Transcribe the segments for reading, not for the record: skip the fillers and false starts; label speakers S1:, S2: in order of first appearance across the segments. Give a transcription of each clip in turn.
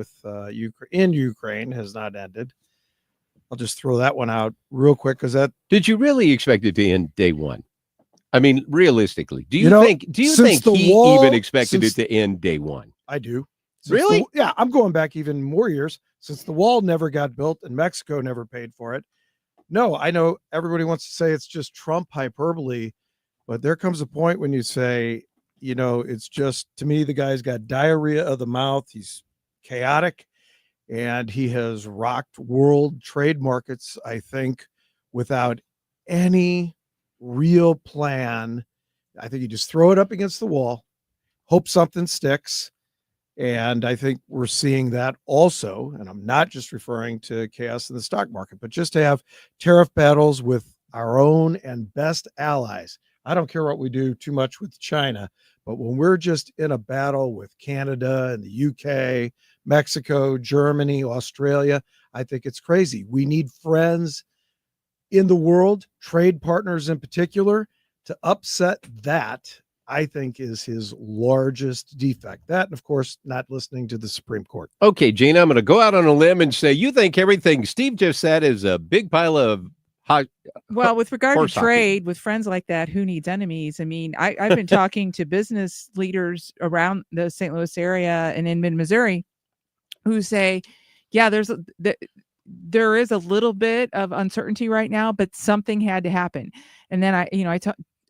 S1: with in Ukraine has not ended. I'll just throw that one out real quick because that.
S2: Did you really expect it to end day one? I mean, realistically, do you think he even expected it to end day one?
S1: I do.
S2: Really?
S1: Yeah, I'm going back even more years since the wall never got built and Mexico never paid for it. No, I know everybody wants to say it's just Trump hyperbole, but there comes a point when you say, it's just, to me, the guy's got diarrhea of the mouth. He's chaotic, and he has rocked world trade markets, I think, without any real plan. I think you just throw it up against the wall, hope something sticks. And I think we're seeing that also. And I'm not just referring to chaos in the stock market, but just to have tariff battles with our own and best allies. I don't care what we do too much with China, but when we're just in a battle with Canada and the UK, Mexico, Germany, Australia, I think it's crazy. We need friends in the world, trade partners in particular, to upset that. I think is his largest defect. That, and of course, not listening to the Supreme Court.
S2: Okay, Gina, I'm going to go out on a limb and say you think everything Steve just said is a big pile of hot.
S3: Well, with regard to trade with friends like that, who needs enemies? I mean, I've been talking to business leaders around the St. Louis area and in mid-Missouri who say, yeah, there is a little bit of uncertainty right now, but something had to happen. And then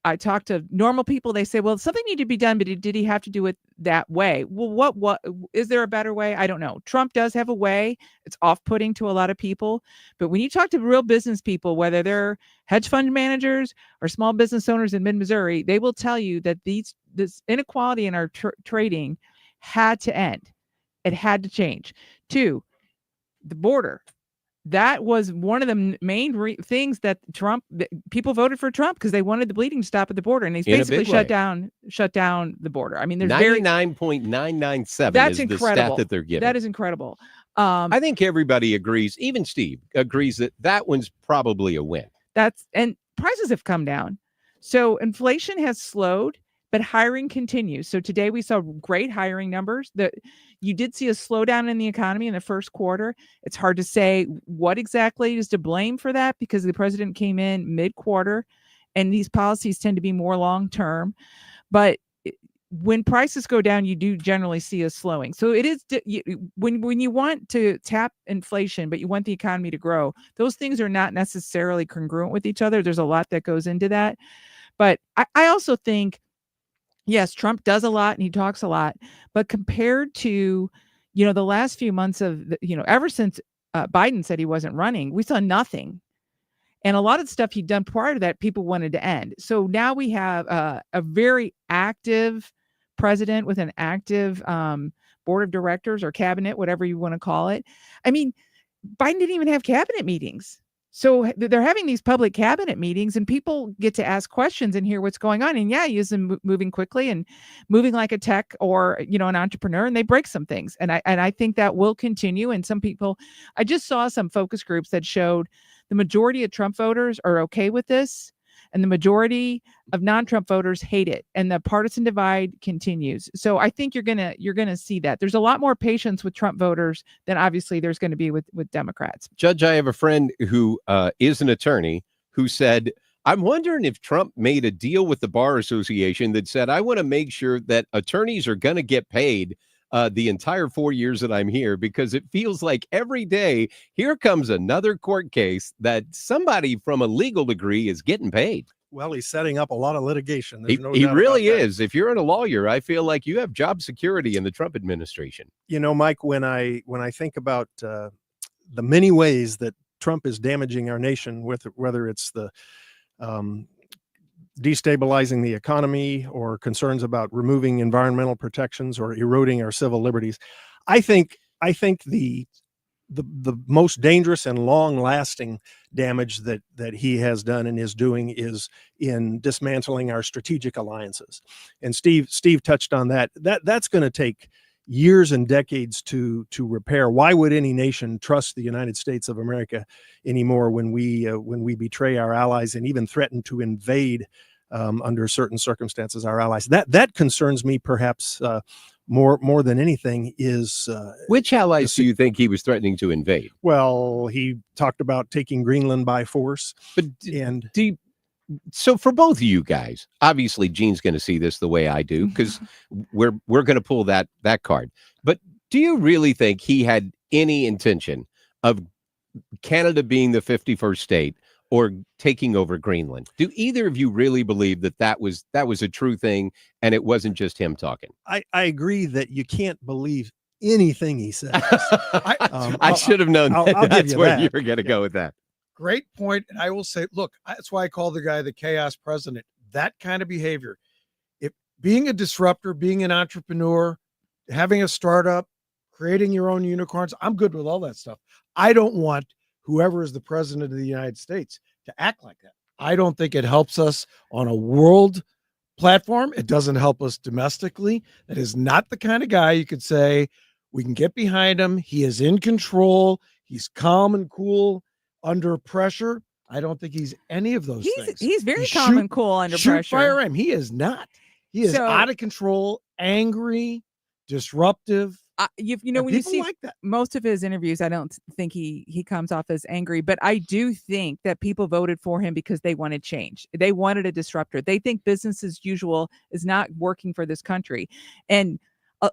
S3: I talk to normal people. They say, well, something needed to be done, but did he have to do it that way? Well, what is there a better way? I don't know. Trump does have a way. It's off-putting to a lot of people. But when you talk to real business people, whether they're hedge fund managers or small business owners in mid-Missouri, they will tell you that this inequality in our trading had to end. It had to change. 2, the border. That was one of the main things that people voted for Trump because they wanted the bleeding to stop at the border, and he's basically shut down the border. I mean, there's
S2: 99.997
S3: that's
S2: is
S3: incredible.
S2: The stat that they're giving.
S3: That is incredible.
S2: I think everybody agrees, even Steve agrees that one's probably a win.
S3: And prices have come down. So inflation has slowed, but hiring continues. So today we saw great hiring numbers. You did see a slowdown in the economy in the first quarter. It's hard to say what exactly is to blame for that because the president came in mid-quarter, and these policies tend to be more long-term. But when prices go down, you do generally see a slowing. So it is when you want to tap inflation, but you want the economy to grow, those things are not necessarily congruent with each other. There's a lot that goes into that. But I also think, yes, Trump does a lot and he talks a lot, but compared to, the last few months of, ever since Biden said he wasn't running, we saw nothing. And a lot of the stuff he'd done prior to that, people wanted to end. So now we have a very active president with an active board of directors or cabinet, whatever you want to call it. I mean, Biden didn't even have cabinet meetings. So they're having these public cabinet meetings and people get to ask questions and hear what's going on. And yeah, he is moving quickly and moving like a tech or, an entrepreneur, and they break some things. And I think that will continue. And some people, I just saw some focus groups that showed the majority of Trump voters are okay with this. And the majority of non-Trump voters hate it. And the partisan divide continues. So I think you're gonna see that. There's a lot more patience with Trump voters than obviously there's going to be with Democrats.
S2: Judge, I have a friend who is an attorney who said, I'm wondering if Trump made a deal with the Bar Association that said, I want to make sure that attorneys are going to get paid the entire 4 years that I'm here, because it feels like every day here comes another court case that somebody from a legal degree is getting paid.
S4: Well, he's setting up a lot of litigation.
S2: He really is. If you're a lawyer, I feel like you have job security in the Trump administration.
S4: Mike, when I think about the many ways that Trump is damaging our nation, whether it's the destabilizing the economy or concerns about removing environmental protections or eroding our civil liberties, I think the most dangerous and long-lasting damage that he has done and is doing is in dismantling our strategic alliances. And Steve touched on that. That's going to take years and decades to repair. Why would any nation trust the United States of America anymore when we betray our allies and even threaten to invade under certain circumstances, our allies. That concerns me perhaps more than anything is
S2: Which allies do you think he was threatening to invade?
S4: well, he talked about taking Greenland by force.
S2: But
S4: And
S2: so for both of you guys, obviously Gene's going to see this the way I do because we're going to pull that card. But do you really think he had any intention of Canada being the 51st state or taking over Greenland? Do either of you really believe that was a true thing and it wasn't just him talking?
S4: I agree that you can't believe anything he says.
S2: I should have known
S4: I'll give
S2: that's
S4: you
S2: where
S4: that.
S2: you were going to go with that.
S1: Great point. And I will say, look, that's why I call the guy the chaos president. That kind of behavior, if being a disruptor, being an entrepreneur, having a startup, creating your own unicorns, I'm good with all that stuff. I don't want whoever is the president of the United States to act like that. I don't think it helps us on a world platform. It doesn't help us domestically. That is not the kind of guy you could say we can get behind him. He is in control. He's calm and cool under pressure. I don't think he's any of those things.
S3: He's very calm and cool under pressure.
S1: Fire him. He is not. He is out of control, angry, disruptive.
S3: When you see
S1: like that.
S3: most of his interviews, I don't think he comes off as angry, but I do think that people voted for him because they wanted change. They wanted a disruptor. They think business as usual is not working for this country. And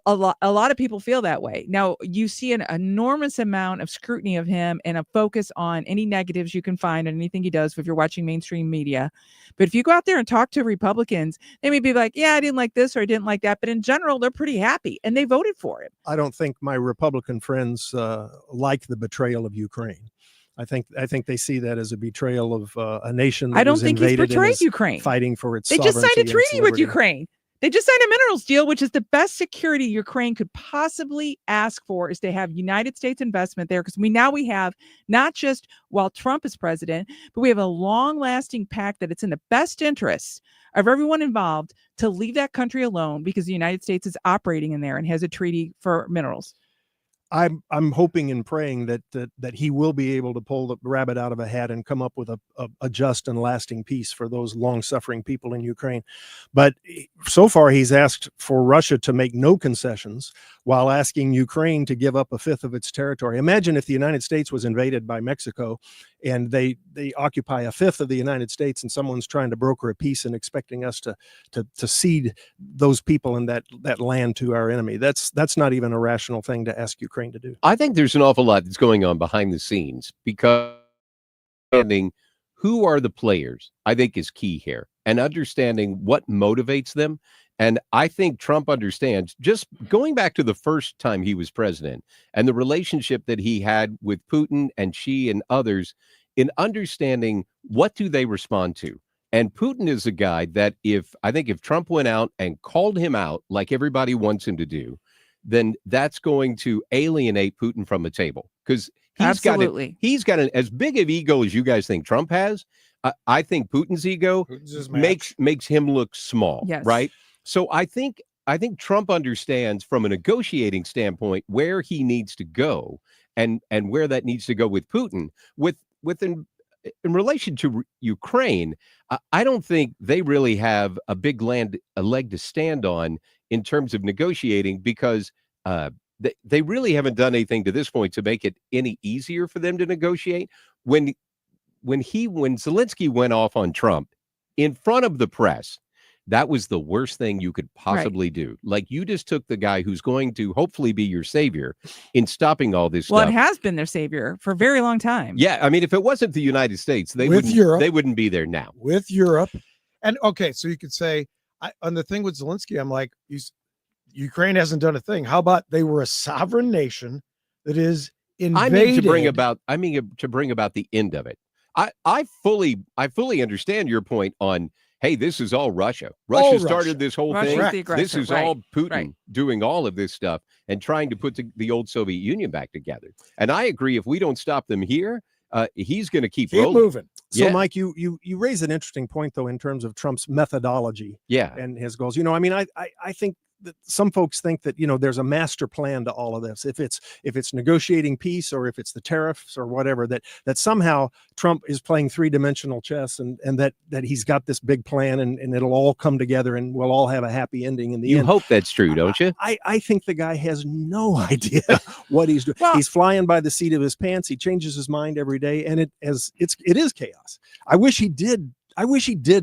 S3: a lot of people feel that way. Now, you see an enormous amount of scrutiny of him and a focus on any negatives you can find on anything he does if you're watching mainstream media. But if you go out there and talk to Republicans, they may be like, yeah, I didn't like this or I didn't like that. But in general, they're pretty happy and they voted for him.
S4: I don't think my Republican friends like the betrayal of Ukraine. I think they see that as a betrayal of a nation that
S3: I don't
S4: was
S3: think he's
S4: invaded and
S3: betrayed
S4: is
S3: Ukraine.
S4: fighting for its
S3: They just signed a
S4: sovereignty and its
S3: treaty with
S4: liberty.
S3: Ukraine. They just signed a minerals deal, which is the best security Ukraine could possibly ask for, is to have United States investment there. Because we have not just while Trump is president, but we have a long-lasting pact that it's in the best interest of everyone involved to leave that country alone because the United States is operating in there and has a treaty for minerals.
S4: I'm hoping and praying that he will be able to pull the rabbit out of a hat and come up with a just and lasting peace for those long-suffering people in Ukraine. But so far, he's asked for Russia to make no concessions while asking Ukraine to give up a fifth of its territory. Imagine if the United States was invaded by Mexico and they occupy a fifth of the United States and someone's trying to broker a peace and expecting us to cede those people and that land to our enemy. That's not even a rational thing to ask Ukraine to do.
S2: I think there's an awful lot that's going on behind the scenes because understanding who are the players, I think, is key here, and understanding what motivates them. And I think Trump understands, just going back to the first time he was president and the relationship that he had with Putin and Xi and others, in understanding what do they respond to. And Putin is a guy that if Trump went out and called him out like everybody wants him to do, then that's going to alienate Putin from the table, because he's got as big of ego as you guys think Trump has. I think Putin's ego makes him look small,
S3: yes.
S2: Right? So I think Trump understands from a negotiating standpoint where he needs to go and where that needs to go with Putin. In relation to Ukraine, I don't think they really have a leg to stand on in terms of negotiating, because they really haven't done anything to this point to make it any easier for them to negotiate. When Zelensky went off on Trump in front of the press, that was the worst thing you could possibly do. Like, you just took the guy who's going to hopefully be your savior in stopping all this
S3: Well,
S2: stuff.
S3: it has been their savior for a very long time.
S2: Yeah, I mean, if it wasn't the United States, they wouldn't be there now.
S1: With Europe. And okay, so you could say, on the thing with Zelensky, I'm like, Ukraine hasn't done a thing. How about they were a sovereign nation that is invaded?
S2: I mean to bring about the end of it. I fully understand your point on, hey, this is all Russia. Russia started this whole thing. This is all Putin doing all of this stuff and trying to put the old Soviet Union back together. And I agree, if we don't stop them here, he's going to keep
S1: moving.
S4: So, Mike, you raise an interesting point, though, in terms of Trump's methodology, and his goals. I mean, I think some folks think that, there's a master plan to all of this. If it's negotiating peace, or if it's the tariffs or whatever, that somehow Trump is playing three-dimensional chess, and that he's got this big plan, and it'll all come together and we'll all have a happy ending in the end.
S2: You hope that's true, don't you?
S4: I think the guy has no idea what he's doing.
S3: Well,
S4: He's flying by the seat of his pants. He changes his mind every day, and it is chaos. I wish he did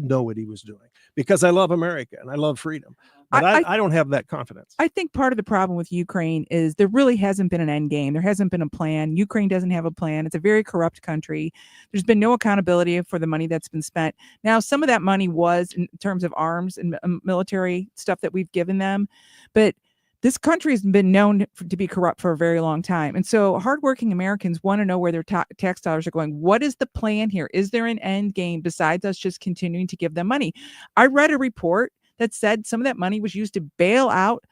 S4: know what he was doing, because I love America and I love freedom. But I don't have that confidence.
S3: I think part of the problem with Ukraine is there really hasn't been an end game. There hasn't been a plan. Ukraine doesn't have a plan. It's a very corrupt country. There's been no accountability for the money that's been spent. Now, some of that money was in terms of arms and military stuff that we've given them. But this country has been known to be corrupt for a very long time. And so hardworking Americans want to know where their tax dollars are going. What is the plan here? Is there an end game besides us just continuing to give them money? I read a report that said some of that money was used to bail out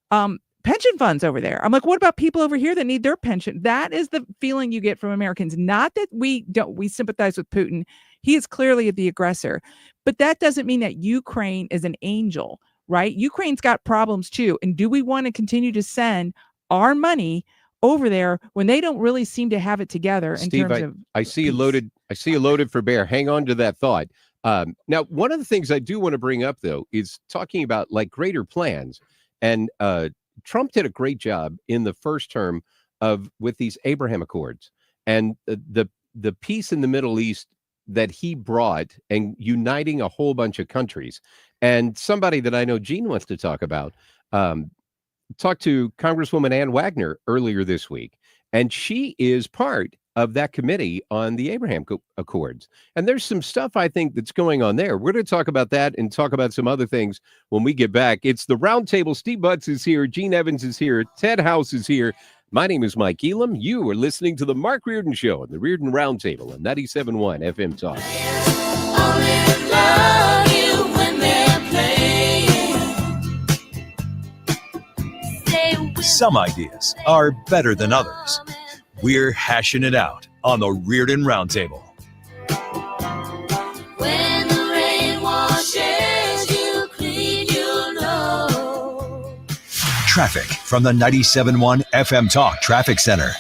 S3: pension funds over there. I'm like, what about people over here that need their pension? That is the feeling you get from Americans. Not that we sympathize with Putin. He is clearly the aggressor. But that doesn't mean that Ukraine is an angel, right? Ukraine's got problems too. And do we want to continue to send our money over there when they don't really seem to have it together in
S2: Steve,
S3: terms of
S2: I see you loaded. I see you loaded for bear. Hang on to that thought. Now, one of the things I do want to bring up, though, is talking about like greater plans. And Trump did a great job in the first term with these Abraham Accords, and the peace in the Middle East that he brought, and uniting a whole bunch of countries. And somebody that I know Gene wants to talk about, talked to Congresswoman Ann Wagner earlier this week, and she is part of that committee on the Abraham Accords. And there's some stuff I think that's going on there. We're going to talk about that and talk about some other things when we get back. It's the Roundtable. Steve Butts is here. Gene Evans is here. Ted House is here. My name is Mike Elam. You are listening to the Mark Reardon Show on the Reardon Roundtable on 97.1 FM Talk.
S5: Some ideas are better than others. We're hashing it out on the Reardon Roundtable.
S6: When the rain washes you clean, you know.
S5: Traffic from the 97.1 FM Talk Traffic Center.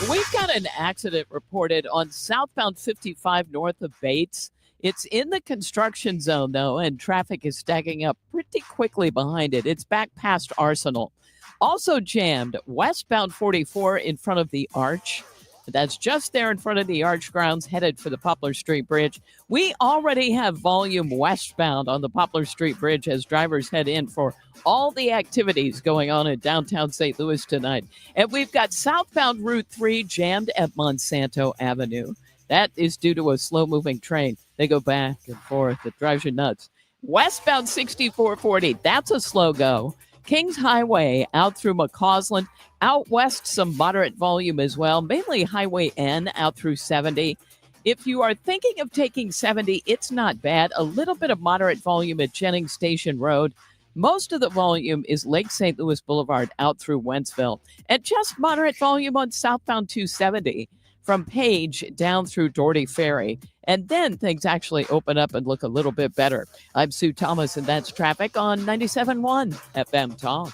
S7: We've got an accident reported on southbound 55 north of Bates. It's in the construction zone, though, and traffic is stacking up pretty quickly behind it. It's back past Arsenal. Also jammed westbound 44 in front of the Arch. That's just there in front of the Arch grounds, headed for the Poplar Street Bridge. We already have volume westbound on the Poplar Street Bridge as drivers head in for all the activities going on in downtown St. Louis tonight. And we've got southbound Route 3 jammed at Monsanto Avenue. That is due to a slow-moving train. They go back and forth. It drives you nuts. Westbound 6440, that's a slow go. Kings Highway out through McCausland. Out west, some moderate volume as well, mainly Highway N out through 70. If you are thinking of taking 70, it's not bad. A little bit of moderate volume at Jennings Station Road. Most of the volume is Lake St. Louis Boulevard out through Wentzville. And just moderate volume on southbound 270 from Page down through Doherty Ferry. And then things actually open up and look a little bit better. I'm Sue Thomas, and that's traffic on 97.1 FM Talk.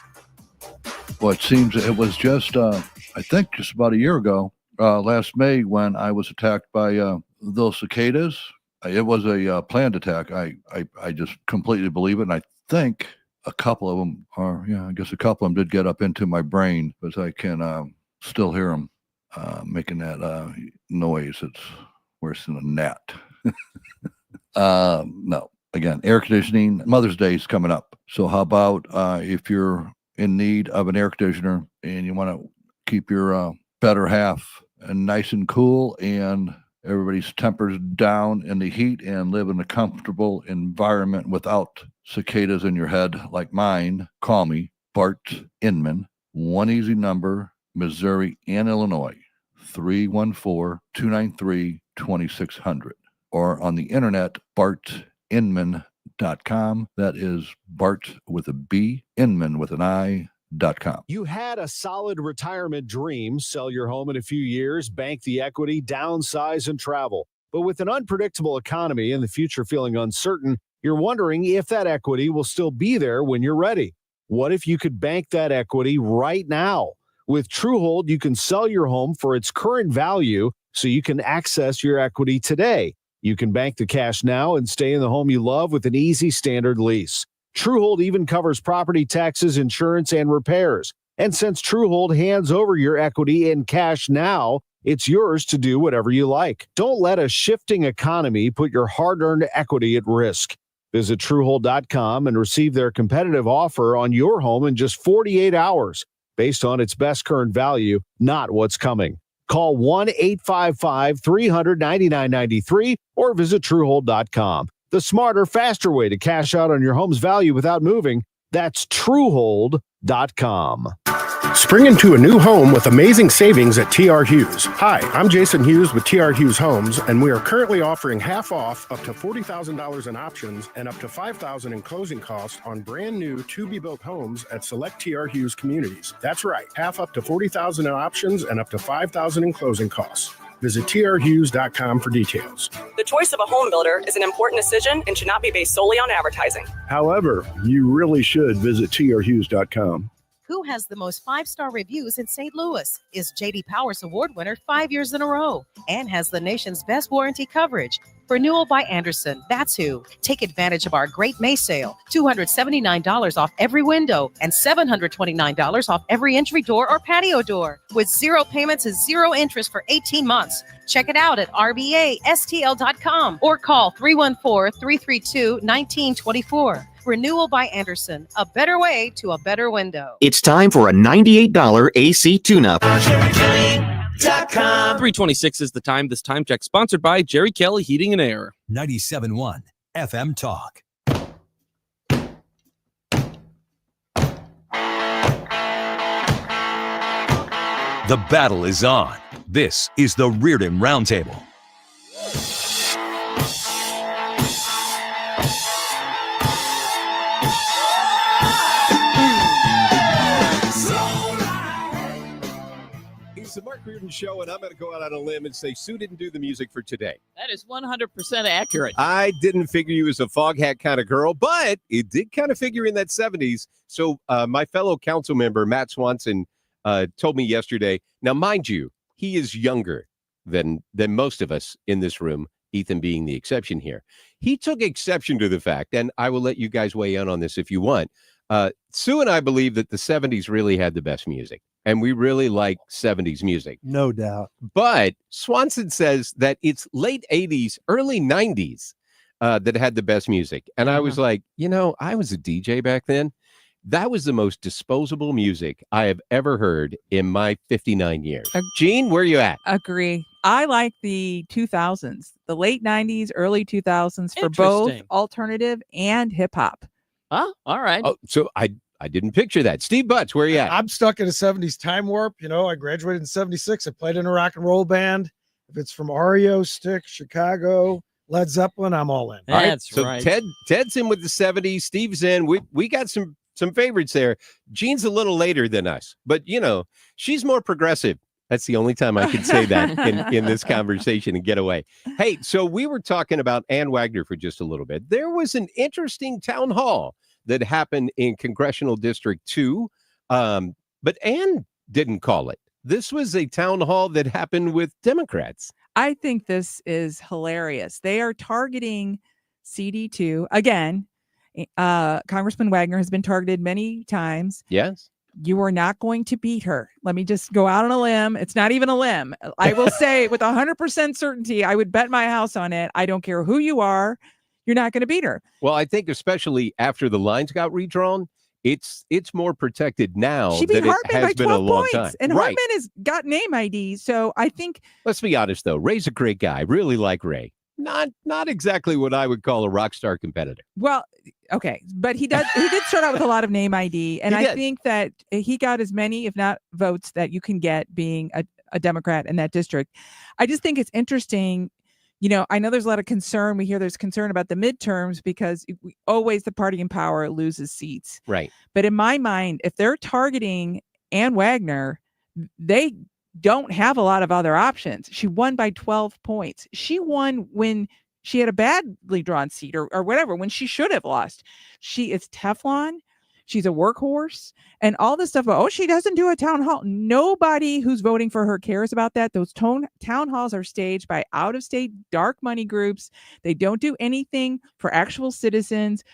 S8: Well, it seems it was just, I think, just about a year ago, last May, when I was attacked by those cicadas. It was a planned attack. I just completely believe it. And I think a couple of them I guess a couple of them did get up into my brain, but I can still hear them making that noise. It's worse than a gnat. No, again, air conditioning. Mother's Day is coming up. So how about if you're in need of an air conditioner and you want to keep your better half nice and cool and everybody's tempers down in the heat and live in a comfortable environment without cicadas in your head like mine, call me, Bart Inman. One easy number, Missouri and Illinois, 314-293-2600. Or on the internet, bartinman.com. That is Bart with a B, Inman with an I.com.
S9: You had a solid retirement dream, sell your home in a few years, bank the equity, downsize, and travel. But with an unpredictable economy and the future feeling uncertain, you're wondering if that equity will still be there when you're ready. What if you could bank that equity right now? With Truehold, you can sell your home for its current value so you can access your equity today. You can bank the cash now and stay in the home you love with an easy standard lease. Truehold even covers property taxes, insurance, and repairs. And since Truehold hands over your equity in cash now, it's yours to do whatever you like. Don't let a shifting economy put your hard-earned equity at risk. Visit Truehold.com and receive their competitive offer on your home in just 48 hours, based on its best current value, not what's coming. Call 1-855-300-9993 or visit Truehold.com. The smarter, faster way to cash out on your home's value without moving. That's Truehold.com.
S10: Spring into a new home with amazing savings at TR Hughes. Hi, I'm Jason Hughes with TR Hughes Homes, and we are currently offering half off up to $40,000 in options and up to $5,000 in closing costs on brand new to-be-built homes at select TR Hughes communities. That's right, half up to $40,000 in options and up to $5,000 in closing costs. Visit trhughes.com for details.
S11: The choice of a home builder is an important decision and should not be based solely on advertising.
S12: However, you really should visit trhughes.com.
S13: Who has the most 5-star reviews in St. Louis? Is J.D. Powers Award winner 5 years in a row and has the nation's best warranty coverage. Renewal by Andersen, that's who. Take advantage of our great May sale. $279 off every window and $729 off every entry door or patio door with 0 payments and 0 interest for 18 months. Check it out at rbastl.com or call 314-332-1924. Renewal by Andersen, a better way to a better window.
S14: It's time for a $98 AC tune-up. 3:26 is the time. This time check sponsored by Jerry Kelly Heating and Air.
S5: 97.1 FM Talk. The battle is on. This is the Reardon Roundtable.
S2: It's the Mark Reardon Show, and I'm going to go out on a limb and say Sue didn't do the music for today.
S7: That is 100% accurate.
S2: I didn't figure you as a fog hat kind of girl, but it did kind of figure in that 70s. So my fellow council member, Matt Swanson, told me yesterday. Now, mind you, he is younger than most of us in this room, Ethan being the exception here. He took exception to the fact, and I will let you guys weigh in on this if you want. Sue and I believe that the 70s really had the best music, and we really like 70s music.
S4: No doubt.
S2: But Swanson says that it's late 80s, early 90s that had the best music. And I was like, I was a DJ back then. That was the most disposable music I have ever heard in my 59 years. Gene, where are you at?
S3: Agree. I like the 2000s, the late 90s, early 2000s for both alternative and hip hop.
S7: Oh, all right.
S2: Oh, so I didn't picture that. Steve Butts, where are you at?
S1: I'm stuck in a 70s time warp. I graduated in 76. I played in a rock and roll band. If it's from REO, Styx, Chicago, Led Zeppelin, I'm all in.
S7: That's
S2: right. So Ted's in with the 70s. Steve's in. We got some favorites there. Jean's a little later than us, but she's more progressive. That's the only time I can say that in this conversation and get away. Hey, so we were talking about Ann Wagner for just a little bit. There was an interesting town hall that happened in Congressional District 2, but Ann didn't call it. This was a town hall that happened with Democrats.
S3: I think this is hilarious. They are targeting CD2 again. Congressman Wagner has been targeted many times.
S2: Yes.
S3: You are not going to beat her. Let me just go out on a limb. It's not even a limb. I will say with 100% certainty, I would bet my house on it. I don't care who you are. You're not going to beat her.
S2: Well, I think especially after the lines got redrawn, it's more protected now
S3: She beat
S2: than
S3: Hartman
S2: it has
S3: by
S2: been
S3: 12
S2: a long
S3: points.
S2: time.
S3: And
S2: Right.
S3: Hartman has got name ID. So I think.
S2: Let's be honest, though. Ray's a great guy. Really like Ray. Not exactly what I would call a rock star competitor.
S3: Well, okay, but he did start out with a lot of name ID, and I think that he got as many, if not votes, that you can get being a Democrat in that district. I just think it's interesting. I know there's a lot of concern. We hear there's concern about the midterms because always the party in power loses seats.
S2: Right.
S3: But in my mind, if they're targeting Ann Wagner, they don't have a lot of other options. She won by 12 points. She won when she had a badly drawn seat or whatever, when she should have lost. She is Teflon. She's a workhorse and all this stuff. Oh, she doesn't do a town hall. Nobody who's voting for her cares about that. Those town halls are staged by out-of-state dark money groups. They don't do anything for actual citizens.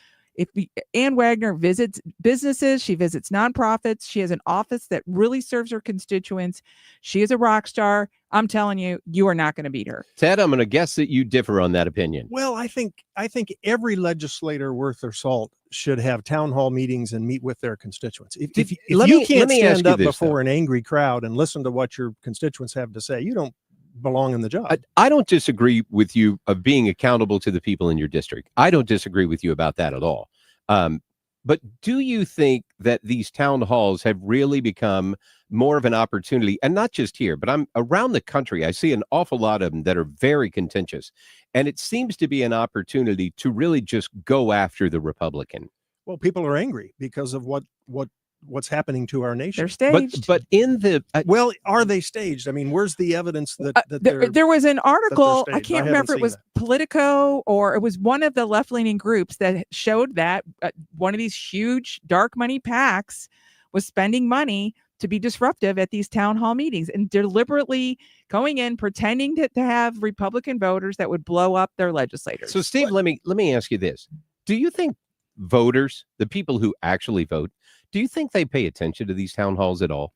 S3: Ann Wagner visits businesses, she visits nonprofits. She has an office that really serves her constituents. She is a rock star. I'm telling you, you are not going to beat her.
S2: Ted, I'm going to guess that you differ on that opinion.
S4: Well, I think every legislator worth their salt should have town hall meetings and meet with their constituents. If you can't stand up before an angry crowd and listen to what your constituents have to say, you don't belong in the job.
S2: I don't disagree with you of being accountable to the people in your district. I don't disagree with you about that at all. But do you think that these town halls have really become more of an opportunity, and not just here, but I'm around the country, I see an awful lot of them that are very contentious, and it seems to be an opportunity to really just go after the Republican?
S4: Well, people are angry because of what's happening to our nation.
S3: They're staged.
S2: But in the
S4: well, are they staged? I mean, where's the evidence that
S3: there was an article, I
S4: staged?
S3: can't remember, it was Politico or it was one of the left-leaning groups that showed that one of these huge dark money PACs was spending money to be disruptive at these town hall meetings and deliberately going in, pretending to have Republican voters that would blow up their legislators.
S2: So, Steve, let me ask you this. Do you think voters, the people who actually vote, do you think they pay attention to these town halls at all?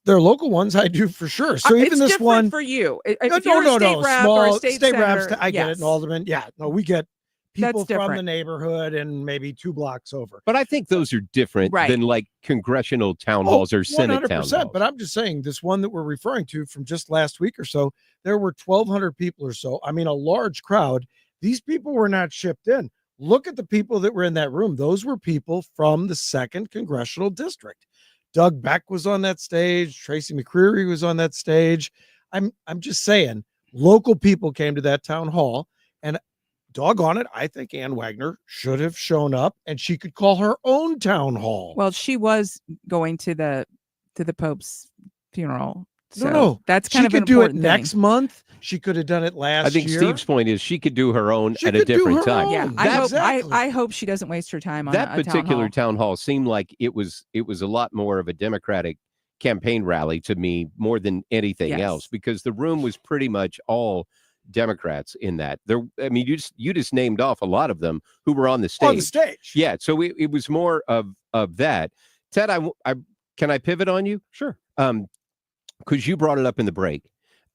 S1: They're local ones, I do for sure. So even
S3: it's
S1: this
S3: different
S1: one
S3: for you. If
S1: no,
S3: you're a state rep or a
S1: small
S3: state
S1: reps.
S3: senator,
S1: I get it,
S3: yes.
S1: and alderman. Yeah, no, we get people
S3: That's
S1: from the
S3: different.
S1: neighborhood and maybe 2 blocks over.
S2: But I think those are different
S3: Right.
S2: than like congressional town halls or Senate town
S1: 100%.
S2: halls.
S1: But I'm just saying, this one that we're referring to from just last week or so, there were 1,200 people or so. I mean, a large crowd. These people were not shipped in. Look at the people that were in that room. Those were people from the 2nd Congressional District. Doug Beck was on that stage. Tracy McCreary was on that stage. I'm just saying, local people came to that town hall, and doggone it, I think Ann Wagner should have shown up, and she could call her own town hall.
S3: Well, she was going to the Pope's funeral. So
S1: no,
S3: that's kind
S1: she
S3: of
S1: could
S3: an
S1: do it
S3: important
S1: next
S3: thing.
S1: month. She could have done it last year.
S2: I think Steve's point is she could do her own
S1: She
S2: at a
S1: could do
S2: different
S1: her
S2: time.
S1: own.
S3: Yeah,
S1: Exactly.
S3: I hope she doesn't waste her time on
S2: That
S3: a
S2: particular
S3: town hall.
S2: town hall seemed like it was a lot more of a Democratic campaign rally to me more than anything
S3: Yes.
S2: else, because the room was pretty much all Democrats in that. There, I mean, you just named off a lot of them who were on the stage.
S1: On the stage.
S2: Yeah, so it was more of that. Ted, I can I pivot on you?
S4: Sure.
S2: Because you brought it up in the break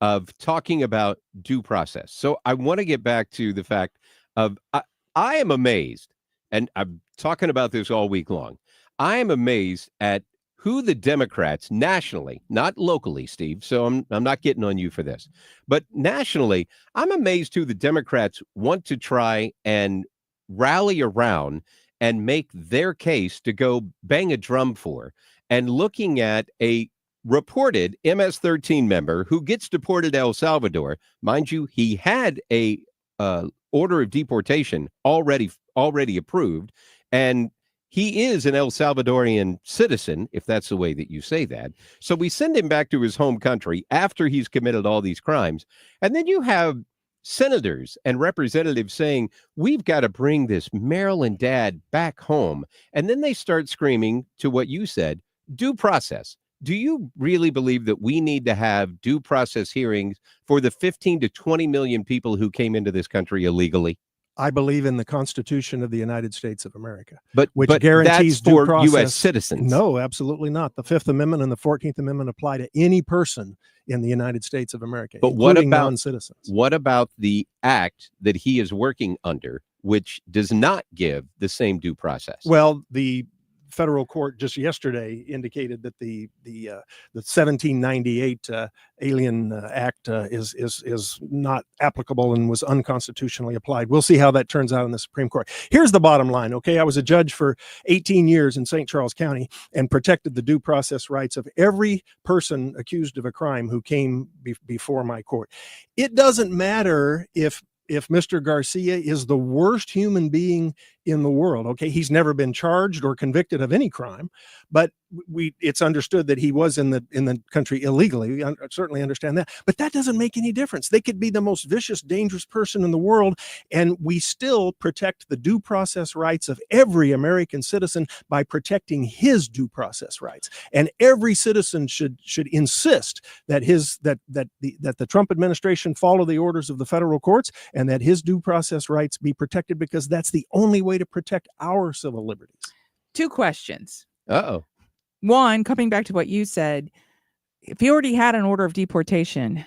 S2: of talking about due process. So I want to get back to the fact of I am amazed, and I'm talking about this all week long. I am amazed at who the Democrats nationally, not locally, Steve. So I'm not getting on you for this, but nationally, I'm amazed who the Democrats want to try and rally around and make their case to go bang a drum for. And looking at a reported MS-13 member who gets deported to El Salvador. Mind you, he had a order of deportation already approved, and he is an El Salvadorian citizen, if that's the way that you say that. So we send him back to his home country after he's committed all these crimes. And then you have senators and representatives saying, we've got to bring this Maryland dad back home. And then they start screaming to what you said, due process. Do you really believe that we need to have due process hearings for the 15 to 20 million people who came into this country illegally?
S4: I believe in the Constitution of the United States of America,
S2: but
S4: guarantees
S2: that's for
S4: due process.
S2: U.S. citizens.
S4: No, absolutely not. The 5th Amendment and the 14th Amendment apply to any person in the United States of America,
S2: but what
S4: including
S2: about
S4: non-citizens.
S2: What about the act that he is working under, which does not give the same due process?
S4: Well, the federal court just yesterday indicated that the 1798 Alien Act is not applicable and was unconstitutionally applied. We'll see how that turns out in the Supreme Court. Here's the bottom line. Okay, I was a judge for 18 years in St. Charles County and protected the due process rights of every person accused of a crime who came before my court. It doesn't matter if Mr. Garcia is the worst human being in the world. Okay, he's never been charged or convicted of any crime, but it's understood that he was in the country illegally. We certainly understand that, but that doesn't make any difference. They could be the most vicious, dangerous person in the world, and we still protect the due process rights of every American citizen by protecting his due process rights. And every citizen should insist that the Trump administration follow the orders of the federal courts and that his due process rights be protected, because that's the only way to protect our civil liberties.
S3: 2 questions.
S2: Uh-oh.
S3: One, coming back to what you said, if he already had an order of deportation,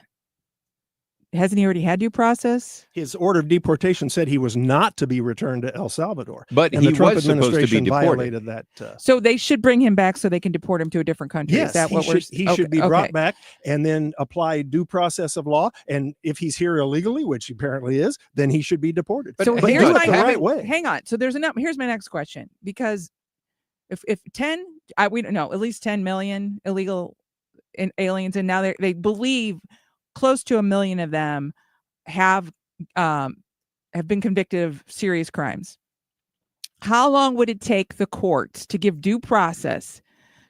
S3: hasn't he already had due process?
S4: His order of deportation said he was not to be returned to El Salvador,
S2: but
S4: and
S2: he
S4: the Trump
S2: was supposed to be
S4: administration
S2: deported.
S4: violated that.
S3: So they should bring him back so they can deport him to a different country.
S4: Yes,
S3: Is that what
S4: he should be brought back and then apply due process of law. And if he's here illegally, which he apparently is, then he should be deported.
S3: So
S4: but
S3: here's
S4: do it
S3: my
S4: the right way.
S3: Hang on. So here's my next question, because if we don't know, at least 10 million illegal aliens, and now they believe close to 1 million of them have been convicted of serious crimes. How long would it take the courts to give due process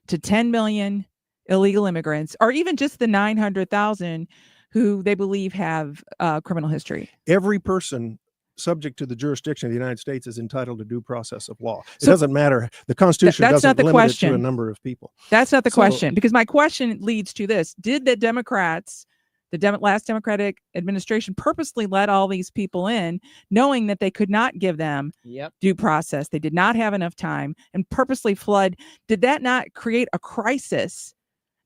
S3: to 10 million illegal immigrants, or even just the 900,000 who they believe have criminal history?
S4: Every person subject to the jurisdiction of the United States is entitled to due process of law. It doesn't matter. The Constitution
S3: that's
S4: doesn't
S3: not the
S4: limit
S3: question.
S4: it to a number of people.
S3: That's not the question, because my question leads to this. Did the Democrats, last Democratic administration, purposely let all these people in, knowing that they could not give them due process? They did not have enough time, and purposely flood. Did that not create a crisis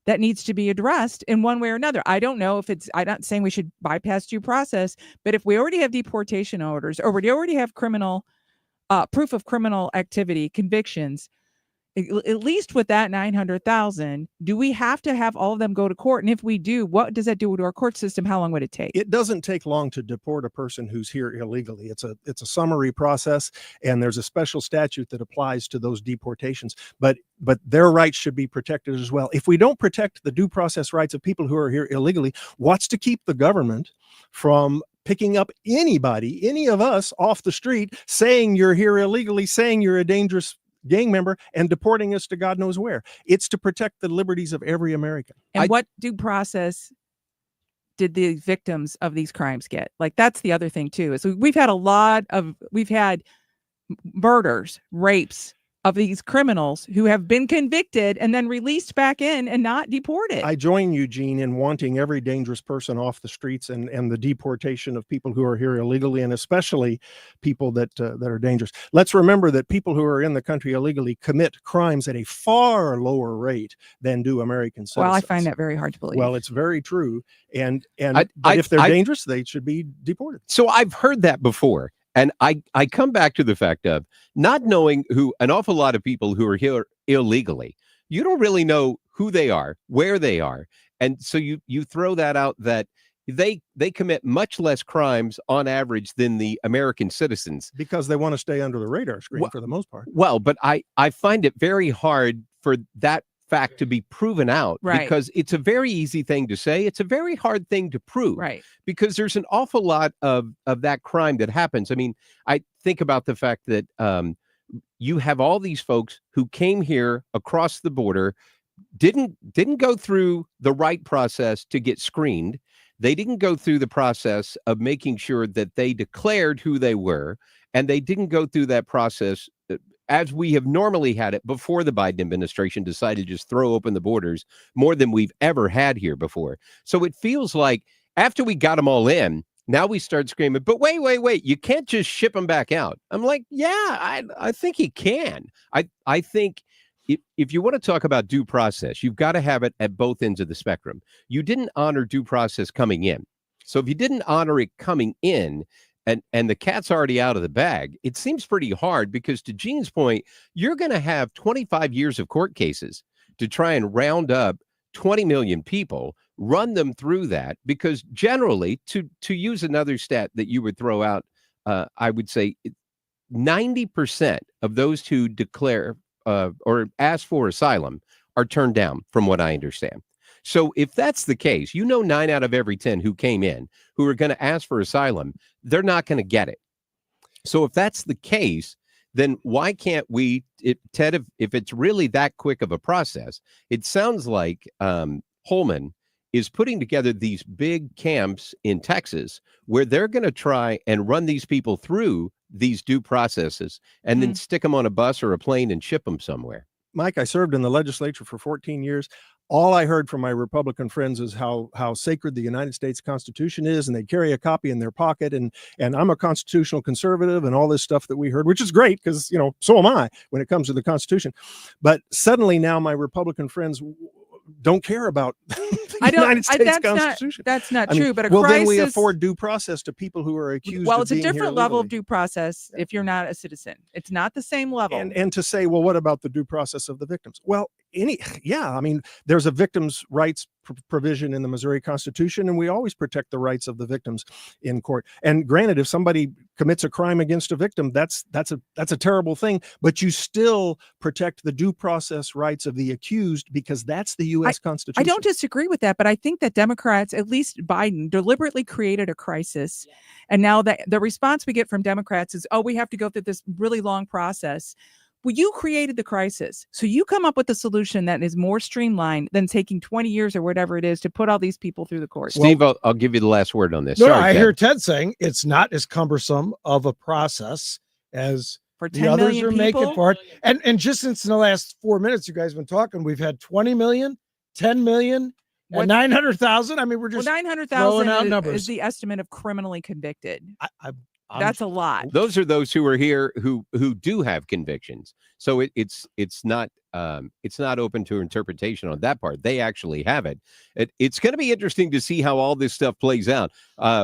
S3: that needs to be addressed in one way or another? I don't know if I'm not saying we should bypass due process, but if we already have deportation orders, or we already have criminal proof of criminal activity, convictions, at least with that 900,000, do we have to have all of them go to court? And if we do, what does that do to our court system? How long would it take?
S4: It doesn't take long to deport a person who's here illegally. It's a summary process, and there's a special statute that applies to those deportations. But their rights should be protected as well. If we don't protect the due process rights of people who are here illegally, what's to keep the government from picking up any of us off the street, saying you're here illegally, saying you're a dangerous gang member, and deporting us to God knows where? It's to protect the liberties of every American.
S3: And what due process did the victims of these crimes get? Like, that's the other thing too, is we've had murders, rapes of these criminals who have been convicted and then released back in and not deported.
S4: I join Eugene in wanting every dangerous person off the streets, and the deportation of people who are here illegally, and especially people that are dangerous. Let's remember that people who are in the country illegally commit crimes at a far lower rate than do American citizens.
S3: Well, I find that very hard to believe.
S4: Well, it's very true. But if they're dangerous, they should be deported.
S2: So I've heard that before. And I come back to the fact of not knowing who an awful lot of people who are here illegally, you don't really know who they are, where they are. And so you throw that out, that they commit much less crimes on average than the American citizens.
S4: Because they want to stay under the radar screen for the most part.
S2: Well, but I find it very hard for that fact to be proven out, because it's a very easy thing to say. It's a very hard thing to prove, because there's an awful lot of that crime that happens. I mean, I think about the fact that you have all these folks who came here across the border, didn't go through the right process to get screened. They didn't go through the process of making sure that they declared who they were, and they didn't go through that process as we have normally had it before the Biden administration decided to just throw open the borders, more than we've ever had here before. So it feels like after we got them all in, now we start screaming, but wait, you can't just ship them back out. I'm like, yeah, I think you can. I think if you want to talk about due process, you've got to have it at both ends of the spectrum. You didn't honor due process coming in. So if you didn't honor it coming in, and the cat's already out of the bag, it seems pretty hard, because to Gene's point, you're going to have 25 years of court cases to try and round up 20 million people, run them through that, because generally, to use another stat that you would throw out, I would say 90% of those who declare or ask for asylum are turned down, from what I understand. So if that's the case, 9 out of every 10 who came in who are going to ask for asylum, they're not going to get it. So if that's the case, then why can't we, Ted, if it's really that quick of a process, it sounds like Holman is putting together these big camps in Texas where they're going to try and run these people through these due processes and then stick them on a bus or a plane and ship them somewhere.
S4: Mike, I served in the legislature for 14 years. All I heard from my Republican friends is how sacred the United States Constitution is, and they carry a copy in their pocket. And I'm a constitutional conservative, and all this stuff that we heard, which is great because, you know, so am I when it comes to the Constitution. But suddenly now my Republican friends don't care about the United States Constitution.
S3: That's not
S4: I mean,
S3: true. But
S4: then we afford due process to people who are accused.
S3: Well,
S4: of
S3: it's a
S4: being here
S3: different level of
S4: illegally.
S3: due process if you're not a citizen. It's not the same level.
S4: And to say, well, what about the due process of the victims? Well, I mean, there's a victims' rights provision in the Missouri Constitution, and we always protect the rights of the victims in court. And granted, if somebody commits a crime against a victim, that's a terrible thing, but you still protect the due process rights of the accused because that's the U.S. Constitution.
S3: I don't disagree with that, but I think that Democrats, at least Biden, deliberately created a crisis. And now that the response we get from Democrats is, oh, we have to go through this really long process. Well, you created the crisis. So you come up with a solution that is more streamlined than taking 20 years or whatever it is to put all these people through the courts.
S2: Steve, I'll give you the last word on this.
S1: No,
S2: Sorry,
S1: I
S2: Ted.
S1: hear Ted saying it's not as cumbersome of a process as
S3: for
S1: the others
S3: million
S1: are making
S3: people?
S1: for it. And just since in the last 4 minutes, you guys have been talking, we've had 20 million, 10 million, and 900,000. I mean, we're just
S3: 900,000 is the estimate of criminally convicted. That's a lot.
S2: Those are those who are here who do have convictions. So it's not open to interpretation on that part. They actually have it. It's going to be interesting to see how all this stuff plays out.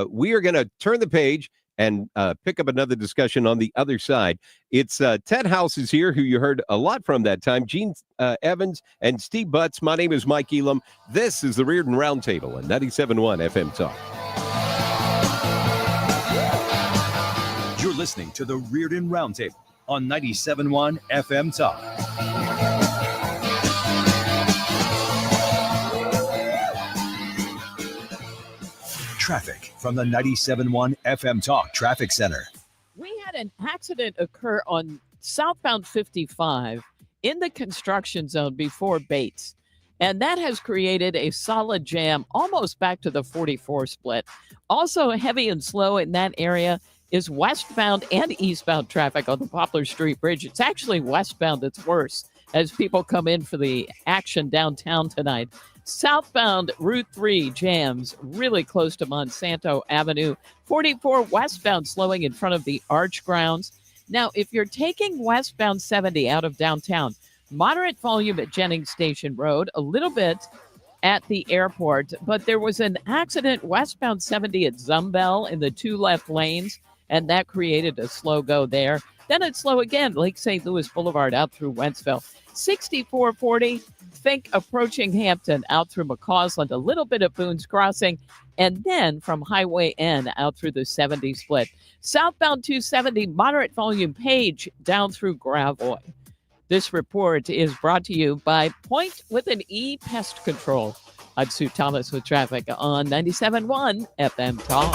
S2: We are going to turn the page and pick up another discussion on the other side. It's Ted House is here, who you heard a lot from that time, Gene Evans and Steve Butts. My name is Mike Elam. This is the Reardon Roundtable on 97.1 FM Talk.
S5: You're listening to the Reardon Roundtable on 97.1 FM Talk. Traffic from the 97.1 FM Talk Traffic Center.
S7: We had an accident occur on southbound 55 in the construction zone before Bates. And that has created a solid jam almost back to the 44 split. Also heavy and slow in that area is westbound and eastbound traffic on the Poplar Street Bridge. It's actually westbound that's worse as people come in for the action downtown tonight. Southbound Route 3 jams really close to Monsanto Avenue. 44 westbound slowing in front of the Arch grounds. Now, if you're taking westbound 70 out of downtown, moderate volume at Jennings Station Road, a little bit at the airport, but there was an accident westbound 70 at Zumbell in the two left lanes, and that created a slow go there. Then it's slow again, Lake St. Louis Boulevard out through Wentzville. 6440, think approaching Hampton out through McCausland, a little bit of Boone's Crossing, and then from Highway N out through the 70 split. Southbound 270, moderate volume Page down through Gravois. This report is brought to you by Point with an E Pest Control. I'm Sue Thomas with traffic on 97.1 FM Talk.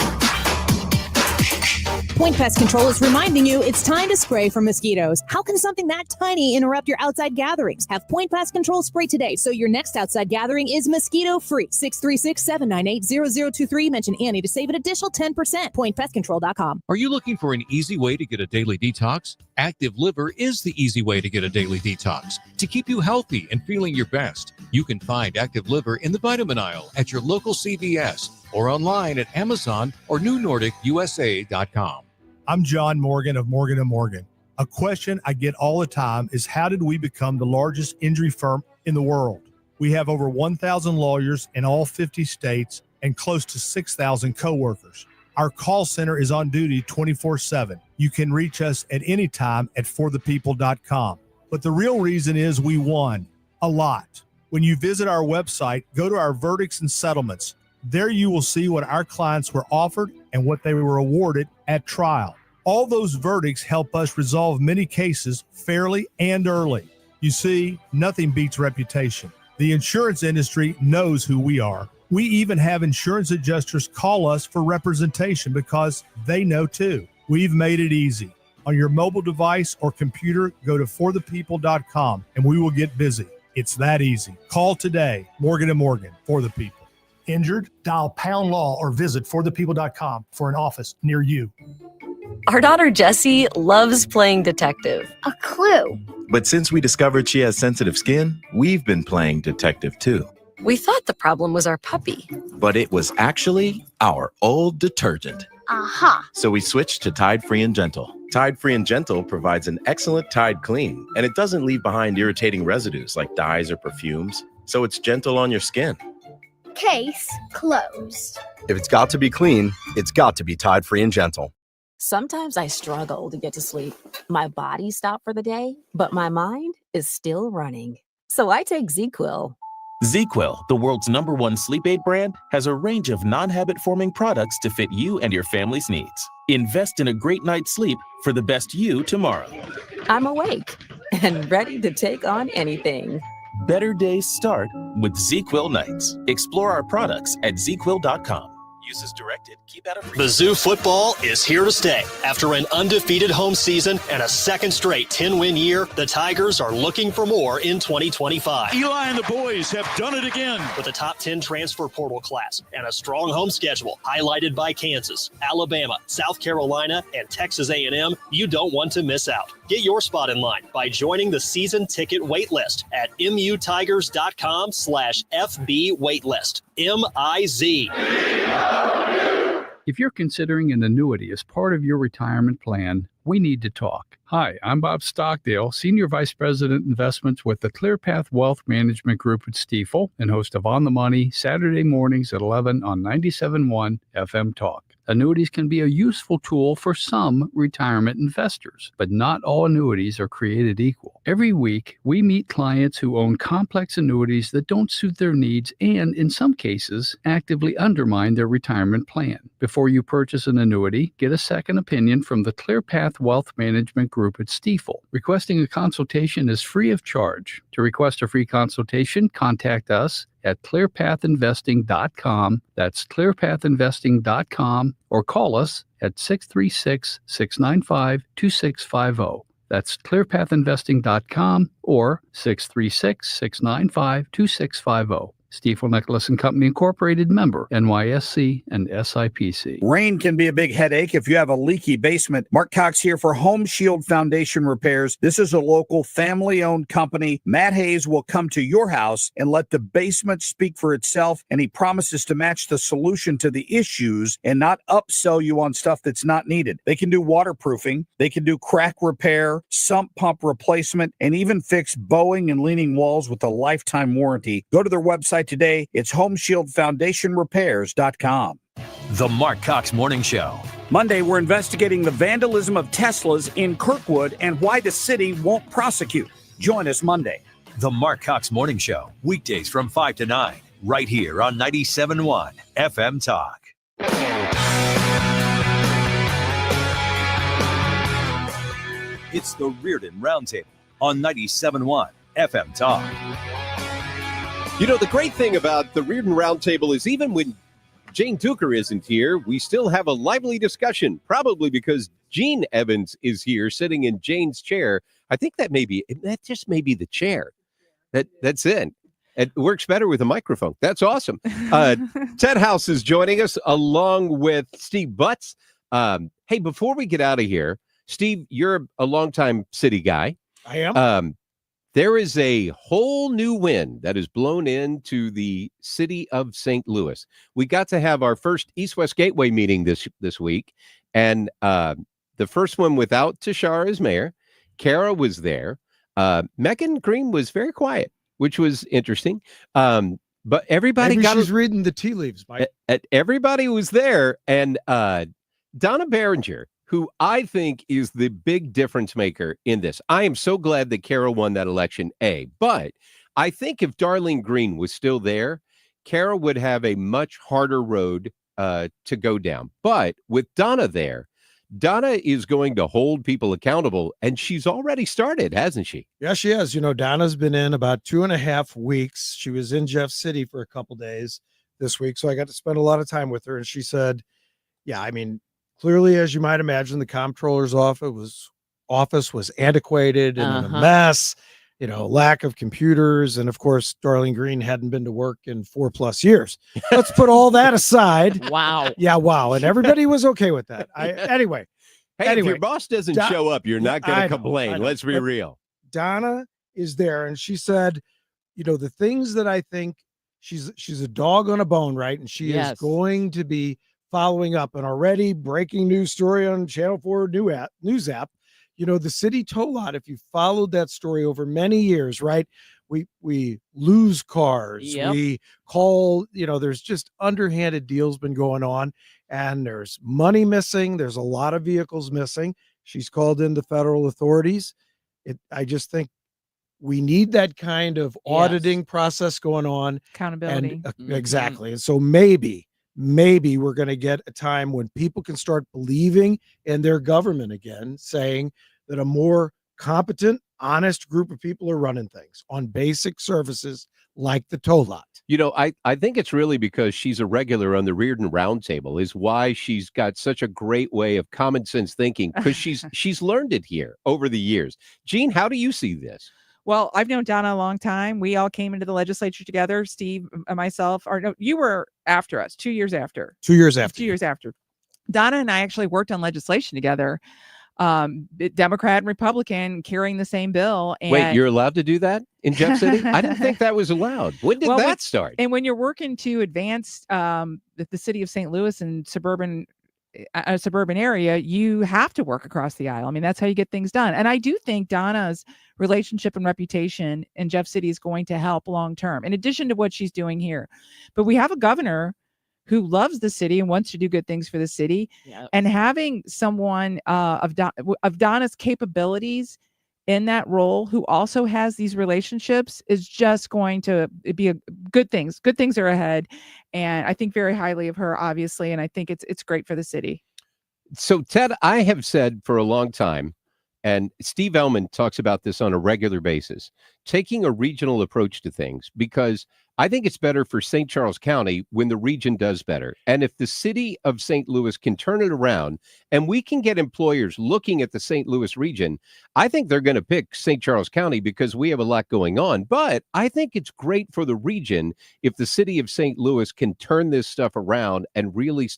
S15: Point Pest Control is reminding you it's time to spray for mosquitoes. How can something that tiny interrupt your outside gatherings? Have Point Pest Control spray today so your next outside gathering is mosquito-free. 636-798-0023. Mention Annie to save an additional 10%. PointPestControl.com.
S16: Are you looking for an easy way to get a daily detox? Active Liver is the easy way to get a daily detox. To keep you healthy and feeling your best, you can find Active Liver in the vitamin aisle at your local CVS or online at Amazon or NewNordicUSA.com.
S17: I'm John Morgan of Morgan & Morgan. A question I get all the time is, how did we become the largest injury firm in the world? We have over 1,000 lawyers in all 50 states and close to 6,000 coworkers. Our call center is on duty 24/7. You can reach us at any time at forthepeople.com. But the real reason is we won a lot. When you visit our website, go to our verdicts and settlements. There you will see what our clients were offered and what they were awarded at trial. All those verdicts help us resolve many cases fairly and early. You see, nothing beats reputation. The insurance industry knows who we are. We even have insurance adjusters call us for representation because they know too. We've made it easy. On your mobile device or computer, go to forthepeople.com and we will get busy. It's that easy. Call today. Morgan & Morgan, for the people. Injured? Dial pound law or visit forthepeople.com for an office near you.
S18: Our daughter Jessie loves playing detective.
S19: A clue.
S20: But since we discovered she has sensitive skin, we've been playing detective too.
S18: We thought the problem was our puppy.
S20: But it was actually our old detergent.
S19: Aha.
S20: So we switched to Tide Free and Gentle. Tide Free and Gentle provides an excellent Tide clean, and it doesn't leave behind irritating residues like dyes or perfumes. So it's gentle on your skin.
S19: Case closed.
S21: If it's got to be clean, it's got to be Tide Free and Gentle.
S22: Sometimes I struggle to get to sleep. My body stopped for the day, but my mind is still running. So I take ZQuil.
S23: ZQuil, the world's #1 sleep aid brand, has a range of non-habit-forming products to fit you and your family's needs. Invest in a great night's sleep for the best you tomorrow.
S22: I'm awake and ready to take on anything.
S23: Better days start with ZQuil nights. Explore our products at ZQuil.com. Use as directed. Keep out of reach.
S24: The Zoo football is here to stay. After an undefeated home season and a second straight 10-win year, the Tigers are looking for more in 2025.
S25: Eli and the boys have done it again.
S24: With a top 10 transfer portal class and a strong home schedule highlighted by Kansas, Alabama, South Carolina, and Texas A&M, you don't want to miss out. Get your spot in line by joining the season ticket waitlist at mutigers.com/FB waitlist. MIZ.
S26: If you're considering an annuity as part of your retirement plan, we need to talk. Hi, I'm Bob Stockdale, Senior Vice President Investments with the ClearPath Wealth Management Group at Stifel and host of On the Money Saturday mornings at 11 on 97.1 FM Talk. Annuities can be a useful tool for some retirement investors, but not all annuities are created equal. Every week, we meet clients who own complex annuities that don't suit their needs and, in some cases, actively undermine their retirement plan. Before you purchase an annuity, get a second opinion from the ClearPath Wealth Management Group at Stifel. Requesting a consultation is free of charge. To request a free consultation, contact us at clearpathinvesting.com. That's clearpathinvesting.com, or call us at 636-695-2650. That's clearpathinvesting.com or 636-695-2650. Stifel Nicholas and Company Incorporated, member NYSE and SIPC.
S27: Rain can be a big headache if you have a leaky basement. Mark Cox here for Home Shield Foundation Repairs. This is a local family-owned company. Matt Hayes will come to your house and let the basement speak for itself, and he promises to match the solution to the issues and not upsell you on stuff that's not needed. They can do waterproofing, they can do crack repair, sump pump replacement, and even fix bowing and leaning walls with a lifetime warranty. Go to their website today. It's homeshieldfoundationrepairs.com.
S28: The Mark Cox Morning Show.
S27: Monday, we're investigating the vandalism of Teslas in Kirkwood and why the city won't prosecute. Join us Monday.
S28: The Mark Cox Morning Show. Weekdays from 5 to 9. Right here on 97.1 FM Talk. It's the Reardon Roundtable on 97.1 FM Talk.
S2: You know, the great thing about the Reardon Roundtable is even when Jane Duker isn't here, we still have a lively discussion, probably because Gene Evans is here sitting in Jane's chair. I think that just may be the chair. That's it. It works better with a microphone. That's awesome. Ted House is joining us along with Steve Butts. Hey, before we get out of here, Steve, you're a longtime city guy.
S1: I am.
S2: There is a whole new wind that is blown into the city of St. Louis. We got to have our first East-West Gateway meeting this week, and the first one without Tashara as mayor. Kara was there. Megan Green was very quiet, which was interesting. But everybody
S1: she's reading the tea leaves, Mike.
S2: Everybody was there, and Donna Behringer, who I think is the big difference maker in this. I am so glad that Kara won that election, but I think if Darlene Green was still there, Kara would have a much harder road to go down. But with Donna there, Donna is going to hold people accountable, and she's already started, hasn't she?
S1: Yeah, she has. You know, Donna's been in about 2.5 weeks. She was in Jeff City for a couple days this week, so I got to spend a lot of time with her, and she said, yeah, I mean, clearly, as you might imagine, the comptroller's office office was antiquated and in a mess, lack of computers. And of course, Darlene Green hadn't been to work in 4+ years. Let's put all that aside.
S7: Wow.
S1: Yeah. Wow. And everybody was okay with that. Anyway,
S2: if your boss doesn't show up, you're not going to complain. Let's be real.
S1: Donna is there. And she said, the things that I think she's a dog on a bone, right? And she is going to be following up an already breaking news story on Channel 4 news app. The city toll lot, if you followed that story over many years, right? We lose cars.
S7: Yep.
S1: We call, there's just underhanded deals been going on, and there's money missing. There's a lot of vehicles missing. She's called in the federal authorities. I just think we need that kind of auditing process going on.
S3: Accountability.
S1: And, exactly. And so maybe we're going to get a time when people can start believing in their government again, saying that a more competent, honest group of people are running things on basic services like the toll lot.
S2: I think it's really because she's a regular on the Reardon Roundtable is why she's got such a great way of common sense thinking, because she's learned it here over the years. Gene, how do you see this?
S3: Well, I've known Donna a long time. We all came into the legislature together. Steve and myself, you were after us, 2 years after.
S1: 2 years after.
S3: 2 years after. Donna and I actually worked on legislation together, Democrat and Republican, carrying the same bill. And
S2: wait, you're allowed to do that in Jeff City? I didn't think that was allowed. When did that start?
S3: And when you're working to advance the city of St. Louis and a suburban area, you have to work across the aisle. I mean, that's how you get things done. And I do think Donna's relationship and reputation in Jeff City is going to help long term, in addition to what she's doing here. But we have a governor who loves the city and wants to do good things for the city. Yep. And having someone of Donna's capabilities in that role who also has these relationships is just going to be good things. Good things are ahead. And I think very highly of her, obviously. And I think it's great for the city.
S2: So, Ted, I have said for a long time, and Steve Elam talks about this on a regular basis, taking a regional approach to things, because I think it's better for St. Charles County when the region does better. And if the city of St. Louis can turn it around and we can get employers looking at the St. Louis region, I think they're going to pick St. Charles County because we have a lot going on. But I think it's great for the region if the city of St. Louis can turn this stuff around and really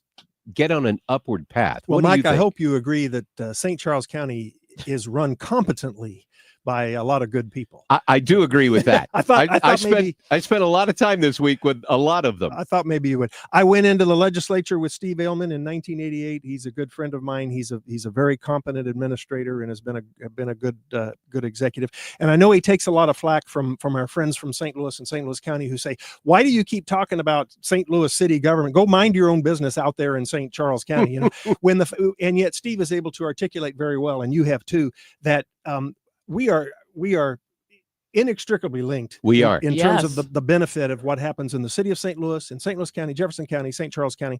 S2: get on an upward path.
S4: Well, Mike, I hope you agree that St. Charles County is run competently by a lot of good people.
S2: I do agree with that. I spent a lot of time this week with a lot of them.
S4: I thought maybe you would. I went into the legislature with Steve Elam in 1988. He's a good friend of mine. He's a very competent administrator and has been a good executive. And I know he takes a lot of flack from our friends from St. Louis and St. Louis County who say, "Why do you keep talking about St. Louis city government? Go mind your own business out there in St. Charles County." And yet Steve is able to articulate very well, and you have too, that we are inextricably linked. In terms of the benefit of what happens in the city of St. Louis, in St. Louis County, Jefferson County, St. Charles County.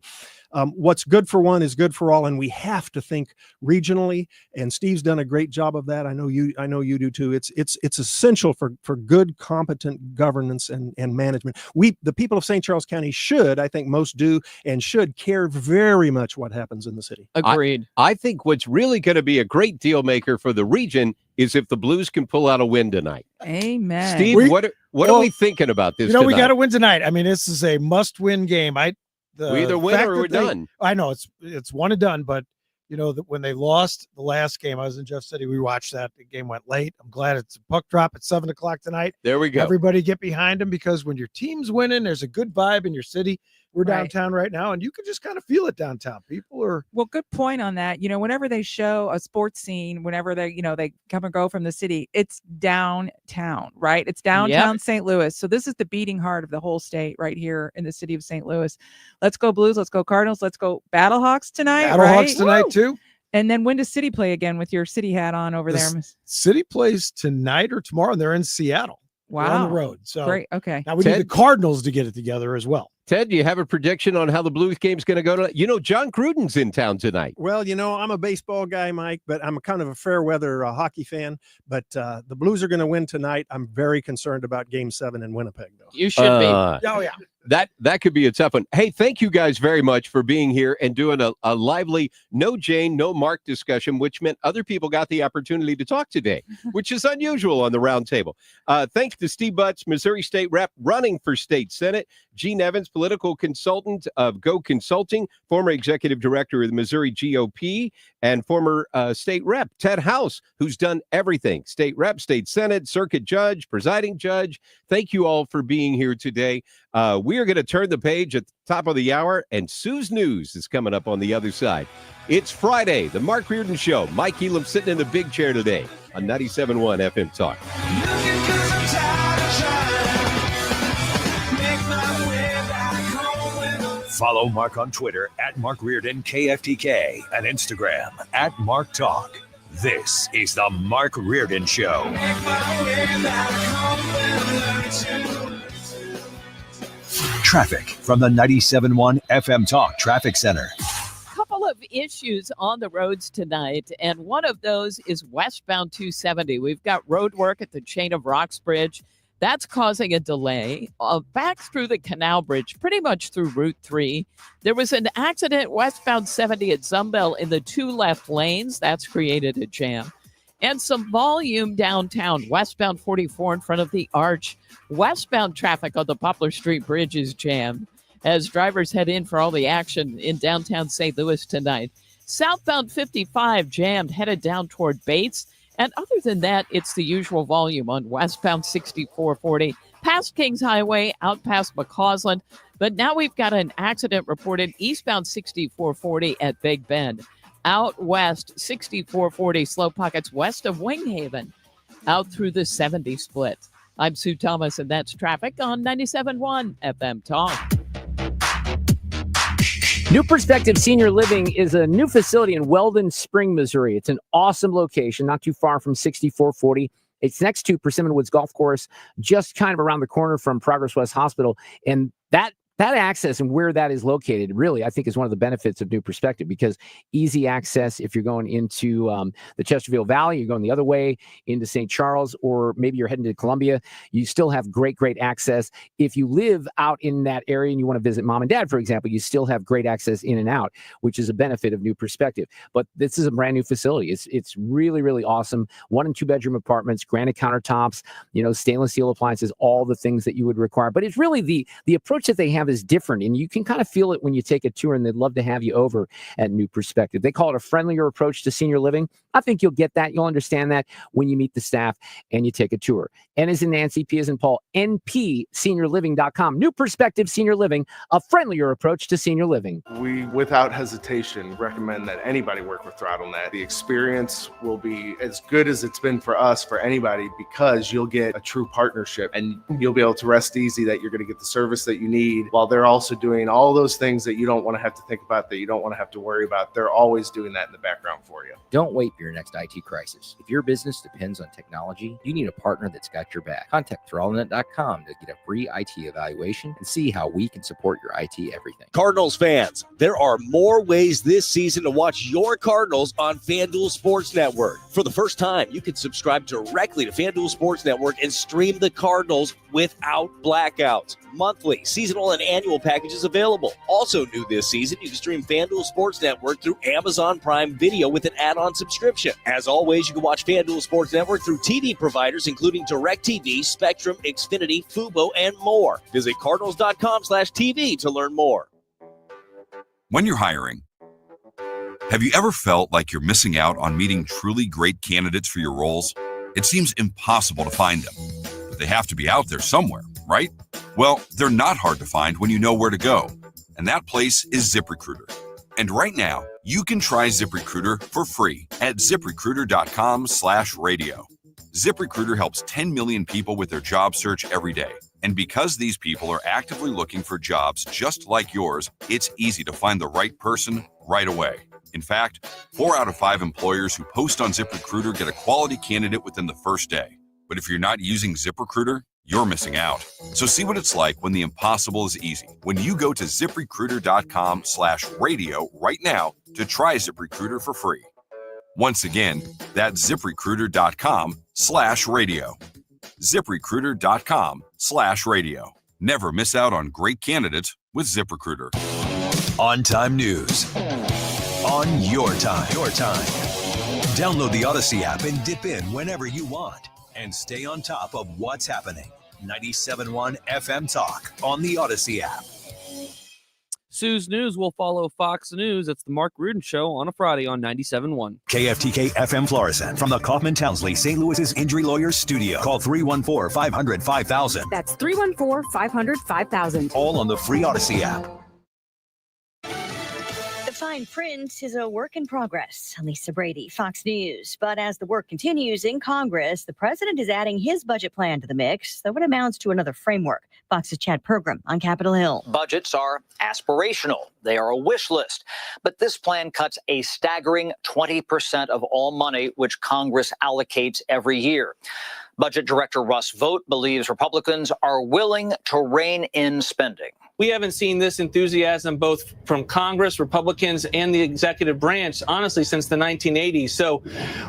S4: What's good for one is good for all, and we have to think regionally. And Steve's done a great job of that. I know you do too. It's essential for good, competent governance and management. The people of St. Charles County should, I think most do, and should care very much what happens in the city.
S7: Agreed.
S2: I think what's really going to be a great deal maker for the region is if the Blues can pull out a win tonight.
S3: Amen.
S2: Steve, what are we thinking about this tonight?
S1: We got to win tonight. I mean, this is a must-win game. We
S2: either win or we're done.
S1: I know it's one and done, but when they lost the last game, I was in Jeff City. We watched that. The game went late. I'm glad it's a puck drop at 7:00 tonight.
S2: There we go.
S1: Everybody get behind them, because when your team's winning, there's a good vibe in your city. We're downtown right now, and you can just kind of feel it downtown. People are
S3: good point on that. Whenever they show a sports scene, whenever they come and go from the city, it's downtown, right? It's downtown St. Louis. So this is the beating heart of the whole state right here in the city of St. Louis. Let's go Blues. Let's go Cardinals. Let's go Battlehawks tonight.
S1: Battlehawks tonight too.
S3: And then when does City play again with your City hat on over there?
S1: City plays tonight or tomorrow, and they're in Seattle.
S3: Wow.
S1: They're on the road. So
S3: great. Okay.
S1: Now we need the Cardinals to get it together as well.
S2: Ted, do you have a prediction on how the Blues game's going to go tonight? John Gruden's in town tonight.
S4: Well, I'm a baseball guy, Mike, but I'm kind of a fair weather hockey fan. But the Blues are going to win tonight. I'm very concerned about Game 7 in Winnipeg, though.
S7: You should be.
S1: Oh, yeah.
S2: That could be a tough one. Hey, thank you guys very much for being here and doing a lively no Jane, no Mark discussion, which meant other people got the opportunity to talk today, which is unusual on the round table. Thanks to Steve Butts, Missouri State Rep, running for State Senate, Gene Evans, political consultant of Go Consulting, former executive director of the Missouri GOP, and former state rep, Ted House, who's done everything. State rep, state senate, circuit judge, presiding judge. Thank you all for being here today. We are going to turn the page at the top of the hour, and Sue's News is coming up on the other side. It's Friday, the Mark Reardon Show. Mike Elam sitting in the big chair today on 97.1 FM Talk.
S28: Follow Mark on Twitter at Mark Reardon KFTK and Instagram at Mark Talk. This is the Mark Reardon Show. Traffic from the 97.1 FM Talk Traffic Center.
S7: Couple of issues on the roads tonight, and one of those is westbound 270. We've got road work at the Chain of Rocks Bridge. That's causing a delay. Back through the Canal Bridge, pretty much through Route 3. There was an accident westbound 70 at Zumbel in the two left lanes. That's created a jam. And some volume downtown, westbound 44 in front of the Arch. Westbound traffic on the Poplar Street Bridge is jammed as drivers head in for all the action in downtown St. Louis tonight. Southbound 55 jammed, headed down toward Bates. And other than that, it's the usual volume on westbound 6440, past Kings Highway, out past McCausland. But now we've got an accident reported eastbound 6440 at Big Bend. Out west, 6440, slow pockets west of Winghaven, out through the 70 split. I'm Sue Thomas, and that's traffic on 97.1 FM Talk.
S6: New Perspective Senior Living is a new facility in Weldon Spring, Missouri. It's an awesome location, not too far from 6440. It's next to Persimmon Woods Golf Course, just kind of around the corner from Progress West Hospital. And that access and where that is located really, I think, is one of the benefits of New Perspective, because easy access if you're going into the Chesterfield Valley, you're going the other way into St. Charles, or maybe you're heading to Columbia, you still have great access. If you live out in that area and you want to visit mom and dad, for example, you still have great access in and out, which is a benefit of New Perspective. But this is a brand new facility. It's really awesome. 1 and 2 bedroom apartments, granite countertops, stainless steel appliances, all the things that you would require. But it's really the approach that they have is different, and you can kind of feel it when you take a tour, and they'd love to have you over at New Perspective. They call it a friendlier approach to senior living. I think you'll get that. You'll understand that when you meet the staff and you take a tour. N as in Nancy, P as in Paul, npseniorliving.com. New Perspective Senior Living, a friendlier approach to senior living.
S8: We, without hesitation, recommend that anybody work with ThrottleNet. The experience will be as good as it's been for us, for anybody, because you'll get a true partnership, and you'll be able to rest easy that you're going to get the service that you need, while they're also doing all those things that you don't want to have to think about, that you don't want to have to worry about. They're always doing that in the background for you.
S9: Don't wait for your next IT crisis. If your business depends on technology, you need a partner that's got your back. Contact ThrottleNet.com to get a free IT evaluation and see how we can support your IT everything.
S10: Cardinals fans, there are more ways this season to watch your Cardinals on FanDuel Sports Network. For the first time, you can subscribe directly to FanDuel Sports Network and stream the Cardinals without blackouts. Monthly, seasonal, and annual packages available. Also new this season, you can stream FanDuel Sports Network through Amazon Prime Video with an add-on subscription. As always, you can watch FanDuel Sports Network through TV providers including DirecTV, Spectrum, Xfinity, Fubo, and more. Visit Cardinals.com/TV to learn more.
S11: When you're hiring, have you ever felt like you're missing out on meeting truly great candidates for your roles? It seems impossible to find them, but they have to be out there somewhere, right? Well, they're not hard to find when you know where to go, and that place is ZipRecruiter. And right now, you can try ZipRecruiter for free at ZipRecruiter.com/radio. ZipRecruiter helps 10 million people with their job search every day. And because these people are actively looking for jobs just like yours, it's easy to find the right person right away. In fact, 4 out of 5 employers who post on ZipRecruiter get a quality candidate within the first day. But if you're not using ZipRecruiter, you're missing out. So see what it's like when the impossible is easy. When you go to ZipRecruiter.com/radio right now to try ZipRecruiter for free. Once again, that's ZipRecruiter.com/radio. ZipRecruiter.com/radio. Never miss out on great candidates with ZipRecruiter.
S28: On-time news. On your time. Download the Odyssey app and dip in whenever you want. And stay on top of what's happening. 97.1 FM Talk on the Odyssey app.
S5: Sue's News will follow Fox News. It's the Mark Reardon Show on a Friday on 97.1.
S28: KFTK FM Florissant from the Kaufman Townsley St. Louis's Injury Lawyers Studio. Call 314-500-5000.
S22: That's 314-500-5000.
S28: All on the free Odyssey app.
S12: The fine print is a work in progress. Lisa Brady, Fox News. But as the work continues in Congress, the president is adding his budget plan to the mix, though it amounts to another framework. Fox's Chad Pergram on Capitol Hill.
S13: Budgets are aspirational. They are a wish list. But this plan cuts a staggering 20% of all money which Congress allocates every year. Budget Director Russ Vought believes Republicans are willing to rein in spending.
S5: We haven't seen this enthusiasm both from Congress, Republicans, and the executive branch, honestly, since the 1980s. So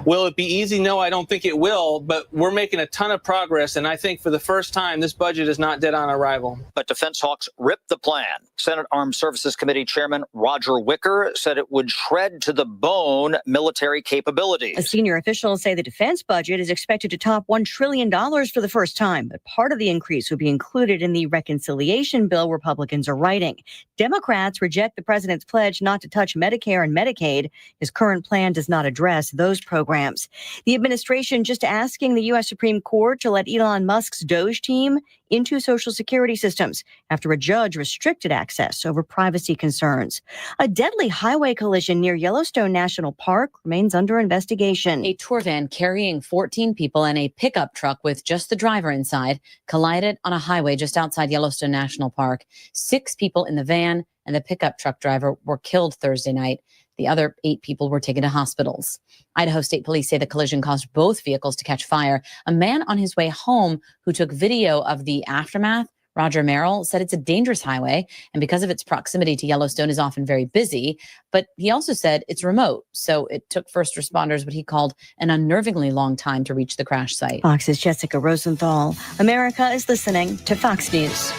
S5: will it be easy? No, I don't think it will, but we're making a ton of progress. And I think for the first time, this budget is not dead on arrival.
S13: But defense hawks ripped the plan. Senate Armed Services Committee Chairman Roger Wicker said it would shred to the bone military capabilities.
S12: Senior officials say the defense budget is expected to top $1 trillion for the first time, but part of the increase would be included in the reconciliation bill Republicans are writing. Democrats reject the president's pledge not to touch Medicare and Medicaid. His current plan does not address those programs. The administration just asking the U.S. Supreme Court to let Elon Musk's Doge team into Social Security systems after a judge restricted access over privacy concerns. A deadly highway collision near Yellowstone National Park remains under investigation.
S14: A tour van carrying 14 people and a pickup truck with just the driver inside collided on a highway just outside Yellowstone National Park. 6 people in the van and the pickup truck driver were killed Thursday night. The other 8 people were taken to hospitals. Idaho State Police say the collision caused both vehicles to catch fire. A man on his way home who took video of the aftermath, Roger Merrill, said it's a dangerous highway and because of its proximity to Yellowstone is often very busy. But he also said it's remote. So it took first responders what he called an unnervingly long time to reach the crash site.
S12: Fox's Jessica Rosenthal. America is listening to Fox News.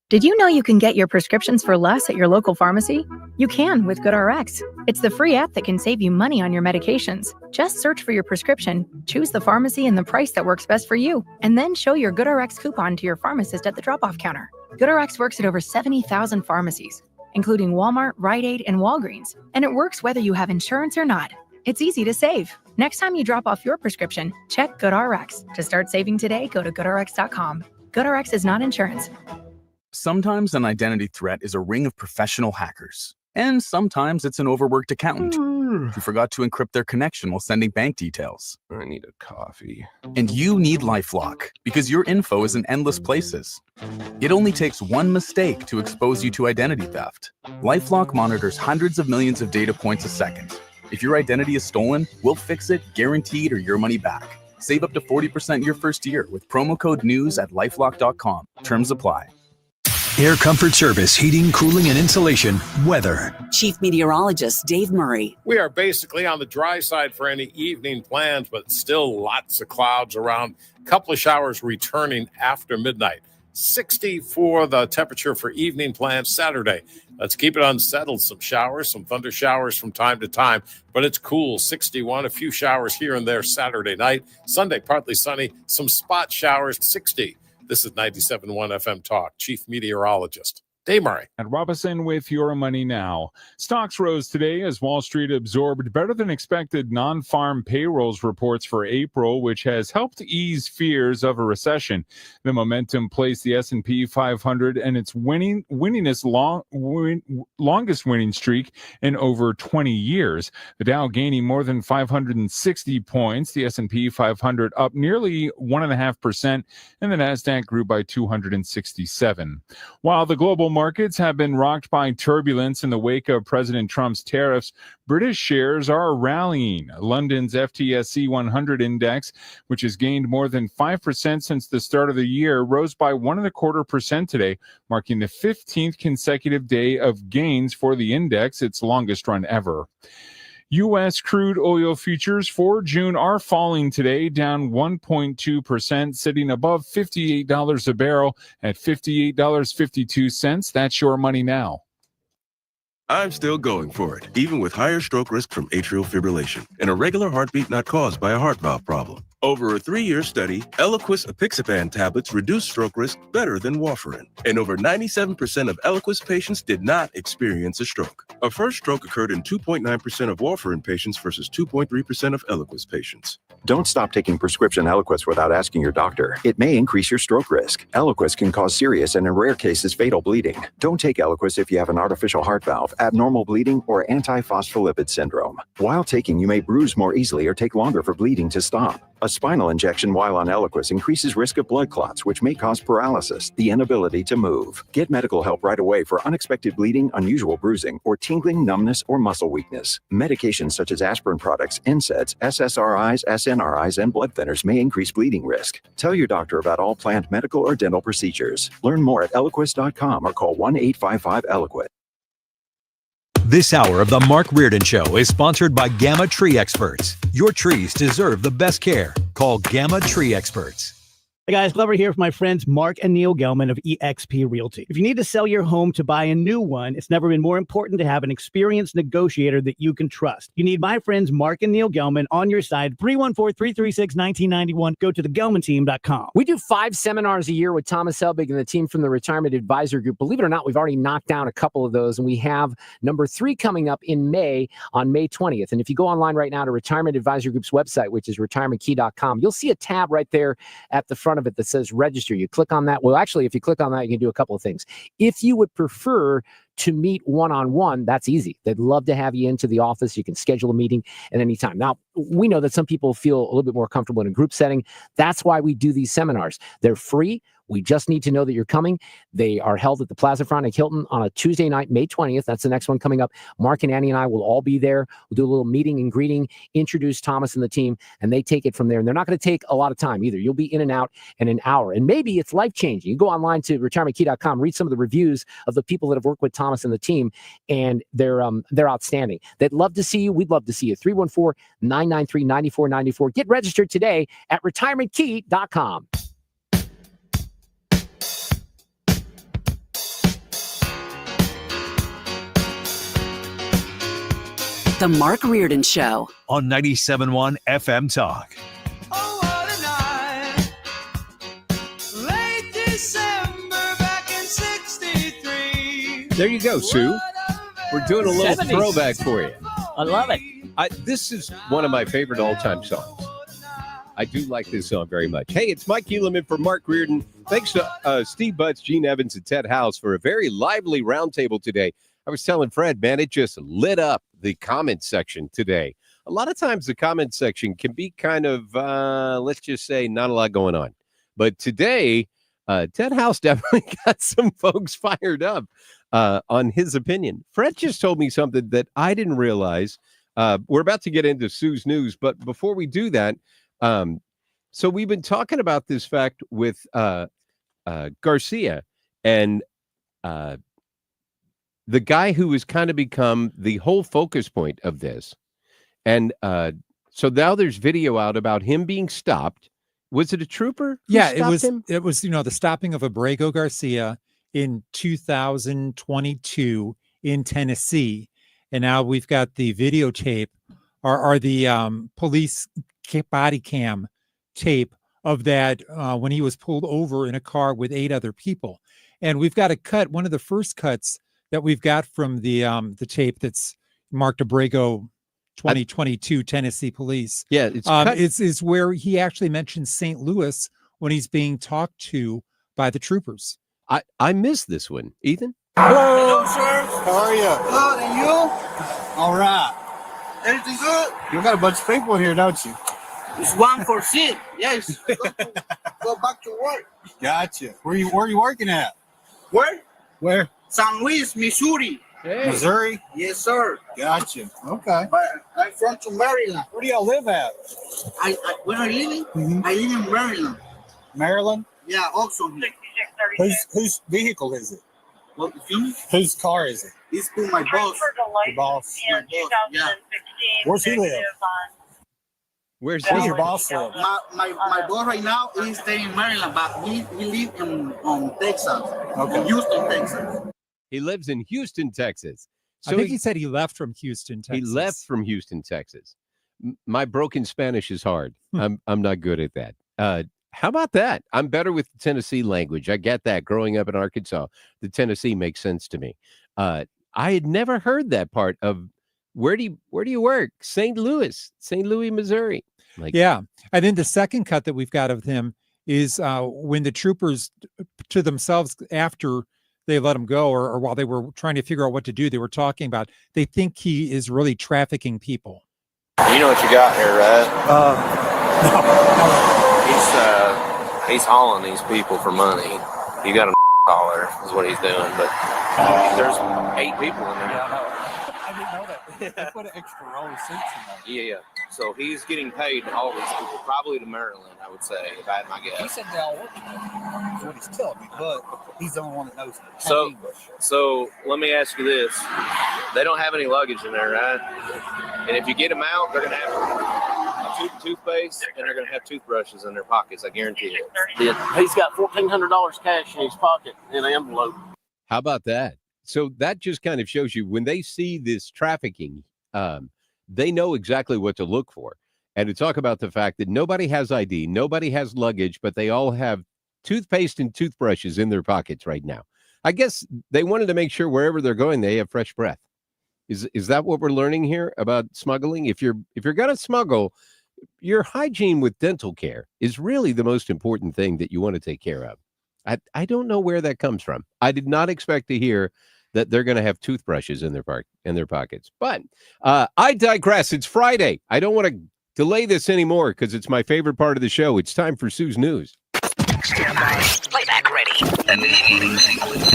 S15: Did you know you can get your prescriptions for less at your local pharmacy? You can with GoodRx. It's the free app that can save you money on your medications. Just search for your prescription, choose the pharmacy and the price that works best for you, and then show your GoodRx coupon to your pharmacist at the drop-off counter. GoodRx works at over 70,000 pharmacies, including Walmart, Rite Aid, and Walgreens, and it works whether you have insurance or not. It's easy to save. Next time you drop off your prescription, check GoodRx. To start saving today, go to GoodRx.com. GoodRx is not insurance.
S16: Sometimes an identity threat is a ring of professional hackers. And sometimes it's an overworked accountant who forgot to encrypt their connection while sending bank details.
S17: I need a coffee.
S16: And you need LifeLock because your info is in endless places. It only takes one mistake to expose you to identity theft. LifeLock monitors hundreds of millions of data points a second. If your identity is stolen, we'll fix it, guaranteed, or your money back. Save up to 40% your first year with promo code NEWS at lifelock.com. Terms apply.
S28: Air Comfort Service, heating, cooling, and insulation, weather.
S18: Chief Meteorologist Dave Murray.
S29: We are basically on the dry side for any evening plans, but still lots of clouds around. A couple of showers returning after midnight. 60 for the temperature for evening plans Saturday. Let's keep it unsettled. Some showers, some thunder showers from time to time, but it's cool. 61, a few showers here and there Saturday night. Sunday, partly sunny, some spot showers, 60. This is 97.1 FM Talk, Chief Meteorologist Dave Murray.
S30: And Robinson with your money now. Stocks rose today as Wall Street absorbed better than expected non-farm payrolls reports for April, which has helped ease fears of a recession. The momentum placed the S&P 500 and its longest winning streak in over 20 years. The Dow gaining more than 560 points, the S&P 500 up nearly 1.5%, and the Nasdaq grew by 267. While the global markets have been rocked by turbulence in the wake of President Trump's tariffs, British shares are rallying. London's FTSE 100 index, which has gained more than 5% since the start of the year, rose by 1.25% today, marking the 15th consecutive day of gains for the index, its longest run ever. U.S. crude oil futures for June are falling today, down 1.2%, sitting above $58 a barrel at $58.52. That's your money now.
S3: I'm still going for it, even with higher stroke risk from atrial fibrillation, an irregular heartbeat not caused by a heart valve problem. Over a 3-year study, Eliquis apixaban tablets reduce stroke risk better than warfarin, and over 97% of Eliquis patients did not experience a stroke. A first stroke occurred in 2.9% of warfarin patients versus 2.3% of Eliquis patients.
S17: Don't stop taking prescription Eliquis without asking your doctor. It may increase your stroke risk. Eliquis can cause serious and in rare cases fatal bleeding. Don't take Eliquis if you have an artificial heart valve, abnormal bleeding, or antiphospholipid syndrome. While taking, you may bruise more easily or take longer for bleeding to stop. A spinal injection while on Eliquis increases risk of blood clots, which may cause paralysis, the inability to move. Get medical help right away for unexpected bleeding, unusual bruising, or tingling, numbness, or muscle weakness. Medications such as aspirin products, NSAIDs, SSRIs, SNRIs, and blood thinners may increase bleeding risk. Tell your doctor about all planned medical or dental procedures. Learn more at Eliquis.com or call 1-855-ELIQUIT.
S28: This hour of the Mark Reardon Show is sponsored by Gamma Tree Experts. Your trees deserve the best care. Call Gamma Tree Experts.
S19: Hey guys, Glover here with my friends Mark and Neil Gelman of eXp Realty. If you need to sell your home to buy a new one, it's never been more important to have an experienced negotiator that you can trust. You need my friends Mark and Neil Gelman on your side. 314-336-1991. Go to thegelmanteam.com.
S6: We do 5 seminars a year with Thomas Helbig and the team from the Retirement Advisor Group. Believe it or not, we've already knocked down a couple of those, and we have number 3 coming up in May on May 20th. And if you go online right now to Retirement Advisor Group's website, which is retirementkey.com, you'll see a tab right there at the front of it that says register. You click on that. Well, actually, if you click on that, you can do a couple of things. If you would prefer to meet one-on-one, that's easy. They'd love to have you into the office. You can schedule a meeting at any time. Now, we know that some people feel a little bit more comfortable in a group setting. That's why we do these seminars. They're free. We just need to know that you're coming. They are held at the Plaza Frontenac Hilton on a Tuesday night, May 20th. That's the next one coming up. Mark and Annie and I will all be there. We'll do a little meeting and greeting, introduce Thomas and the team, and they take it from there. And they're not going to take a lot of time either. You'll be in and out in an hour. And maybe it's life-changing. You go online to retirementkey.com, read some of the reviews of the people that have worked with Thomas and the team, and they're outstanding. They'd love to see you. We'd love to see you. 314-993-9494. Get registered today at retirementkey.com.
S18: The Mark Reardon Show
S28: on 97.1 FM Talk.
S2: There you go, Sue. We're doing a little
S7: 70s.
S2: throwback for you.
S7: I love it.
S2: This is one of my favorite all-time songs. I do like this song very much. Hey, it's Mike Elam in for Mark Reardon. Thanks to Steve Butts, Gene Evans, and Ted House for a very lively roundtable today. I was telling Fred, man, it just lit up the comment section today. A lot of times the comment section can be kind of, let's just say, not a lot going on. But today, Ted House definitely got some folks fired up on his opinion. Fred just told me something that I didn't realize. We're about to get into Sue's news, but before we do that, so we've been talking about this fact with Garcia and the guy who has kind of become the whole focus point of this. And so now there's video out about him being stopped. Was it a trooper?
S20: Yeah, it was the stopping of Abrego Garcia in 2022 in Tennessee. And now we've got the videotape or the police body cam tape of that when he was pulled over in a car with 8 other people. And we've got a cut, one of the first cuts that we've got from the tape that's marked Abrego 2022 Tennessee police.
S2: Yeah,
S20: it's where he actually mentions St. Louis when he's being talked to by the troopers.
S2: I missed this one. Ethan?
S21: Hello, sir. How are you? Good, and you? All right. Everything good? You got a bunch of people here, don't you? It's 1 for shit. Yes. Go back to work. Gotcha. Where are you working at? Where? Where? St. Louis, Missouri.
S2: Hey.
S21: Missouri? Yes, sir. Gotcha. Okay. But I'm from Maryland. Where do y'all live at? Where I living? Mm-hmm. I live in Maryland. Maryland? Yeah, also. Whose vehicle is it? What, whose car is it? It's been my boss. Your boss. My boss. Yeah. Where's he live?
S2: Where's
S21: your boss live? My boss right now is staying in Maryland, but we live in Texas. Okay. Houston, Texas.
S2: He lives in Houston, Texas.
S20: I think he said he left from Houston, Texas.
S2: He left from Houston, Texas. My broken Spanish is hard. I'm not good at that. How about that? I'm better with the Tennessee language. I get that. Growing up in Arkansas, the Tennessee makes sense to me. I had never heard that part of where do you work? St. Louis, Missouri.
S20: Yeah. And then the second cut that we've got of him is when the troopers to themselves after they let him go or while they were trying to figure out what to do, they were talking about they think he is really trafficking people.
S1: You know what you got here, right? He's hauling these people for money. You got a dollar is what he's doing, but there's 8 people in there.
S21: I didn't know that. They put an extra row of seats in there.
S1: Yeah. So he's getting paid to haul these people, probably to Maryland, I would say, if I had my guess.
S21: He said they all work together. That's what he's telling me, but he's the only one that knows
S1: So let me ask you this. They don't have any luggage in there, right? And if you get them out, they're going to have a toothpaste and they're going to have toothbrushes in their pockets, I guarantee it.
S4: He's got $1,400 cash in his pocket in an envelope.
S2: How about that? So that just kind of shows you when they see this trafficking, they know exactly what to look for. And to talk about the fact that nobody has ID, nobody has luggage, but they all have toothpaste and toothbrushes in their pockets right now. I guess they wanted to make sure wherever they're going, they have fresh breath. Is that what we're learning here about smuggling? If you're going to smuggle, your hygiene with dental care is really the most important thing that you want to take care of. I don't know where that comes from. I did not expect to hear that they're going to have toothbrushes in their pockets. But I digress. It's Friday. I don't want to delay this anymore because it's my favorite part of the show. It's time for Sue's News.
S18: Playback ready.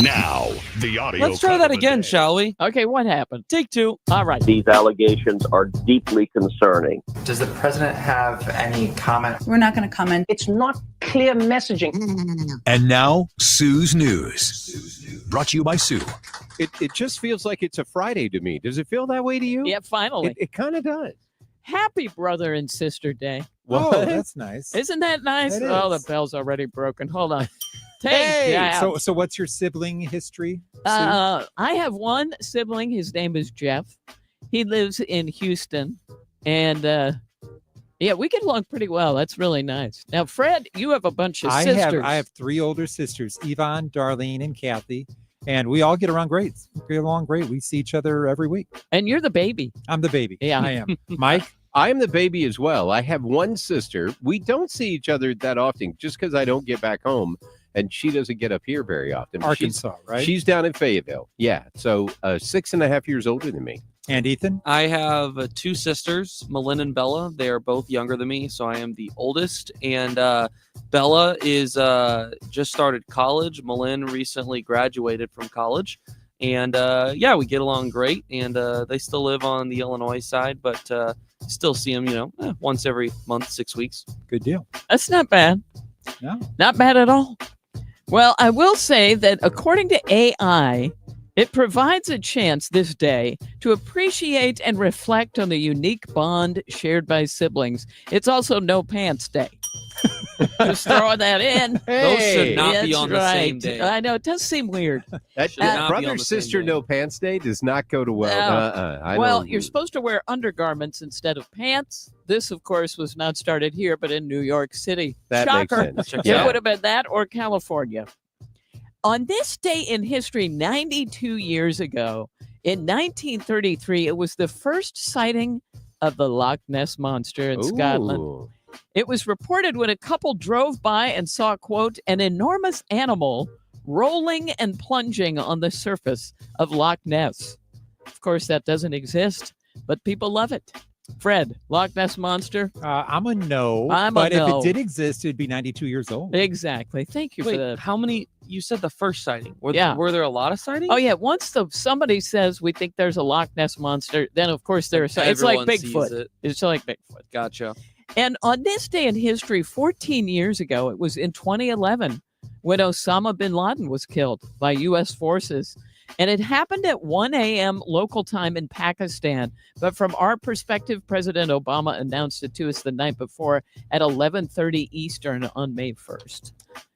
S8: Now, the audio.
S9: Let's try that again, shall we?
S6: Okay, what happened? Take 2. All right.
S8: These allegations are deeply concerning.
S10: Does the president have any comment?
S23: We're not going to comment.
S8: It's not clear messaging.
S18: No.
S28: And now, Sue's News. Brought to you by Sue.
S2: It just feels like it's a Friday to me. Does it feel that way to you?
S6: Yeah, finally.
S2: It kind of does.
S6: Happy Brother and Sister Day.
S20: Well, that's nice.
S6: Isn't that nice?
S20: That
S6: Oh,
S20: is.
S6: the bell's already broken. Hold on.
S20: Hey! So what's your sibling history?
S6: I have one sibling. His name is Jeff. He lives in Houston. And yeah, we get along pretty well. That's really nice. Now, Fred, you have a bunch of sisters.
S20: I have 3 older sisters, Yvonne, Darlene, and Kathy. And we all get along great. We see each other every week.
S6: And you're the baby.
S20: I'm the baby.
S6: Yeah.
S20: I am. Mike?
S2: I am the baby as well. I have one sister. We don't see each other that often just because I don't get back home. And she doesn't get up here very often.
S20: Arkansas, right?
S2: She's down in Fayetteville. Yeah. So 6.5 years older than me.
S20: And Ethan?
S9: I have 2 sisters, Malin and Bella. They are both younger than me, so I am the oldest. And Bella is just started college. Malin recently graduated from college. And yeah, we get along great. And they still live on the Illinois side, but still see them, once every month, 6 weeks.
S20: Good deal.
S6: That's not bad.
S20: No.
S6: Not bad at all. Well, I will say that according to AI, it provides a chance this day to appreciate and reflect on the unique bond shared by siblings. It's also No Pants Day. Just throwing that in.
S9: Those should not be on the same day.
S6: I know, it does seem weird.
S2: That brother sister No Pants Day does not go to well.
S6: Well, you're supposed to wear undergarments instead of pants. This, of course, was not started here, but in New York City.
S2: That
S6: Shocker.
S2: makes sense.
S6: It would have been that or California. On this day in history, 92 years ago, in 1933, it was the first sighting of the Loch Ness Monster in Scotland. It was reported when a couple drove by and saw, quote, an enormous animal rolling and plunging on the surface of Loch Ness. Of course, that doesn't exist, but people love it. Fred, Loch Ness Monster?
S20: I'm a no.
S6: But
S20: if it did exist, it'd be 92 years old.
S6: Exactly. Thank you for that.
S9: How many? You said the first sighting. Were there a lot of sightings?
S6: Oh, yeah. Once somebody says we think there's a Loch Ness Monster, then, of course, there's it's like Bigfoot. It's like Bigfoot.
S9: Gotcha.
S6: And on this day in history, 14 years ago, it was in 2011,
S7: when Osama bin Laden was killed by U.S. forces. And it happened at 1 a.m. local time in Pakistan. But from our perspective, President Obama announced it to us the night before at 11:30 Eastern on May 1st.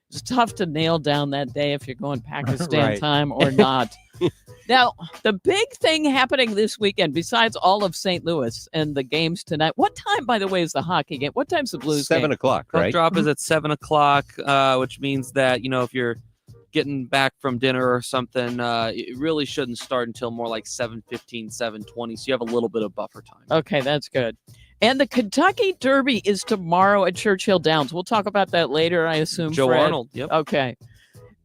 S7: It's tough to nail down that day if you're going Pakistan
S2: Right.
S7: time or not. Now, the big thing happening this weekend, besides all of St. Louis and the games tonight, what time, by the way, is the hockey game? What time's the Blues game?
S2: 7 o'clock,
S9: Puck
S2: right?
S9: drop is at 7 o'clock, which means that, if you're getting back from dinner or something, it really shouldn't start until more like 7:15, 7:20. So you have a little bit of buffer time.
S7: Okay, that's good. And the Kentucky Derby is tomorrow at Churchill Downs. We'll talk about that later, I assume.
S9: Joe
S7: Fred.
S9: Arnold, yep.
S7: Okay.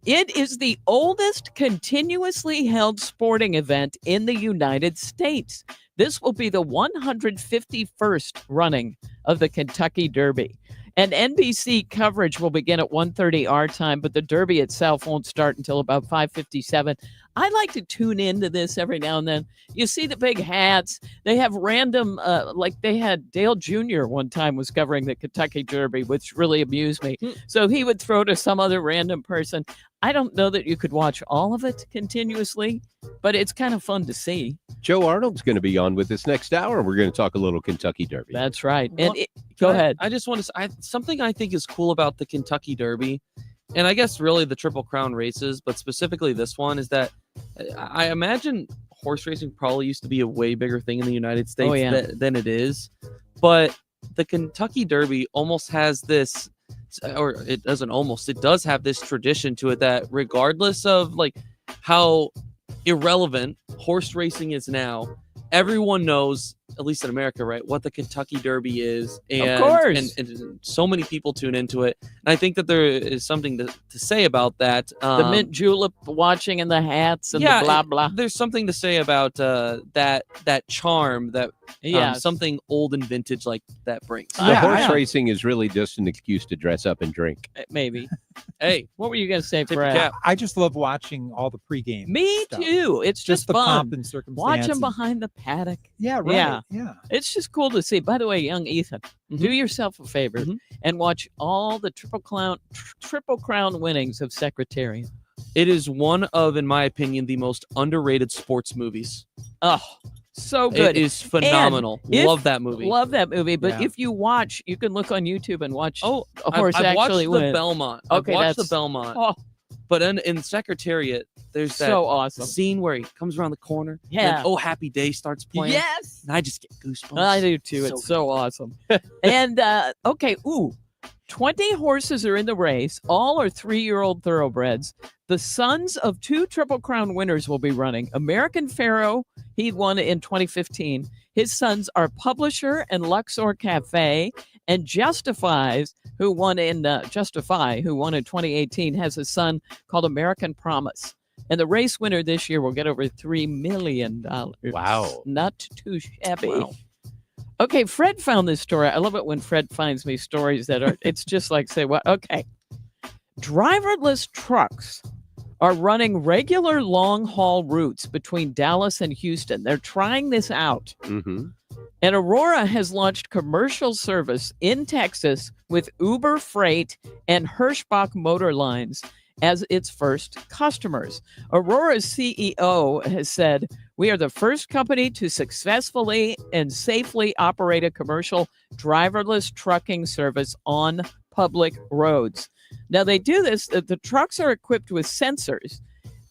S7: It is the oldest continuously held sporting event in the United States. This will be the 151st running of the Kentucky Derby. And NBC coverage will begin at 1:30 our time, but the Derby itself won't start until about 5:57. I like to tune into this every now and then. You see the big hats. They have random, like they had Dale Jr. one time was covering the Kentucky Derby, which really amused me. So he would throw to some other random person. I don't know that you could watch all of it continuously, but it's kind of fun to see.
S2: Joe Arnold's going to be on with us next hour. We're going to talk a little Kentucky Derby.
S7: That's right.
S9: Well,
S7: And go ahead.
S9: I just want to say something I think is cool about the Kentucky Derby, and I guess really the Triple Crown races, but specifically this one, is that I imagine horse racing probably used to be a way bigger thing in the United States than it is. But the Kentucky Derby almost has this, or it doesn't almost, it does have this tradition to it that regardless of like how irrelevant horse racing is now, everyone knows, at least in America, right, what the Kentucky Derby is. And,
S7: of course.
S9: And so many people tune into it. And I think that there is something to say about that.
S7: The mint julep watching and the hats and the blah, blah.
S9: There's something to say about that charm that something old and vintage like that brings.
S2: The horse racing is really just an excuse to dress up and drink.
S7: Maybe.
S9: Hey,
S7: what were you going to say,
S9: Tip
S7: Brad?
S9: your cap.
S20: I just love watching all the pregame.
S7: Me
S20: stuff.
S7: too. It's just
S20: the
S7: fun.
S20: pomp and circumstance.
S7: Watch them
S20: and-
S7: behind the paddock.
S20: Yeah, right. Yeah.
S7: It's just cool to see. By the way, young Ethan, do yourself a favor and watch all the Triple Crown winnings of Secretariat.
S9: It is one of, in my opinion, the most underrated sports movies.
S7: Oh, so good.
S9: It is phenomenal.
S7: And
S9: Love that movie.
S7: Love that movie. But
S9: Yeah.
S7: if you watch, you can look on YouTube and watch a
S9: I've
S7: horse
S9: watched
S7: actually
S9: the
S7: win.
S9: Belmont.
S7: Okay,
S9: I've watched the
S7: that's
S9: Belmont.
S7: Oh,
S9: But in Secretariat, there's that
S7: So awesome.
S9: scene where he comes around the corner. And
S7: Yeah.
S9: then, Oh Happy Day starts playing.
S7: Yes.
S9: And I just get goosebumps.
S7: I do too. It's so awesome. And okay, 20 horses are in the race. All are 3-year-old thoroughbreds. The sons of 2 Triple Crown winners will be running. American Pharaoh, he won in 2015. His sons are Publisher and Luxor Cafe, and Justify, who won in 2018, has a son called American Promise. And the race winner this year will get over $3 million.
S2: Wow.
S7: Not too shabby. Okay, Fred found this story. I love it when Fred finds me stories that are, it's just like, say, what? Okay. Driverless trucks are running regular long-haul routes between Dallas and Houston. They're trying this out.
S2: Mm-hmm.
S7: And Aurora has launched commercial service in Texas with Uber Freight and Hirschbach Motor Lines as its first customers. Aurora's CEO has said, "We are the first company to successfully and safely operate a commercial driverless trucking service on public roads." Now, they do this, the trucks are equipped with sensors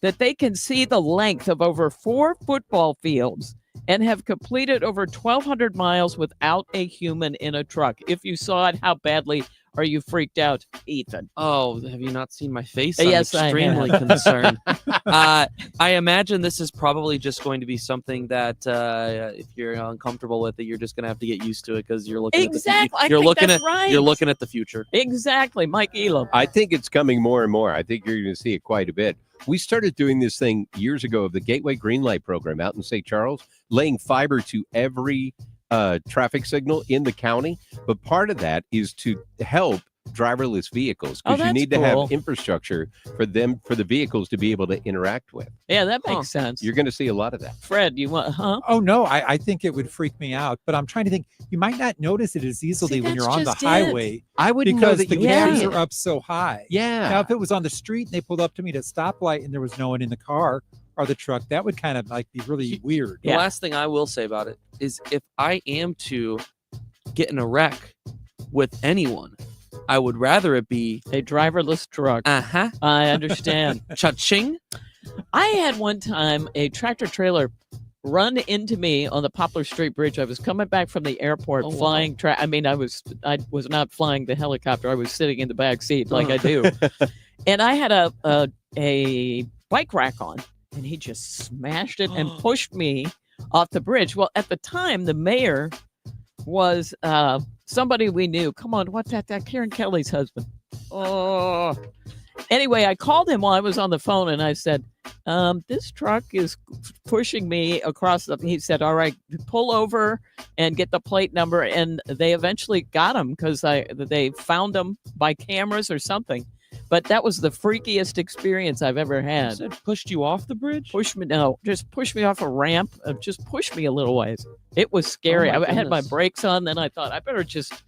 S7: that they can see the length of over 4 football fields and have completed over 1,200 miles without a human in a truck. If you saw it, how badly are you freaked out, Ethan?
S9: Oh, have you not seen my face?
S7: Yes,
S9: I'm
S7: I
S9: extremely
S7: have.
S9: concerned. I imagine this is probably just going to be something that if you're uncomfortable with it, you're just going to have to get used to it because you're looking
S7: Exactly. I
S9: at the, you're
S7: think
S9: looking
S7: that's
S9: at
S7: right.
S9: you're looking at the future.
S7: Exactly, Mike Elam.
S2: I think it's coming more and more. I think you're going to see it quite a bit. We started doing this thing years ago of the Gateway Greenlight program out in St. Charles, laying fiber to every traffic signal in the county. But part of that is to help driverless vehicles
S7: Oh,
S2: because you
S7: that's
S2: need to
S7: cool.
S2: have infrastructure for the vehicles to be able to interact with.
S7: Yeah, that makes sense.
S2: You're going to see a lot of that.
S7: Fred, you want,
S20: Oh no, I think it would freak me out. But I'm trying to think. You might not notice it as easily when you're
S7: that's
S20: on the
S7: just it.
S20: highway.
S2: I wouldn't know
S20: because
S2: that
S20: the
S2: you would
S20: cabs
S2: see
S20: are
S2: it.
S20: up so high.
S2: Yeah.
S20: Now, if it was on the street and they pulled up to me at a stoplight and there was no one in the car or the truck, that would kind of like be really weird.
S9: The last thing I will say about it is if I am to get in a wreck with anyone, I would rather it be
S7: a driverless truck.
S9: Uh-huh.
S7: I understand.
S9: Cha-ching.
S7: I had one time a tractor trailer run into me on the Poplar Street Bridge. I was coming back from the airport flying. I was not flying the helicopter. I was sitting in the back seat like I do. And I had a bike rack on, and he just smashed it and pushed me off the bridge. Well, at the time, the mayor was somebody we knew. Come on, what's that? That Karen Kelly's husband. Oh. Anyway, I called him while I was on the phone, and I said, this truck is pushing me across the... He said, all right, pull over and get the plate number. And they eventually got him because they found him by cameras or something. But that was the freakiest experience I've ever had.
S9: You said pushed you off the bridge?
S7: Just pushed me off a ramp. Just pushed me a little ways. It was scary.
S9: Oh, my
S7: I had my
S9: goodness.
S7: brakes on. Then I thought I better just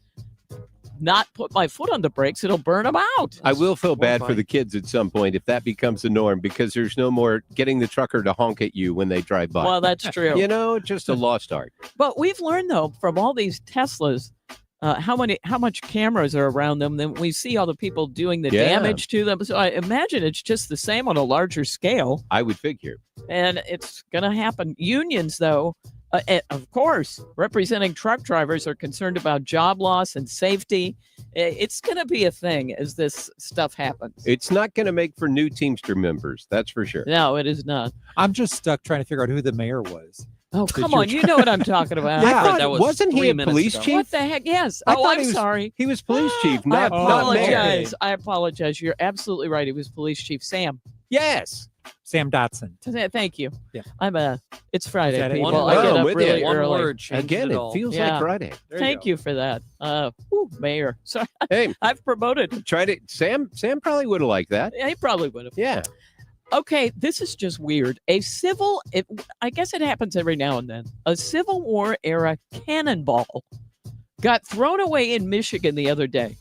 S7: not put my foot on the brakes. It'll burn them out.
S2: I will feel bad for the kids at some point if that becomes the norm because there's no more getting the trucker to honk at you when they drive by.
S7: Well, that's true.
S2: Just a lost art.
S7: But we've learned though from all these Teslas how much cameras are around them. Then we see all the people doing the
S2: Yeah.
S7: damage to them. So I imagine it's just the same on a larger scale.
S2: I would figure.
S7: And it's going to happen. Unions, though, of course, representing truck drivers are concerned about job loss and safety. It's going to be a thing as this stuff happens.
S2: It's not going to make for new Teamster members. That's for sure.
S7: No, it is not.
S20: I'm just stuck trying to figure out who the mayor was.
S7: Oh, come on. You know what I'm talking about.
S2: Yeah, wasn't he a police chief?
S7: What the heck? Yes.
S2: I
S7: Oh,
S2: thought
S7: I'm
S2: he was-
S7: sorry.
S2: He was police chief, not
S7: I
S2: not mayor.
S7: apologize. I apologize. You're absolutely right. He was police chief Sam.
S2: Yes.
S20: Sam Dotson.
S7: Thank you.
S20: Yeah.
S7: It's Friday,
S20: Is that it?
S7: people.
S20: One
S7: I get
S20: word.
S7: up
S20: With
S7: really
S20: you. One
S7: early.
S20: word changes
S2: Again, it feels like Friday.
S7: Thank you for that. Mayor. Sorry.
S2: Hey,
S7: I've promoted.
S2: Tried it. Sam probably would have liked that.
S7: Yeah, he probably would have.
S2: Yeah.
S7: Okay, this is just weird. I guess it happens every now and then. A Civil War era cannonball got thrown away in Michigan the other day.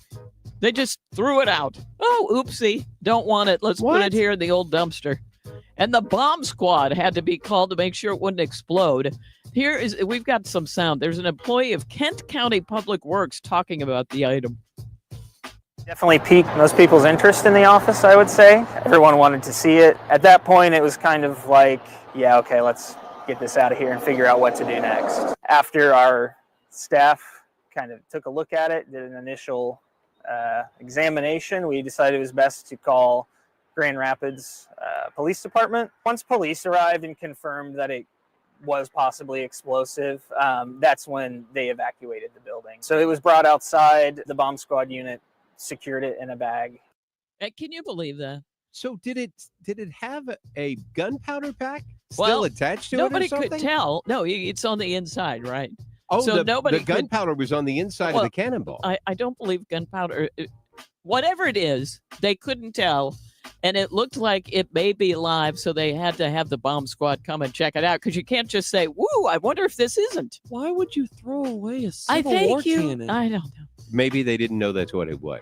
S7: They just threw it out. Oh, oopsie. Don't want it. Let's put it here in the old dumpster. And the bomb squad had to be called to make sure it wouldn't explode. We've got some sound. There's an employee of Kent County Public Works talking about the item.
S5: Definitely piqued most people's interest in the office, I would say. Everyone wanted to see it. At that point, it was kind of like, yeah, okay, let's get this out of here and figure out what to do next. After our staff kind of took a look at it, did an initial examination, we decided it was best to call Grand Rapids Police Department. Once police arrived and confirmed that it was possibly explosive, that's when they evacuated the building. So it was brought outside. The bomb squad unit secured it in a bag.
S7: Can you believe that?
S2: So did it have a gunpowder pack still attached to it?
S7: Nobody
S2: or something?
S7: could tell. No, it's on the inside, right?
S2: Oh,
S7: so
S2: the gunpowder was on the inside of the cannonball.
S7: I don't believe gunpowder. Whatever it is, they couldn't tell. And it looked like it may be live, so they had to have the bomb squad come and check it out. Because you can't just say, woo, I wonder if this isn't.
S9: Why would you throw away a
S7: I
S9: Civil War
S7: thank you.
S9: cannon?
S7: I don't know.
S2: Maybe they didn't know that's what it was.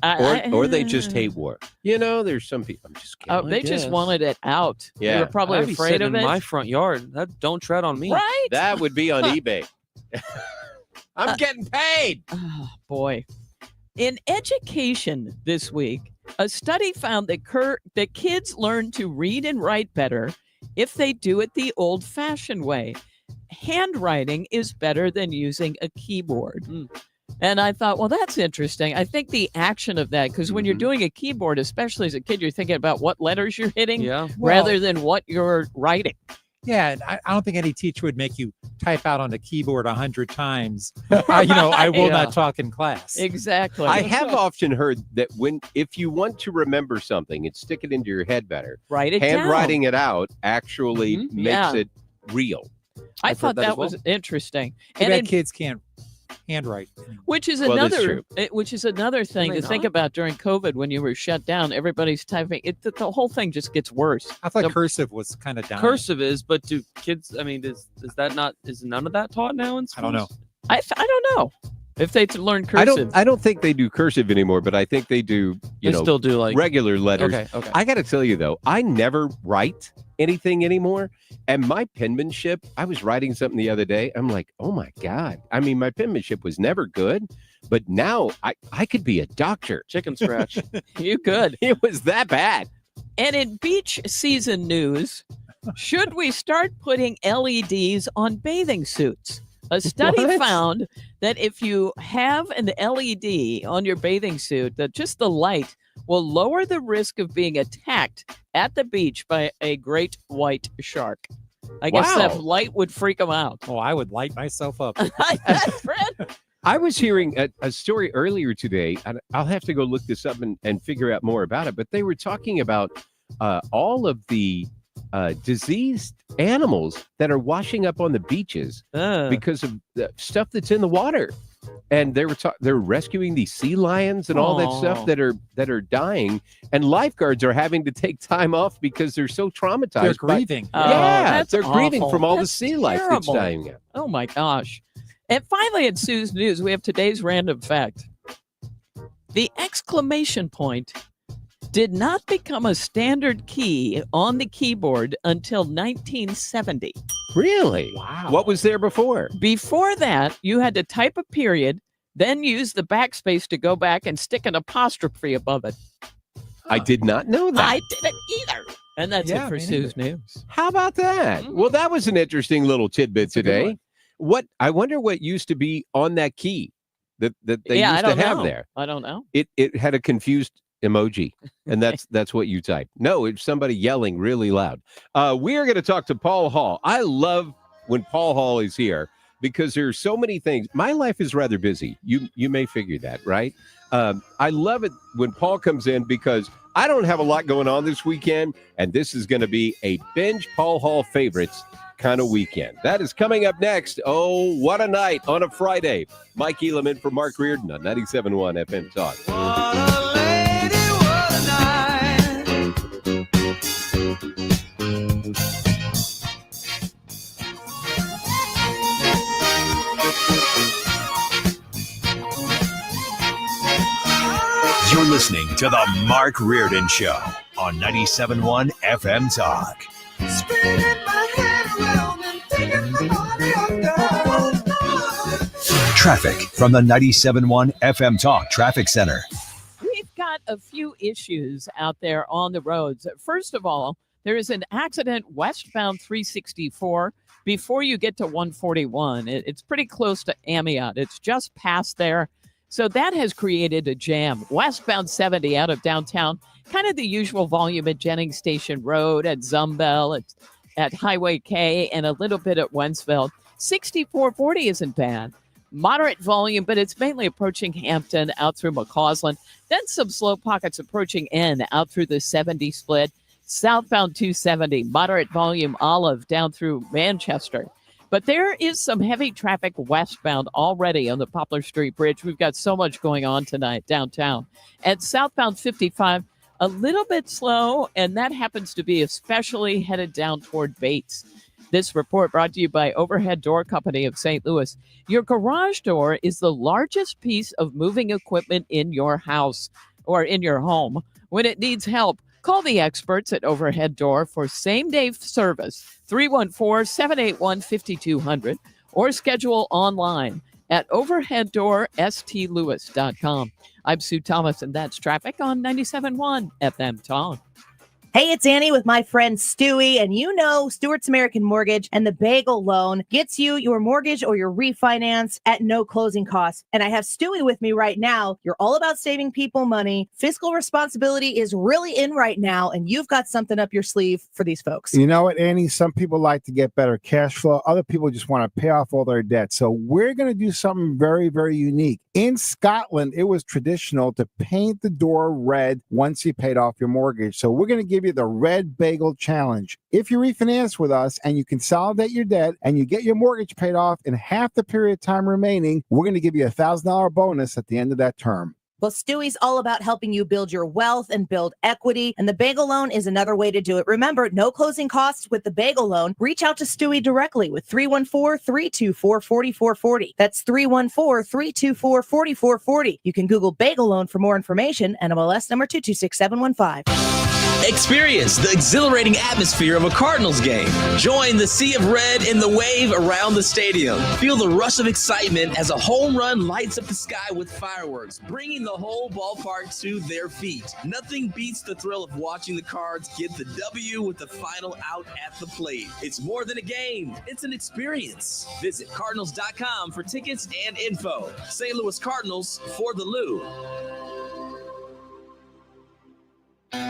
S7: I-
S2: Or they just hate war. There's some people. I'm just kidding.
S7: Oh, they just wanted it out.
S2: Yeah.
S7: They were probably
S9: I'd be
S7: afraid
S9: sitting
S7: of
S9: in
S7: it.
S9: my front yard. Don't tread on me.
S7: Right?
S2: That would be on eBay. I'm getting paid.
S7: Oh, boy. In education this week, a study found that kids learn to read and write better if they do it the old-fashioned way. Handwriting is better than using a keyboard. And I thought, well, that's interesting. I think the action of that, because when you're doing a keyboard, especially as a kid, you're thinking about what letters you're hitting rather than what you're writing.
S20: Yeah, and I don't think any teacher would make you type out on a keyboard 100 times. I will not talk in class.
S7: Exactly.
S2: I have often heard that if you want to remember something and stick it into your head better,
S7: write it down.
S2: handwriting it out actually makes
S7: Yeah.
S2: it real.
S7: I
S2: I've
S7: thought
S2: heard that
S7: that
S2: as well.
S7: was interesting.
S20: Too bad kids can't handwrite.
S7: Which is
S2: Well, that's
S7: another,
S2: true.
S7: which is another thing
S9: they
S7: to think
S9: not?
S7: about during COVID when you were shut down. Everybody's typing. The whole thing just gets worse.
S20: I thought
S7: The
S20: cursive was kind of dying.
S9: Cursive is, but do kids? I mean, is that not? Is none of that taught now in
S20: I
S9: schools?
S20: don't know.
S7: I don't know if they learn cursive.
S2: I don't think they do cursive anymore, but I think they do,
S9: They still do like
S2: regular letters.
S9: Okay.
S2: I got to tell you though, I never write anything anymore. And my penmanship, I was writing something the other day. I'm like, oh my God. I mean, my penmanship was never good, but now I could be a doctor.
S9: Chicken scratch.
S7: You could.
S2: It was that bad.
S7: And in beach season news, should we start putting LEDs on bathing suits? A study
S2: What?
S7: found that if you have an LED on your bathing suit, that just the light will lower the risk of being attacked at the beach by a great white shark. I guess
S2: Wow.
S7: that light would freak them out.
S20: Oh, I would light myself up.
S7: Fred?
S2: I was hearing a story earlier today, and I'll have to go look this up and figure out more about it, but they were talking about all of the diseased animals that are washing up on the beaches because of the stuff that's in the water. And they were they're rescuing these sea lions and all that stuff
S7: Aw.
S2: that are dying, and lifeguards are having to take time off because they're so traumatized.
S20: They're
S2: by-
S20: grieving.
S7: Oh,
S2: yeah,
S7: that's
S2: they're grieving
S7: awful.
S2: from all
S7: That's
S2: the sea life that's
S7: terrible.
S2: dying out.
S7: Oh my gosh. And finally, in Sue's news, we have today's random fact. The exclamation point did not become a standard key on the keyboard until 1970.
S2: Really?
S20: Wow.
S2: What was there before?
S7: Before that, you had to type a period, then use the backspace to go back and stick an apostrophe above it.
S2: I did not know that.
S7: I didn't either. And that's
S20: Yeah,
S7: it for
S20: me
S7: Sue's news.
S2: How about that? Well, that was an interesting little tidbit
S20: That's a good
S2: today.
S20: one.
S2: What I wonder what used to be on that key that they
S7: I
S2: used to
S7: don't
S2: have
S7: know.
S2: there.
S7: I don't know.
S2: It had a confused emoji, and that's what you type. No, it's somebody yelling really loud. We are going to talk to Paul Hall. I love when Paul Hall is here because there's so many things. My life is rather busy. You may figure that, right? I love it when Paul comes in because I don't have a lot going on this weekend, and this is going to be a binge Paul Hall favorites kind of weekend. That is coming up next. Oh, what a night on a Friday. Mike Elam in for Mark Reardon on 97.1 FM Talk.
S28: You're listening to The Mark Reardon Show on 97.1 FM Talk. Traffic from the 97.1 FM Talk Traffic Center.
S7: We've got a few issues out there on the roads. First of all, there is an accident westbound 364 before you get to 141. It's pretty close to Amiot. It's just past there. So that has created a jam. Westbound 70 out of downtown, kind of the usual volume at Jennings Station Road, at Zumbel, at Highway K, and a little bit at Wentzville. 6440 isn't bad. Moderate volume, but it's mainly approaching Hampton out through McCausland. Then some slow pockets approaching N out through the 70 split. Southbound 270, moderate volume Olive down through Manchester. But there is some heavy traffic westbound already on the Poplar Street Bridge. We've got so much going on tonight downtown. At southbound 55, a little bit slow, and that happens to be especially headed down toward Bates. This report brought to you by Overhead Door Company of St. Louis. Your garage door is the largest piece of moving equipment in your house or in your home. When it needs help, call the experts at Overhead Door for same-day service, 314-781-5200, or schedule online at overheaddoorstlewis.com. I'm Sue Thomas, and that's traffic on 97.1 FM Talk.
S11: Hey, it's Annie with my friend Stewie, and you know Stewart's American Mortgage and the Bagel Loan gets you your mortgage or your refinance at no closing costs. And I have Stewie with me right now. You're all about saving people money. Fiscal responsibility is really in right now, and you've got something up your sleeve for these folks.
S12: You know what, Annie? Some people like to get better cash flow. Other people just want to pay off all their debt. So we're going to do something very, very unique. In Scotland, it was traditional to paint the door red once you paid off your mortgage. So we're going to give give you the Red Bagel Challenge. If you refinance with us and you consolidate your debt and you get your mortgage paid off in half the period of time remaining, we're going to give you a $1,000 bonus at the end of that term.
S11: Well, Stewie's all about helping you build your wealth and build equity, and the Bagel Loan is another way to do it. Remember, no closing costs with the Bagel Loan. Reach out to Stewie directly with 314-324-4440. That's 314-324-4440. You can Google Bagel Loan for more information, and NMLS number 226715.
S13: Experience the exhilarating atmosphere of a Cardinals game. Join the sea of red in the wave around the stadium. Feel the rush of excitement as a home run lights up the sky with fireworks, bringing the whole ballpark to their feet. Nothing beats the thrill of watching the Cards get the W with the final out at the plate. It's more than a game. It's an experience. Visit Cardinals.com for tickets and info. St. Louis Cardinals for the Lou.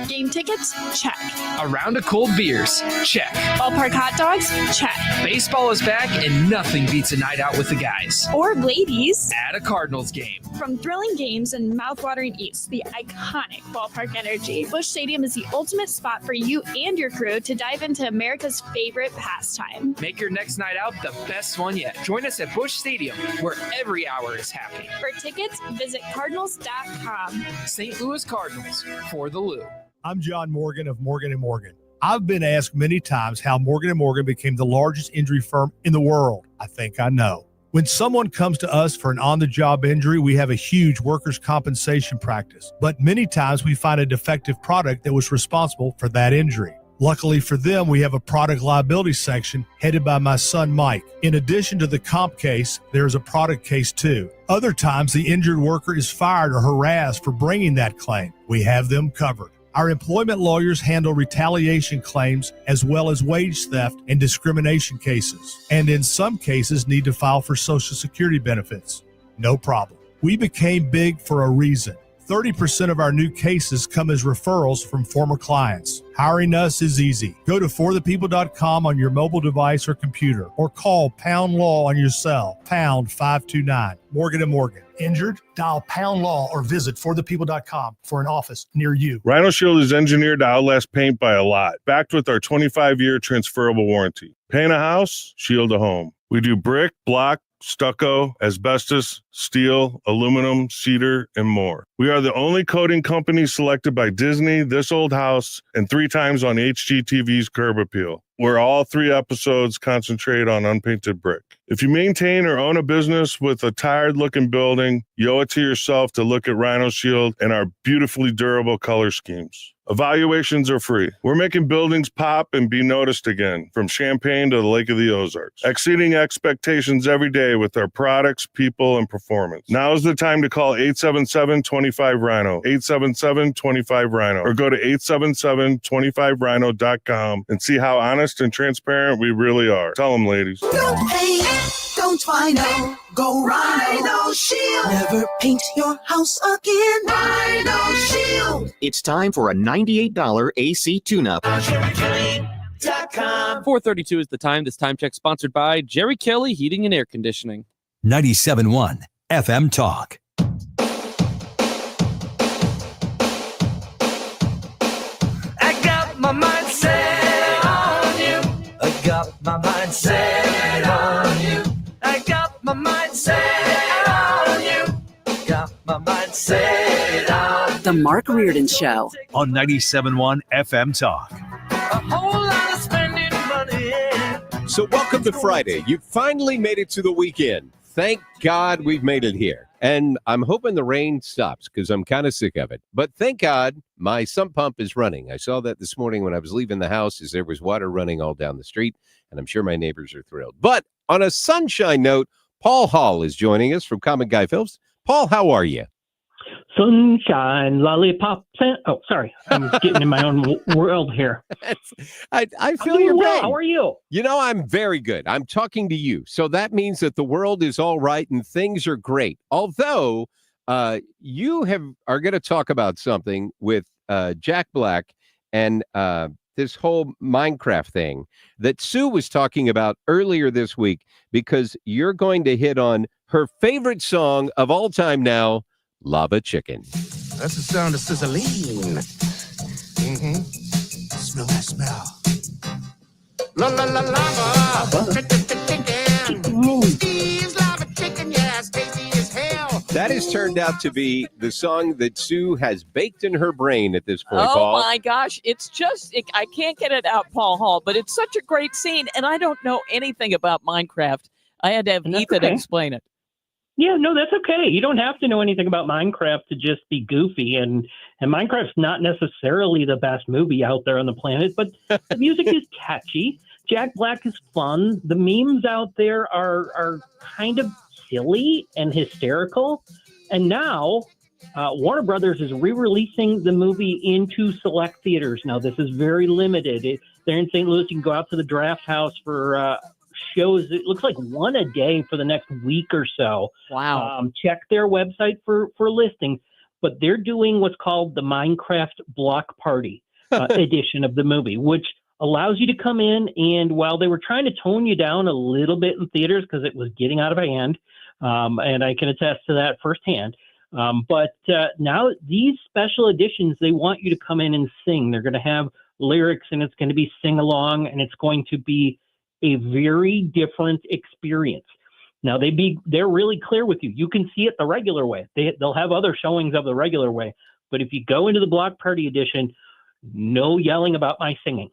S14: Game tickets? Check.
S15: A round of cold beers? Check.
S14: Ballpark hot dogs? Check.
S15: Baseball is back and nothing beats a night out with the guys.
S14: Or ladies.
S15: At a Cardinals game.
S14: From thrilling games and mouthwatering eats, the iconic ballpark energy, Busch Stadium is the ultimate spot for you and your crew to dive into America's favorite pastime.
S15: Make your next night out the best one yet. Join us at Busch Stadium, where every hour is happy.
S14: For tickets, visit Cardinals.com.
S15: St. Louis Cardinals for the Lou.
S16: I'm John Morgan of Morgan & Morgan. I've been asked many times how Morgan & Morgan became the largest injury firm in the world. I think I know. When someone comes to us for an on-the-job injury, we have a huge workers' compensation practice. But many times we find a defective product that was responsible for that injury. Luckily for them, we have a product liability section headed by my son, Mike. In addition to the comp case, there's a product case too. Other times, the injured worker is fired or harassed for bringing that claim. We have them covered. Our employment lawyers handle retaliation claims as well as wage theft and discrimination cases, and in some cases need to file for Social Security benefits. No problem. We became big for a reason. 30% of our new cases come as referrals from former clients. Hiring us is easy. Go to forthepeople.com on your mobile device or computer, or call Pound Law on your cell, pound 529. Morgan & Morgan. Injured? Dial Pound Law or visit forthepeople.com for an office near you.
S22: Rhino Shield is engineered to outlast paint by a lot, backed with our 25-year transferable warranty. Paint a house, shield a home. We do brick, block, stucco, asbestos, steel, aluminum, cedar, and more. We are the only coating company selected by Disney, This Old House, and 3 times on HGTV's Curb Appeal, where all 3 episodes concentrate on unpainted brick. If you maintain or own a business with a tired-looking building, you owe it to yourself to look at Rhino Shield and our beautifully durable color schemes. Evaluations are free. We're making buildings pop and be noticed again, from Champaign to the Lake of the Ozarks, exceeding expectations every day with our products, people, and performance. Now is the time to call 877-25-RHINO, 877-25-RHINO, or go to 877-25rhino.com and see how honest and transparent we really are. Tell them, ladies.
S18: Don't paint, don't Rhino, go Rhino Shield. Never paint your house again. Rhino Shield.
S23: It's time for a $98 AC tune-up.
S9: 4:32 is the time. This time check sponsored by Jerry Kelly Heating and Air Conditioning.
S28: 97.1 FM Talk.
S18: I got my mind set on you. I got my mind set on you. I got my mind set on you. Got my mind set on you.
S24: The Mark Reardon Show
S28: On 97.1 FM Talk.
S18: A whole lot of spending money.
S2: So welcome to Friday. You finally made it to the weekend. Thank God we've made it here. And I'm hoping the rain stops because I'm kind of sick of it. But thank God my sump pump is running. I saw that this morning when I was leaving the house as there was water running all down the street. And I'm sure my neighbors are thrilled. But on a sunshine note, Paul Hall is joining us from Comic Guy Films. Paul, how are you?
S25: Sunshine, lollipop. Oh, sorry. I'm getting in my own world here.
S2: I feel your pain.
S25: How are you?
S2: You know, I'm very good. I'm talking to you. So that means that the world is all right and things are great. Although you are going to talk about something with Jack Black and this whole Minecraft thing that Sue was talking about earlier this week, because you're going to hit on her favorite song of all time now, Lava Chicken.
S21: That's the sound of sizzling.
S18: Smell that smell. La la la lava. Steve's lava chicken, yeah, tasty as hell.
S2: That has turned out to be the song that Sue has baked in her brain at this point,
S7: Oh
S2: Paul.
S7: my gosh, it's just, I can't get it out, Paul Hall, but it's such a great scene, and I don't know anything about Minecraft. I had to have Ethan explain it.
S25: Yeah, no, that's okay. You don't have to know anything about Minecraft to just be goofy. And Minecraft's not necessarily the best movie out there on the planet, but the music is catchy. Jack Black is fun. The memes out there are kind of silly and hysterical. And now Warner Brothers is re-releasing the movie into select theaters. Now, this is very limited. They're in St. Louis. You can go out to the Draft House for shows. It looks like one a day for the next week or so.
S7: Wow.
S25: Check their website for listings. But they're doing what's called the Minecraft Block Party edition of the movie, which allows you to come in, and while they were trying to tone you down a little bit in theaters because it was getting out of hand, and I can attest to that firsthand, but now these special editions, they want you to come in and sing. They're going to have lyrics, and it's going to be sing-along, and it's going to be a very different experience. Now, they're really clear with you. You can see it the regular way. They'll have other showings of the regular way, but if you go into the Block Party edition, no yelling about my singing.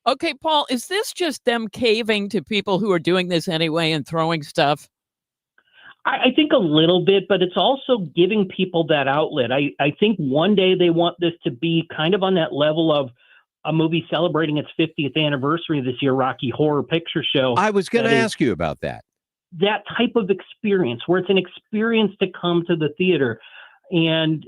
S7: Okay, Paul, is this just them caving to people who are doing this anyway and throwing stuff?
S25: I think a little bit, but it's also giving people that outlet. I think one day they want this to be kind of on that level of a movie celebrating its 50th anniversary this year, Rocky Horror Picture Show.
S2: I was going to ask you about that.
S25: That type of experience, where it's an experience to come to the theater. And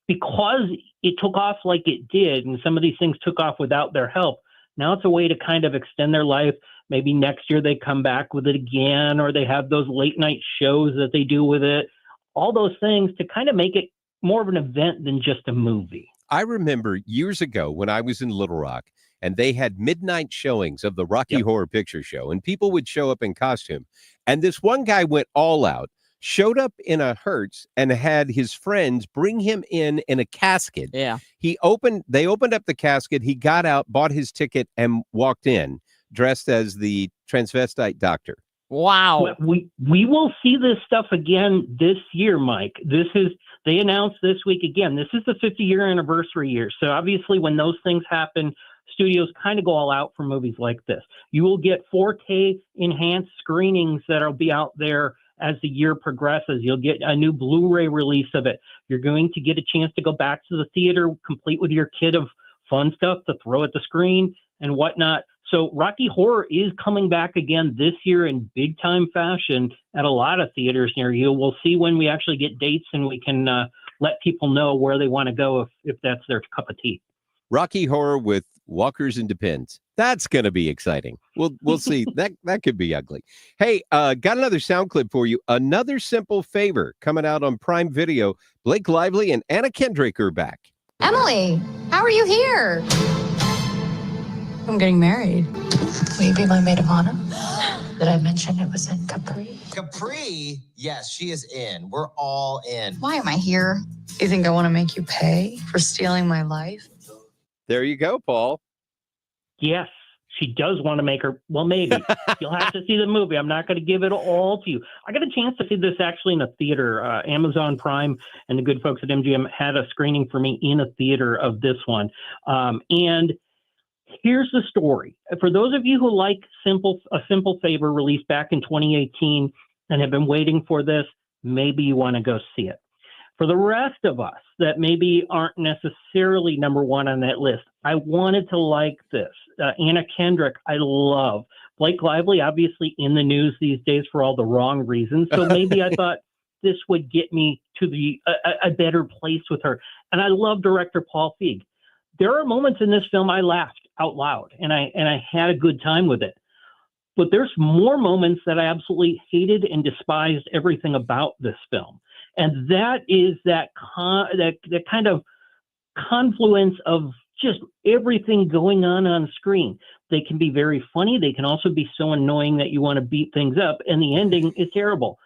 S25: because it took off like it did, and some of these things took off without their help, now it's a way to kind of extend their life. Maybe next year they come back with it again, or they have those late night shows that they do with it. All those things to kind of make it more of an event than just a movie.
S2: I remember years ago when I was in Little Rock, and they had midnight showings of the Rocky Horror Picture Show, and people would show up in costume. And this one guy went all out, showed up in a Hertz, and had his friends bring him in a casket.
S7: Yeah.
S2: They opened up the casket. He got out, bought his ticket, and walked in dressed as the transvestite doctor.
S7: Wow.
S25: We will see this stuff again this year, Mike. They announced this week again. This is the 50-year anniversary year. So obviously when those things happen, studios kind of go all out for movies like this. You will get 4K enhanced screenings that'll be out there as the year progresses. You'll get a new Blu-ray release of it. You're going to get a chance to go back to the theater, complete with your kit of fun stuff to throw at the screen and whatnot. So Rocky Horror is coming back again this year in big time fashion at a lot of theaters near you. We'll see when we actually get dates, and we can let people know where they want to go if that's their cup of tea.
S2: Rocky Horror with walkers and depends. That's going to be exciting. We'll see. That could be ugly. Hey, got another sound clip for you. Another Simple Favor coming out on Prime Video. Blake Lively and Anna Kendrick are back.
S1: Emily, how are you here? I'm getting married. Will you be my maid of honor? Did I mention it was in Capri?
S3: Capri? Yes, she is in. We're all in.
S1: Why am I here? You think I want to make you pay for stealing my life?
S2: There you go, Paul.
S25: Yes, she does want to make her. Well, maybe. You'll have to see the movie. I'm not going to give it all to you. I got a chance to see this actually in a theater. Amazon Prime and the good folks at MGM had a screening for me in a theater of this one. And here's the story. For those of you who like A Simple Favor, released back in 2018 and have been waiting for this, maybe you want to go see it. For the rest of us that maybe aren't necessarily number one on that list, I wanted to like this. Anna Kendrick, I love. Blake Lively, obviously in the news these days for all the wrong reasons. So maybe I thought this would get me to a better place with her. And I love director Paul Feig. There are moments in this film I laughed out loud, and I had a good time with it. But there's more moments that I absolutely hated and despised everything about this film. And that is that kind of confluence of just everything going on screen. They can be very funny. They can also be so annoying that you want to beat things up. And the ending is terrible.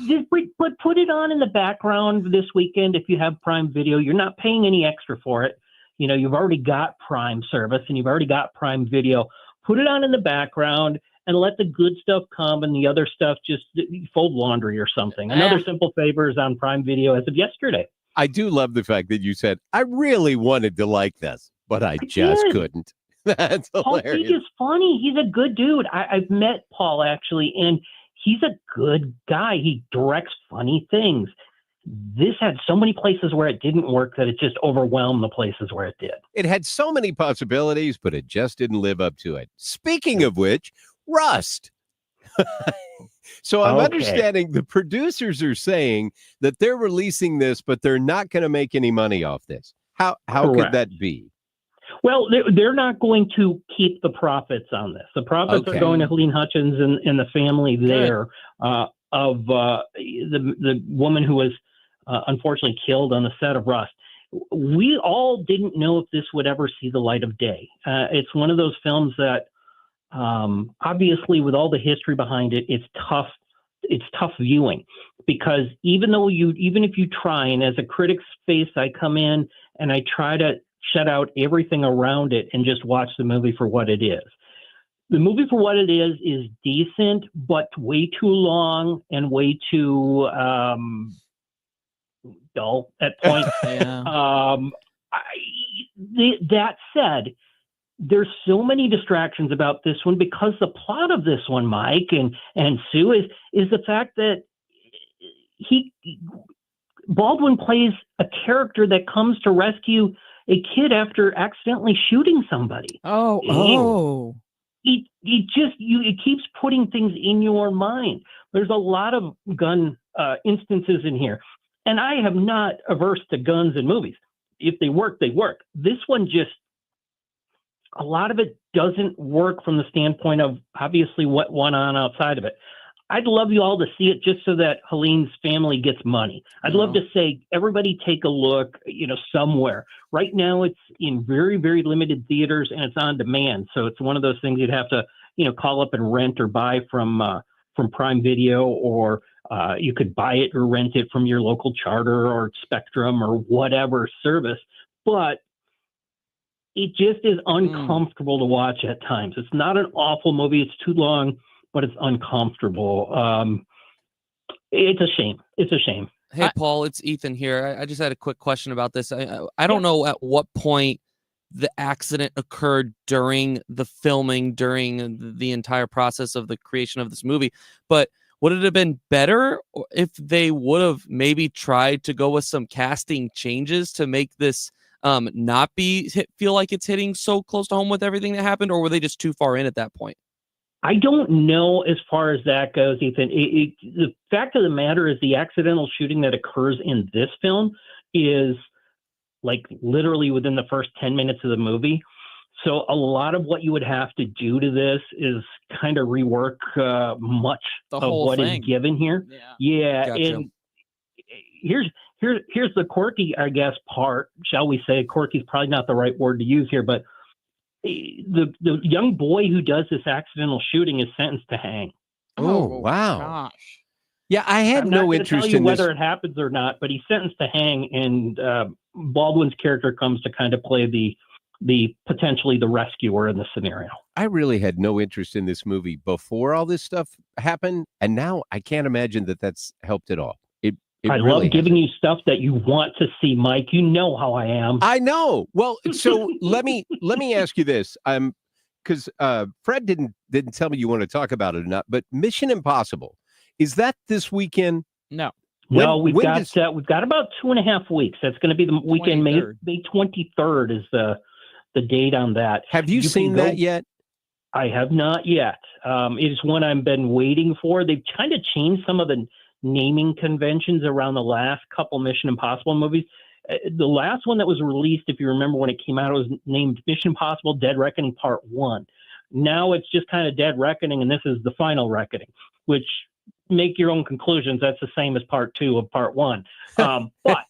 S25: Just put it on in the background this weekend if you have Prime Video. You're not paying any extra for it. You know, you've already got Prime service and you've already got Prime Video. Put it on in the background and let the good stuff come and the other stuff just fold laundry or something. Another simple favor is on Prime Video as of yesterday.
S2: I do love the fact that you said, I really wanted to like this, but I just couldn't. That's
S25: Paul
S2: hilarious.
S25: Feig is funny. He's a good dude. I've met Paul actually, and he's a good guy. He directs funny things. This had so many places where it didn't work that it just overwhelmed the places where it did.
S2: It had so many possibilities, but it just didn't live up to it. Speaking of which, Rust. So I'm understanding the producers are saying that they're releasing this, but they're not going to make any money off this. How could that be?
S25: Well, they're not going to keep the profits on this. The profits are going to Helene Hutchins and the family there of the woman who was unfortunately killed on the set of Rust. We all didn't know if this would ever see the light of day. It's one of those films that obviously with all the history behind it, it's tough viewing, because even if you try, and as a critic's face, I come in and I try to shut out everything around it and just watch the movie for what it is. The movie for what it is decent, but way too long and way too dull at points. That said, there's so many distractions about this one, because the plot of this one, Mike and Sue, is the fact that Baldwin plays a character that comes to rescue a kid after accidentally shooting somebody. It keeps putting things in your mind. There's a lot of gun instances in here, and I am not averse to guns in movies. If they work, they work. This one a lot of it doesn't work from the standpoint of obviously what went on outside of it. I'd love you all to see it just so that Helene's family gets money. I'd love to say, everybody take a look, somewhere. Right now it's in very, very limited theaters and it's on demand. So it's one of those things you'd have to, call up and rent or buy from Prime Video, or you could buy it or rent it from your local Charter or Spectrum or whatever service. But it just is uncomfortable to watch at times. It's not an awful movie. It's too long, but it's uncomfortable. It's a shame. It's a shame.
S9: Hey, Paul, it's Ethan here. I just had a quick question about this. I don't know at what point the accident occurred during the filming, during the entire process of the creation of this movie, but would it have been better if they would have maybe tried to go with some casting changes to make this not feel like it's hitting so close to home with everything that happened, or were they just too far in at that point?
S25: I don't know as far as that goes, Ethan. The fact of the matter is the accidental shooting that occurs in this film is like literally within the first 10 minutes of the movie. So a lot of what you would have to do to this is kind of rework much of what is given here. Yeah. Gotcha. And here's the quirky, I guess, part, shall we say. Quirky is probably not the right word to use here, but the young boy who does this accidental shooting is sentenced to hang.
S2: Oh, wow.
S7: Gosh.
S2: Yeah, I had no interest in
S25: whether it happens or not, but he's sentenced to hang, and Baldwin's character comes to kind of play the potentially the rescuer in the scenario.
S2: I really had no interest in this movie before all this stuff happened, and now I can't imagine that that's helped at all.
S25: I love giving you stuff that you want to see, Mike. You know how I am.
S2: I know. Well, so let me ask you this. Because Fred didn't tell me you want to talk about it or not, but Mission Impossible, is that this weekend?
S7: No.
S25: We've got about 2.5 weeks. That's going to be the weekend. May 23rd is the date on that.
S2: Have you seen that yet?
S25: I have not yet. It is one I've been waiting for. They've kind of changed some of the naming conventions around the last couple Mission Impossible movies. The last one that was released, if you remember when it came out, it was named Mission Impossible Dead Reckoning Part 1. Now it's just kind of Dead Reckoning, and this is the Final Reckoning, which make your own conclusions. That's the same as Part 2 of Part 1. But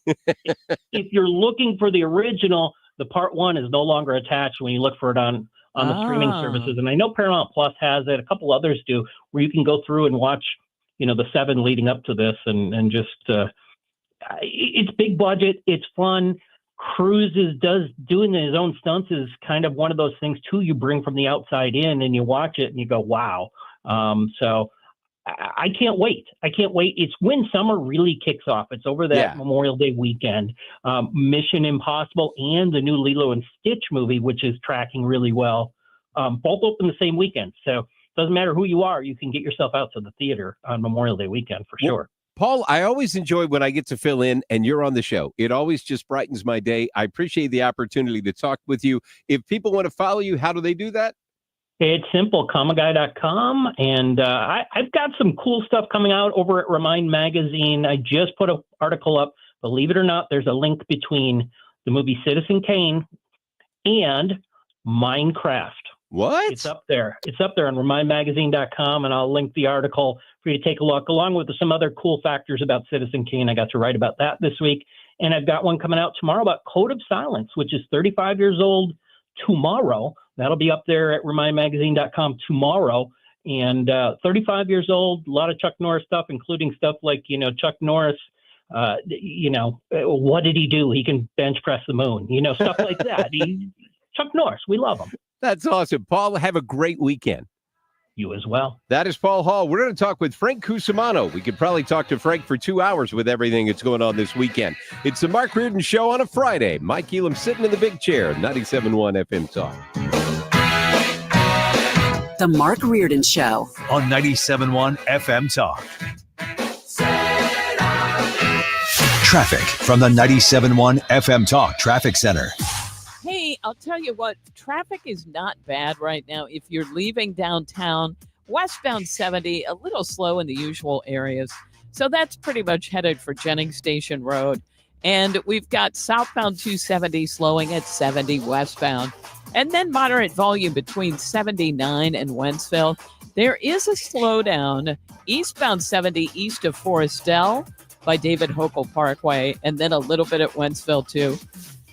S25: if you're looking for the original, the Part 1 is no longer attached when you look for it on the streaming services. And I know Paramount Plus has it. A couple others do, where you can go through and watch the 7 leading up to this, and just it's big budget, it's fun. Cruise doing his own stunts is kind of one of those things too. You bring from the outside in, and you watch it and you go, wow. So I can't wait. It's when summer really kicks off. It's over that Memorial Day weekend. Mission Impossible and the new Lilo and Stitch movie, which is tracking really well, both open the same weekend. So it doesn't matter who you are, you can get yourself out to the theater on Memorial Day weekend for sure.
S2: Paul, I always enjoy when I get to fill in and you're on the show. It always just brightens my day. I appreciate the opportunity to talk with you. If people want to follow you, how do they do that?
S25: It's simple, comaguy.com. And I've got some cool stuff coming out over at Remind Magazine. I just put an article up. Believe it or not, there's a link between the movie Citizen Kane and Minecraft.
S2: What?
S25: It's up there. It's up there on remindmagazine.com, and I'll link the article for you to take a look, along with some other cool factors about Citizen Kane. I got to write about that this week. And I've got one coming out tomorrow about Code of Silence, which is 35 years old tomorrow. That'll be up there at remindmagazine.com tomorrow. And 35 years old, a lot of Chuck Norris stuff, including stuff like, Chuck Norris, what did he do? He can bench press the moon, stuff like that. Chuck Norris, we love him.
S2: That's awesome. Paul, have a great weekend.
S25: You as well.
S2: That is Paul Hall. We're going to talk with Frank Cusumano. We could probably talk to Frank for 2 hours with everything that's going on this weekend. It's the Mark Reardon Show on a Friday. Mike Elam sitting in the big chair, 97.1 FM Talk.
S4: The Mark Reardon Show
S28: on 97.1 FM Talk. Traffic from the 97.1 FM Talk Traffic Center.
S7: Hey, I'll tell you what, traffic is not bad right now. If you're leaving downtown, westbound 70, a little slow in the usual areas. So that's pretty much headed for Jennings Station Road. And we've got southbound 270 slowing at 70 westbound. And then moderate volume between 79 and Wentzville. There is a slowdown eastbound 70 east of Forestell by David Hochul Parkway, and then a little bit at Wentzville too.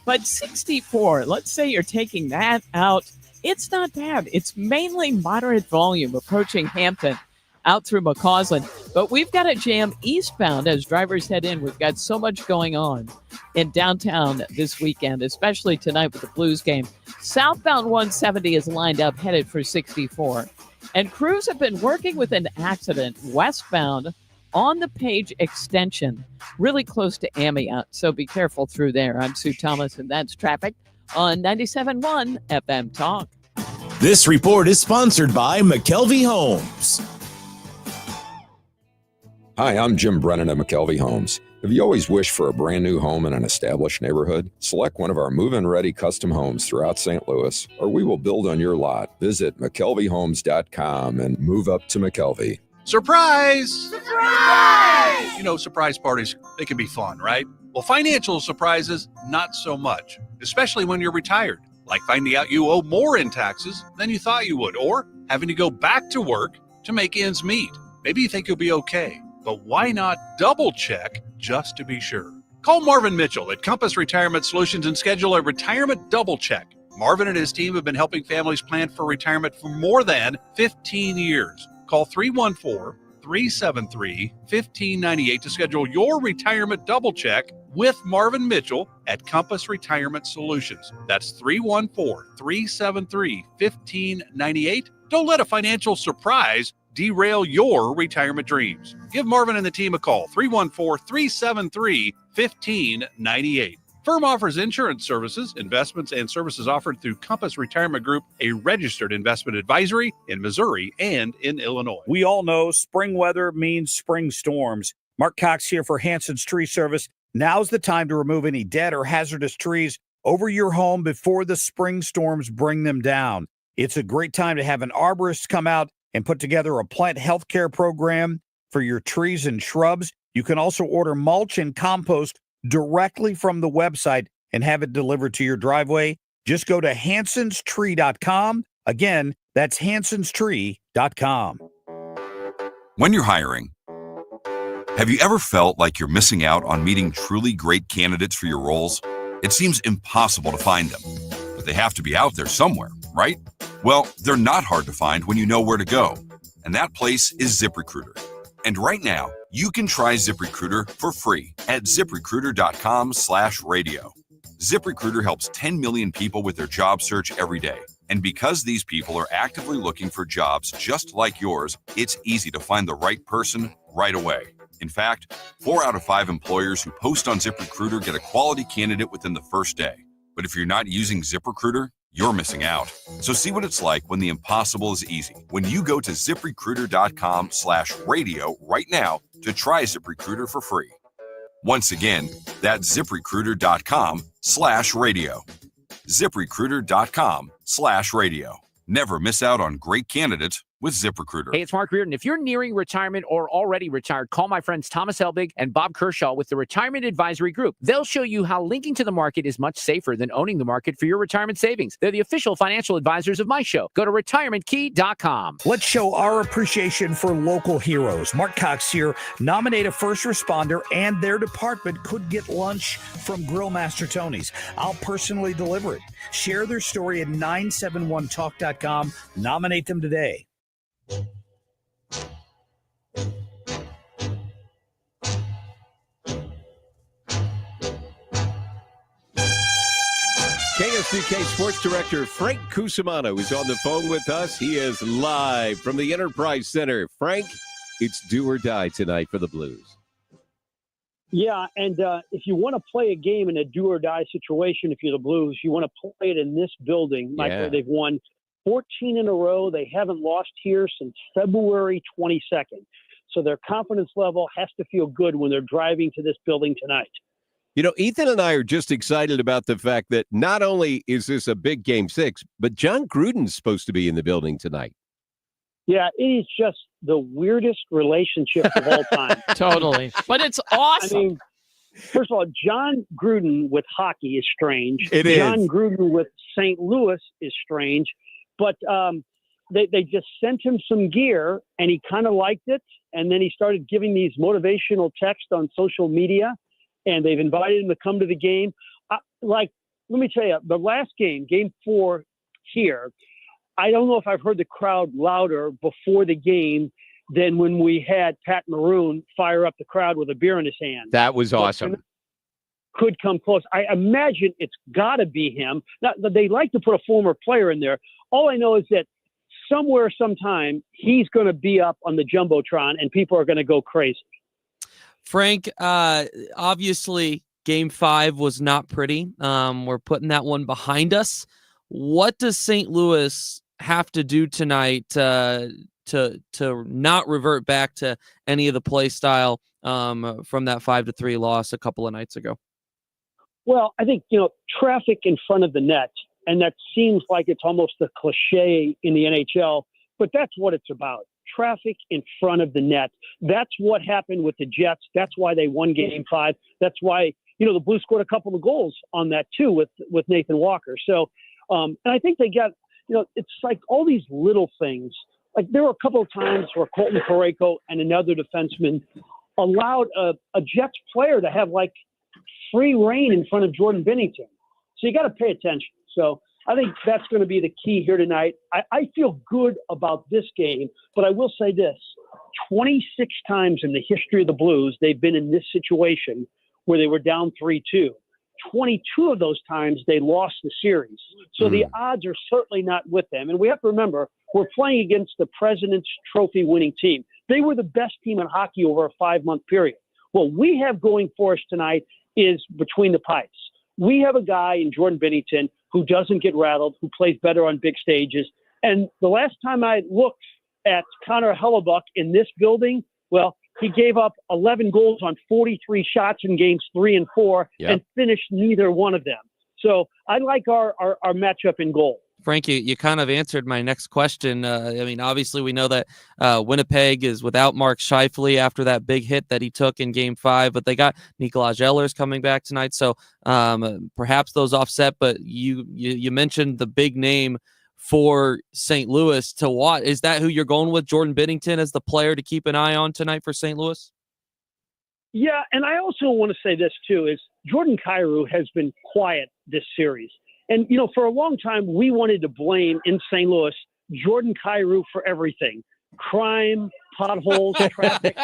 S7: But 64, let's say you're taking that out, it's not bad. It's mainly moderate volume approaching Hampton out through McCausland. But we've got a jam eastbound as drivers head in. We've got so much going on in downtown this weekend, especially tonight with the Blues game. Southbound 170 is lined up, headed for 64. And crews have been working with an accident westbound on the Page extension, really close to Amiot. So be careful through there. I'm Sue Thomas, and that's traffic on 97.1 FM Talk.
S28: This report is sponsored by McKelvey Homes.
S8: Hi, I'm Jim Brennan at McKelvey Homes. Have you always wished for a brand new home in an established neighborhood? Select one of our move-in ready custom homes throughout St. Louis, or we will build on your lot. Visit McKelveyhomes.com and move up to McKelvey.
S10: Surprise! Surprise! Surprise parties, they can be fun, right? Well, financial surprises, not so much, especially when you're retired, like finding out you owe more in taxes than you thought you would, or having to go back to work to make ends meet. Maybe you think you'll be okay, but why not double check just to be sure? Call Marvin Mitchell at Compass Retirement Solutions and schedule a retirement double check. Marvin and his team have been helping families plan for retirement for more than 15 years. Call 314-373-1598 to schedule your retirement double check with Marvin Mitchell at Compass Retirement Solutions. That's 314-373-1598. Don't let a financial surprise derail your retirement dreams. Give Marvin and the team a call, 314-373-1598. Firm offers insurance services, investments, and services offered through Compass Retirement Group, a registered investment advisory in Missouri and in Illinois.
S17: We all know spring weather means spring storms. Mark Cox here for Hanson's Tree Service. Now's the time to remove any dead or hazardous trees over your home before the spring storms bring them down. It's a great time to have an arborist come out and put together a plant health care program for your trees and shrubs. You can also order mulch and compost directly from the website and have it delivered to your driveway. Just go to hansonstree.com. Again, that's hansonstree.com.
S19: When you're hiring, have you ever felt like you're missing out on meeting truly great candidates for your roles? It seems impossible to find them, but they have to be out there somewhere, right? Well, they're not hard to find when you know where to go, and that place is ZipRecruiter. And right now, you can try ZipRecruiter for free at ZipRecruiter.com/radio. ZipRecruiter helps 10 million people with their job search every day. And because these people are actively looking for jobs just like yours, it's easy to find the right person right away. In fact, 4 out of 5 employers who post on ZipRecruiter get a quality candidate within the first day. But if you're not using ZipRecruiter, you're missing out. So see what it's like when the impossible is easy. When you go to ZipRecruiter.com/radio right now to try ZipRecruiter for free. Once again, that's ZipRecruiter.com/radio. ZipRecruiter.com/radio. Never miss out on great candidates with ZipRecruiter.
S15: Hey, it's Mark Reardon. If you're nearing retirement or already retired, call my friends Thomas Helbig and Bob Kershaw with the Retirement Advisory Group. They'll show you how linking to the market is much safer than owning the market for your retirement savings. They're the official financial advisors of my show. Go to retirementkey.com.
S17: Let's show our appreciation for local heroes. Mark Cox here. Nominate a first responder and their department could get lunch from Grill Master Tony's. I'll personally deliver it. Share their story at 971talk.com. Nominate them today.
S2: KSDK Sports Director Frank Cusumano is on the phone with us. He is live from the Enterprise Center. Frank, it's do or die tonight for the Blues.
S5: Yeah, and if you want to play a game in a do-or-die situation, if you're the Blues, you want to play it in this building. Michael, they've won 14 in a row. They haven't lost here since February 22nd. So their confidence level has to feel good when they're driving to this building tonight.
S2: You know, Ethan and I are just excited about the fact that not only is this a big Game 6, but John Gruden's supposed to be in the building tonight.
S5: Yeah, it is just the weirdest relationship of all time.
S7: Totally. But it's awesome.
S5: I mean, first of all, John Gruden with hockey is strange.
S2: It is.
S5: John Gruden with St. Louis is strange. But they just sent him some gear, and he kind of liked it. And then he started giving these motivational texts on social media, and they've invited him to come to the game. Let me tell you, the last game, Game 4 here, I don't know if I've heard the crowd louder before the game than when we had Pat Maroon fire up the crowd with a beer in his hand.
S2: That was awesome.
S5: Could come close. I imagine it's got to be him. Now, they like to put a former player in there. All I know is that somewhere, sometime, he's going to be up on the Jumbotron and people are going to go crazy.
S9: Frank, obviously, Game 5 was not pretty. We're putting that one behind us. What does St. Louis have to do tonight to not revert back to any of the play style from that 5-3 loss a couple of nights ago?
S5: Well, I think, traffic in front of the net, and that seems like it's almost a cliche in the NHL, but that's what it's about. Traffic in front of the net. That's what happened with the Jets. That's why they won Game 5. That's why, the Blues scored a couple of goals on that too with Nathan Walker. So, and I think they got, it's like all these little things. Like there were a couple of times where Colton Parayko and another defenseman allowed a Jets player to have like free reign in front of Jordan Binnington. So you got to pay attention. So I think that's going to be the key here tonight. I feel good about this game, but I will say this. 26 times in the history of the Blues, they've been in this situation where they were down 3-2. 22 of those times they lost the series. So the odds are certainly not with them. And we have to remember, we're playing against the President's Trophy winning team. They were the best team in hockey over a 5-month period. What we have going for us tonight is between the pipes. We have a guy in Jordan Binnington who doesn't get rattled, who plays better on big stages. And the last time I looked at Connor Hellebuck in this building, well, he gave up 11 goals on 43 shots in games 3 and 4 and finished neither one of them. So I like our matchup in goal.
S9: Frank, you kind of answered my next question. Obviously we know that Winnipeg is without Mark Scheifele after that big hit that he took in Game 5, but they got Nikolaj Ehlers coming back tonight. So perhaps those offset, but you mentioned the big name for St. Louis to watch. Is that who you're going with, Jordan Binnington, as the player to keep an eye on tonight for St. Louis?
S5: Yeah, and I also want to say this too, is Jordan Kyrou has been quiet this series. And, for a long time, we wanted to blame in St. Louis Jordan Kyrou for everything. Crime, potholes, traffic.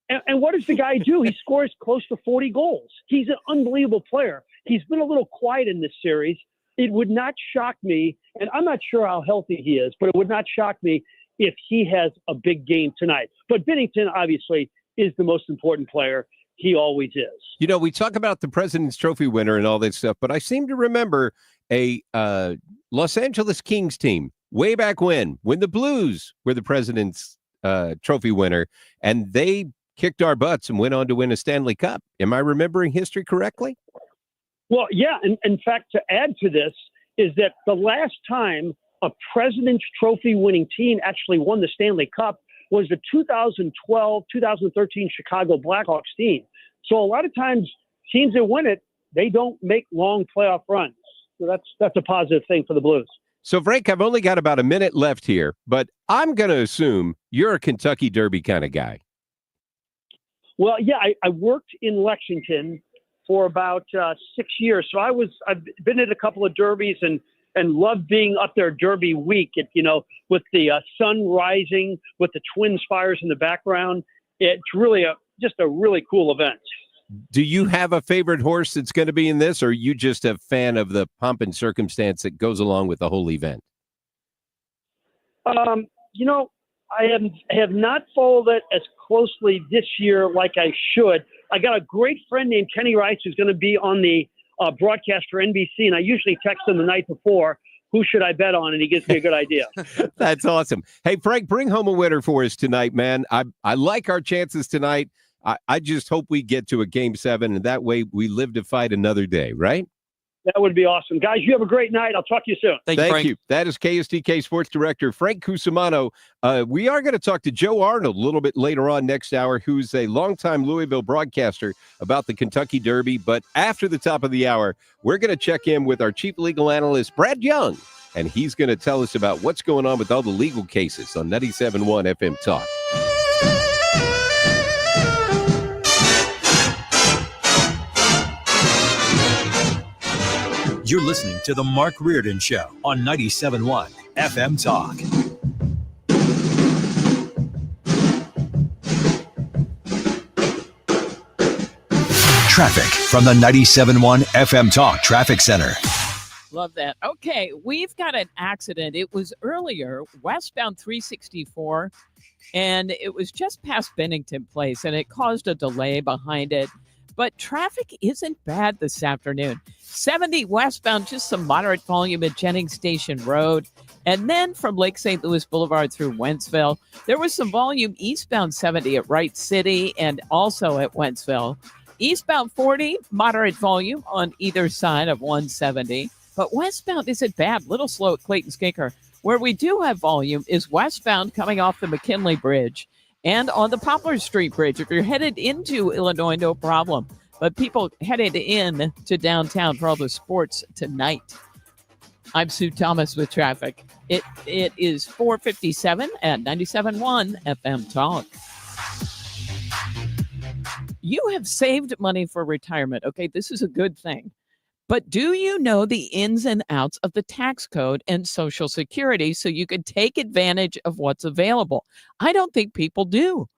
S5: And what does the guy do? He scores close to 40 goals. He's an unbelievable player. He's been a little quiet in this series. It would not shock me, and I'm not sure how healthy he is, but it would not shock me if he has a big game tonight. But Binnington, obviously, is the most important player. He always is.
S2: You know, we talk about the President's Trophy winner and all that stuff, but I seem to remember a Los Angeles Kings team way back when the Blues were the President's Trophy winner, and they kicked our butts and went on to win a Stanley Cup. Am I remembering history correctly?
S5: Well, yeah. And in fact, to add to this is that the last time a President's Trophy winning team actually won the Stanley Cup was the 2012-2013 Chicago Blackhawks team. So a lot of times teams that win it, they don't make long playoff runs. So that's a positive thing for the Blues.
S2: So, Frank, I've only got about a minute left here, but I'm going to assume you're a Kentucky Derby kind of guy.
S5: Well, yeah, I worked in Lexington for about 6 years. So I've been at a couple of derbies and loved being up there Derby week, with the sun rising, with the Twin Spires in the background. It's really just a really cool event.
S2: Do you have a favorite horse that's going to be in this, or are you just a fan of the pomp and circumstance that goes along with the whole event?
S5: I have not followed it as closely this year like I should. I got a great friend named Kenny Rice who's going to be on the broadcast for NBC, and I usually text him the night before, who should I bet on? And he gives me a good idea.
S2: That's awesome. Hey, Frank, bring home a winner for us tonight, man. I like our chances tonight. I just hope we get to a Game 7, and that way we live to fight another day, right?
S5: That would be awesome. Guys, you have a great night. I'll talk to you soon.
S2: Thank you. That is KSTK Sports Director Frank Cusumano. We are going to talk to Joe Arnold a little bit later on next hour, who's a longtime Louisville broadcaster, about the Kentucky Derby. But after the top of the hour, we're going to check in with our chief legal analyst, Brad Young, and he's going to tell us about what's going on with all the legal cases on 97.1 FM Talk.
S28: You're listening to The Mark Reardon Show on 97.1 FM Talk. Traffic from the 97.1 FM Talk Traffic Center.
S7: Love that. Okay, we've got an accident. It was earlier, westbound 364, and it was just past Bennington Place, and it caused a delay behind it. But traffic isn't bad this afternoon. 70 westbound, just some moderate volume at Jennings Station Road. And then from Lake St. Louis Boulevard through Wentzville, there was some volume eastbound 70 at Wright City and also at Wentzville. Eastbound 40, moderate volume on either side of 170. But westbound isn't bad, little slow at Clayton Skinker. Where we do have volume is westbound coming off the McKinley Bridge and on the Poplar Street Bridge. If you're headed into Illinois, no problem. But people headed in to downtown for all the sports tonight. I'm Sue Thomas with traffic. It is 4:57 at 97.1 FM Talk. You have saved money for retirement. Okay, this is a good thing. But do you know the ins and outs of the tax code and Social Security so you can take advantage of what's available? I don't think people do.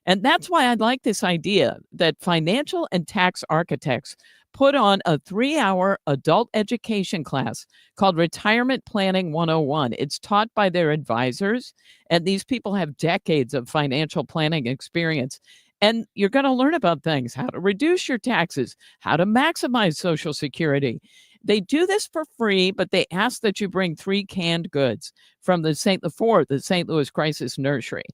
S7: And that's why I like this idea that financial and tax architects put on a 3-hour adult education class called Retirement Planning 101. It's taught by their advisors, and these people have decades of financial planning experience. And you're going to learn about things, how to reduce your taxes, how to maximize Social Security. They do this for free, but they ask that you bring 3 canned goods from the St. Louis Crisis Nursery.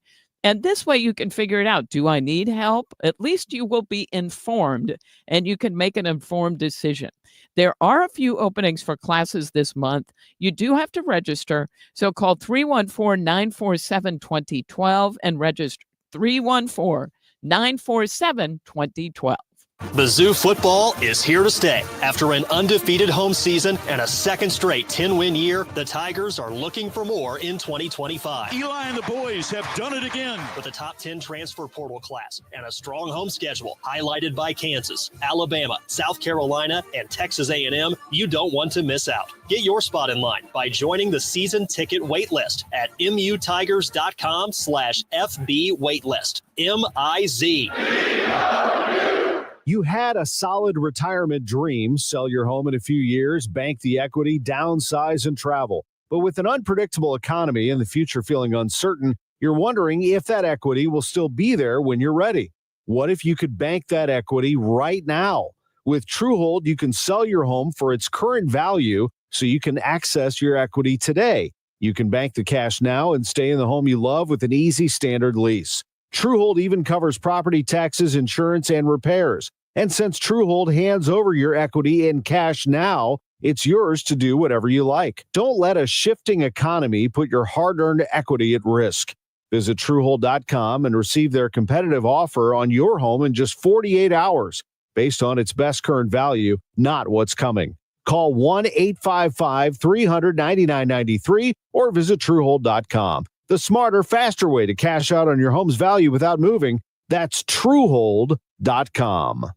S7: And this way you can figure it out. Do I need help? At least you will be informed and you can make an informed decision. There are a few openings for classes this month. You do have to register. So call 314-947-2012 and register 314-947-2012.
S6: Mizzou football is here to stay. After an undefeated home season and a second straight 10-win year, the Tigers are looking for more in 2025.
S11: Eli and the boys have done it again.
S6: With a top 10 transfer portal class and a strong home schedule highlighted by Kansas, Alabama, South Carolina, and Texas A&M, you don't want to miss out. Get your spot in line by joining the season ticket waitlist at mutigers.com/FB waitlist. MIZ.
S12: You had a solid retirement dream, sell your home in a few years, bank the equity, downsize, and travel. But with an unpredictable economy and the future feeling uncertain, you're wondering if that equity will still be there when you're ready. What if you could bank that equity right now? With Truehold, you can sell your home for its current value so you can access your equity today. You can bank the cash now and stay in the home you love with an easy standard lease. Truehold even covers property taxes, insurance, and repairs. And since Truehold hands over your equity in cash now, it's yours to do whatever you like. Don't let a shifting economy put your hard-earned equity at risk. Visit Truehold.com and receive their competitive offer on your home in just 48 hours, based on its best current value, not what's coming. Call 1-855-300-9993 or visit Truehold.com. The smarter, faster way to cash out on your home's value without moving. That's Truehold.com.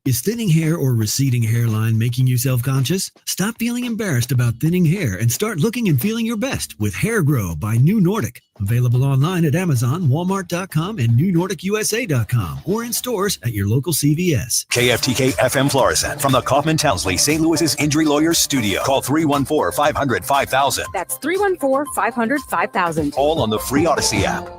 S13: Is thinning hair or receding hairline making you self-conscious? Stop feeling embarrassed about thinning hair and start looking and feeling your best with Hair Grow by New Nordic. Available online at Amazon, Walmart.com, and NewNordicUSA.com, or in stores at your local CVS.
S28: KFTK FM Florissant from the Kaufman Townsley St. Louis's Injury Lawyers Studio. Call 314-500-5000.
S20: That's 314-500-5000.
S28: All on the free Odyssey app.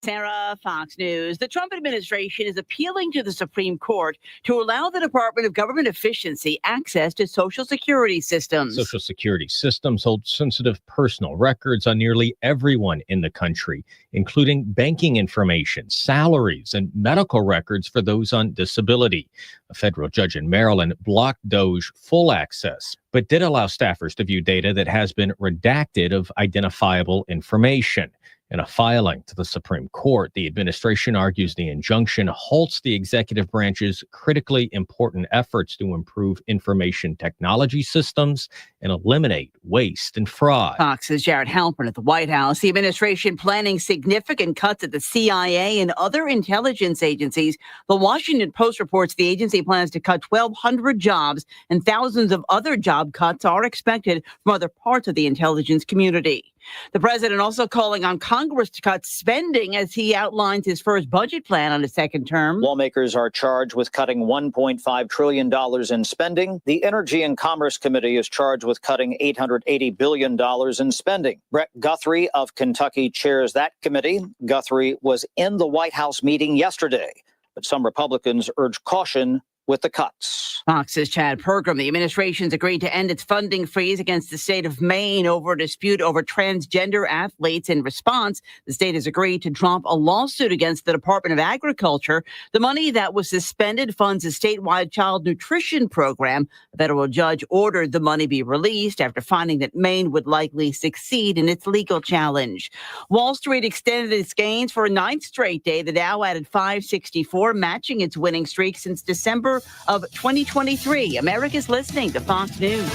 S24: Sarah, Fox News. The Trump administration is appealing to the Supreme Court to allow the Department of Government Efficiency access to Social Security systems.
S26: Social Security systems hold sensitive personal records on nearly everyone in the country, including banking information, salaries, and medical records for those on disability. A federal judge in Maryland blocked DOJ full access, but did allow staffers to view data that has been redacted of identifiable information. In a filing to the Supreme Court, the administration argues the injunction halts the executive branch's critically important efforts to improve information technology systems and eliminate waste and fraud.
S24: Fox's Jared Halpern at the White House. The administration planning significant cuts at the CIA and other intelligence agencies. The Washington Post reports the agency plans to cut 1,200 jobs, and thousands of other job cuts are expected from other parts of the intelligence community. The president also calling on Congress to cut spending as he outlines his first budget plan on his second term.
S27: Lawmakers are charged with cutting $1.5 trillion in spending. The Energy and Commerce Committee is charged with cutting $880 billion in spending. Brett Guthrie of Kentucky chairs that committee. Guthrie was in the White House meeting yesterday, but some Republicans urge caution with the cuts.
S24: Fox's Chad Pergram. The administration's agreed to end its funding freeze against the state of Maine over a dispute over transgender athletes. In response, the state has agreed to drop a lawsuit against the Department of Agriculture. The money that was suspended funds a statewide child nutrition program. A federal judge ordered the money be released after finding that Maine would likely succeed in its legal challenge. Wall Street extended its gains for a ninth straight day. The Dow added 564, matching its winning streak since December of 2023. America's listening to Fox News.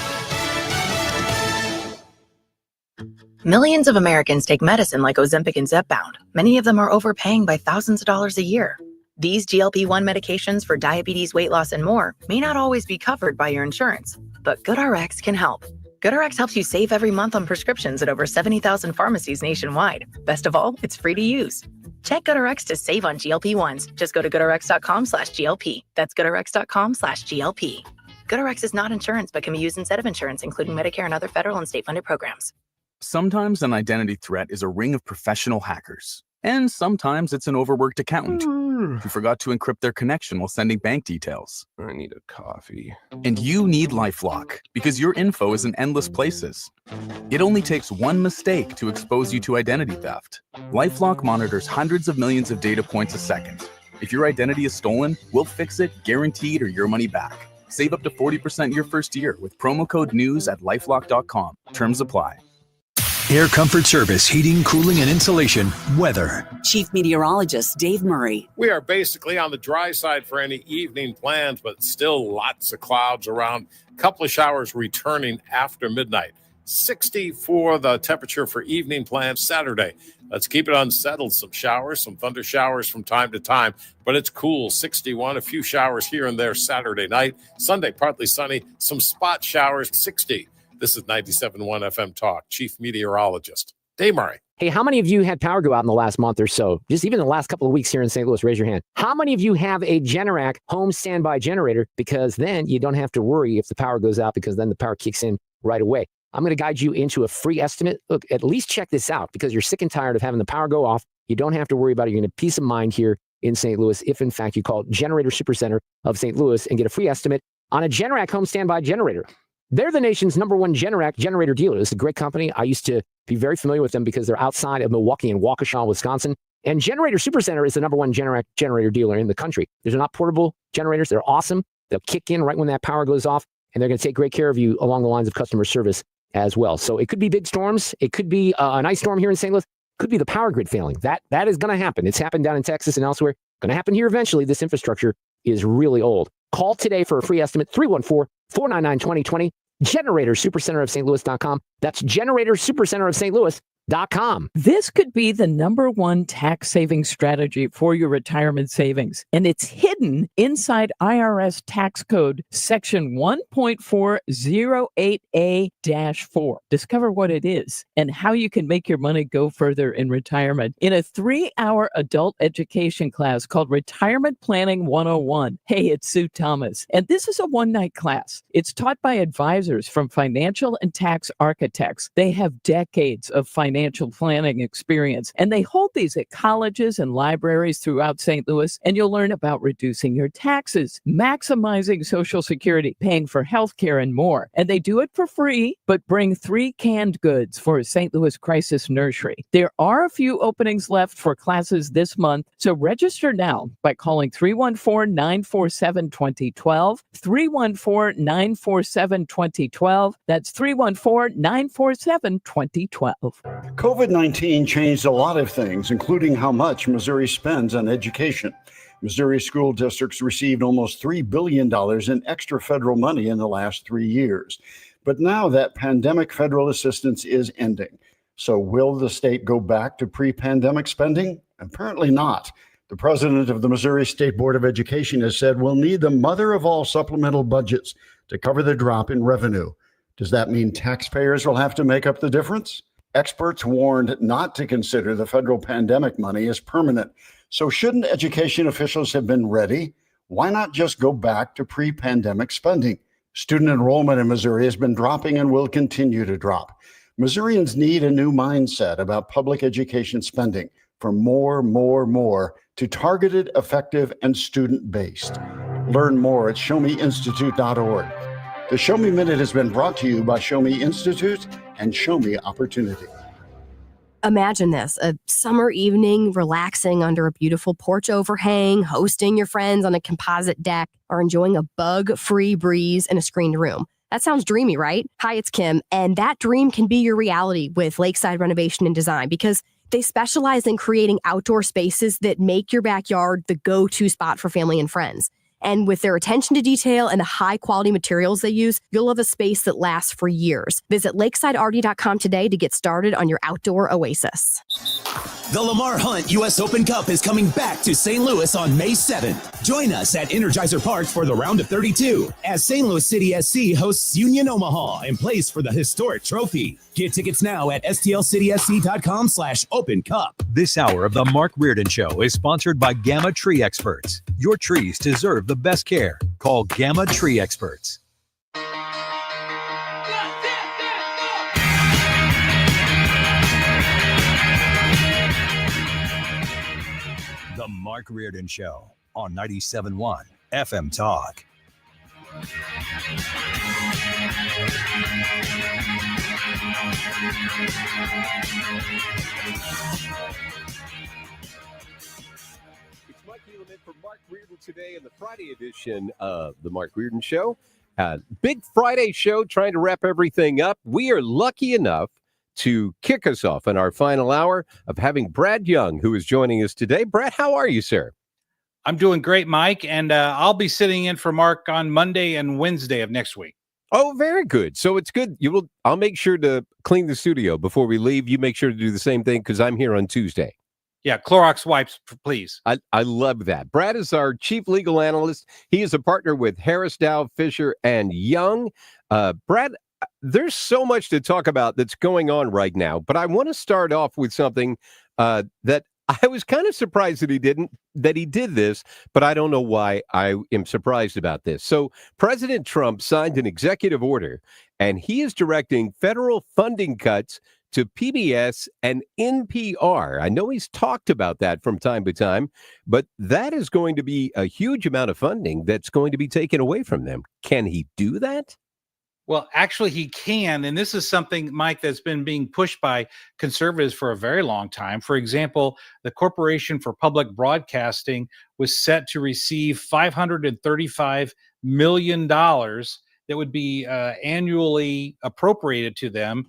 S29: Millions of Americans take medicine like Ozempic and Zepbound. Many of them are overpaying by thousands of dollars a year. These GLP-1 medications for diabetes, weight loss, and more may not always be covered by your insurance, but GoodRx can help. GoodRx helps you save every month on prescriptions at over 70,000 pharmacies nationwide. Best of all, it's free to use. Check GoodRx to save on GLP-1s. Just go to GoodRx.com/GLP. That's GoodRx.com/GLP. GoodRx is not insurance, but can be used instead of insurance, including Medicare and other federal and state-funded programs.
S30: Sometimes an identity threat is a ring of professional hackers. And sometimes it's an overworked accountant who forgot to encrypt their connection while sending bank details.
S2: I need a coffee.
S30: And you need LifeLock because your info is in endless places. It only takes one mistake to expose you to identity theft. LifeLock monitors hundreds of millions of data points a second. If your identity is stolen, we'll fix it, guaranteed, or your money back. Save up to 40% your first year with promo code NEWS at LifeLock.com. Terms apply.
S28: Air Comfort Service, heating, cooling, and insulation, weather.
S1: Chief Meteorologist Dave Murray.
S3: We are basically on the dry side for any evening plans, but still lots of clouds around. A couple of showers returning after midnight. 60 for the temperature for evening plans Saturday. Let's keep it unsettled. Some showers, some thunder showers from time to time, but it's cool. 61, a few showers here and there Saturday night. Sunday, partly sunny, some spot showers, 60. This is 97.1 FM Talk. Chief Meteorologist Dave Murray.
S15: Hey, how many of you had power go out in the last month or so? Just even the last couple of weeks here in St. Louis, raise your hand. How many of you have a Generac home standby generator? Because then you don't have to worry if the power goes out, because then the power kicks in right away. I'm going to guide you into a free estimate. Look, at least check this out, because you're sick and tired of having the power go off. You don't have to worry about it. You're going to have peace of mind here in St. Louis if, in fact, you call Generator Supercenter of St. Louis and get a free estimate on a Generac home standby generator. They're the nation's #1 Generac generator dealer. It's a great company. I used to be very familiar with them because they're outside of Milwaukee and Waukesha, Wisconsin. And Generator Supercenter is the #1 Generac generator dealer in the country. These are not portable generators. They're awesome. They'll kick in right when that power goes off, and they're going to take great care of you along the lines of customer service as well. So it could be big storms. It could be an ice storm here in St. Louis. It could be the power grid failing. That is going to happen. It's happened down in Texas and elsewhere. Going to happen here eventually. This infrastructure is really old. Call today for a free estimate, 314-499-2020. Generator Supercenter of St. Louis.com. That's Generator Supercenter of St. Louis.com.
S7: This could be the #1 tax saving strategy for your retirement savings, and it's hidden inside IRS tax code section 1.408A-4. Discover what it is and how you can make your money go further in retirement in a 3-hour adult education class called Retirement Planning 101. Hey, it's Sue Thomas, and this is a one-night class. It's taught by advisors from financial and tax architects. They have decades of financial planning experience, and they hold these at colleges and libraries throughout St. Louis, and you'll learn about reducing your taxes, maximizing Social Security, paying for health care, and more. And they do it for free, but bring 3 canned goods for St. Louis Crisis Nursery. There are a few openings left for classes this month, so register now by calling 314-947-2012, 314-947-2012. That's 314-947-2012.
S4: COVID-19 changed a lot of things, including how much Missouri spends on education. Missouri school districts received almost $3 billion in extra federal money in the last 3 years. But now that pandemic federal assistance is ending. So will the state go back to pre-pandemic spending? Apparently not. The president of the Missouri State Board of Education has said we'll need the mother of all supplemental budgets to cover the drop in revenue. Does that mean taxpayers will have to make up the difference? Experts warned not to consider the federal pandemic money as permanent. So shouldn't education officials have been ready? Why not just go back to pre-pandemic spending? Student enrollment in Missouri has been dropping and will continue to drop. Missourians need a new mindset about public education spending, from more to targeted, effective, and student-based. Learn more at showmeinstitute.org. The Show Me Minute has been brought to you by Show Me Institute and Show Me Opportunity.
S14: Imagine this, a summer evening, relaxing under a beautiful porch overhang, hosting your friends on a composite deck, or enjoying a bug-free breeze in a screened room. That sounds dreamy, right? Hi, it's Kim, and that dream can be your reality with Lakeside Renovation and Design, because they specialize in creating outdoor spaces that make your backyard the go-to spot for family and friends. And with their attention to detail and the high-quality materials they use, you'll have a space that lasts for years. Visit lakesideRD.com today to get started on your outdoor oasis.
S28: The Lamar Hunt U.S. Open Cup is coming back to St. Louis on May 7th. Join us at Energizer Park for the round of 32 as St. Louis City SC hosts Union Omaha and plays for the historic trophy. Get tickets now at stlcitysc.com/Open Cup.
S16: This hour of the Mark Reardon Show is sponsored by Gamma Tree Experts. Your trees deserve the best care. Call Gamma Tree Experts. The Mark Reardon Show on 97.1 FM Talk.
S2: It's Mike Elam in for Mark Reardon today in the Friday edition of the Mark Reardon Show. Big Friday show, trying to wrap everything up. We are lucky enough to kick us off in our final hour of having Brad Young, who is joining us today. Brad, how are you, sir?
S8: I'm doing great, Mike, and I'll be sitting in for Mark on Monday and Wednesday of next week.
S2: Oh, very good. So it's good. I'll make sure to clean the studio before we leave. You make sure to do the same thing because I'm here on Tuesday.
S8: Yeah, Clorox wipes, please.
S2: I love that. Brad is our chief legal analyst. He is a partner with Harris, Dow, Fisher, and Young. Brad, there's so much to talk about that's going on right now, but I want to start off with something that I was kind of surprised that he did this, but I don't know why I am surprised about this. So President Trump signed an executive order, and he is directing federal funding cuts to PBS and NPR. I know he's talked about that from time to time, but that is going to be a huge amount of funding that's going to be taken away from them. Can he do that?
S8: Well, actually, he can. And this is something, Mike, that's been being pushed by conservatives for a very long time. For example, the Corporation for Public Broadcasting was set to receive $535 million that would be annually appropriated to them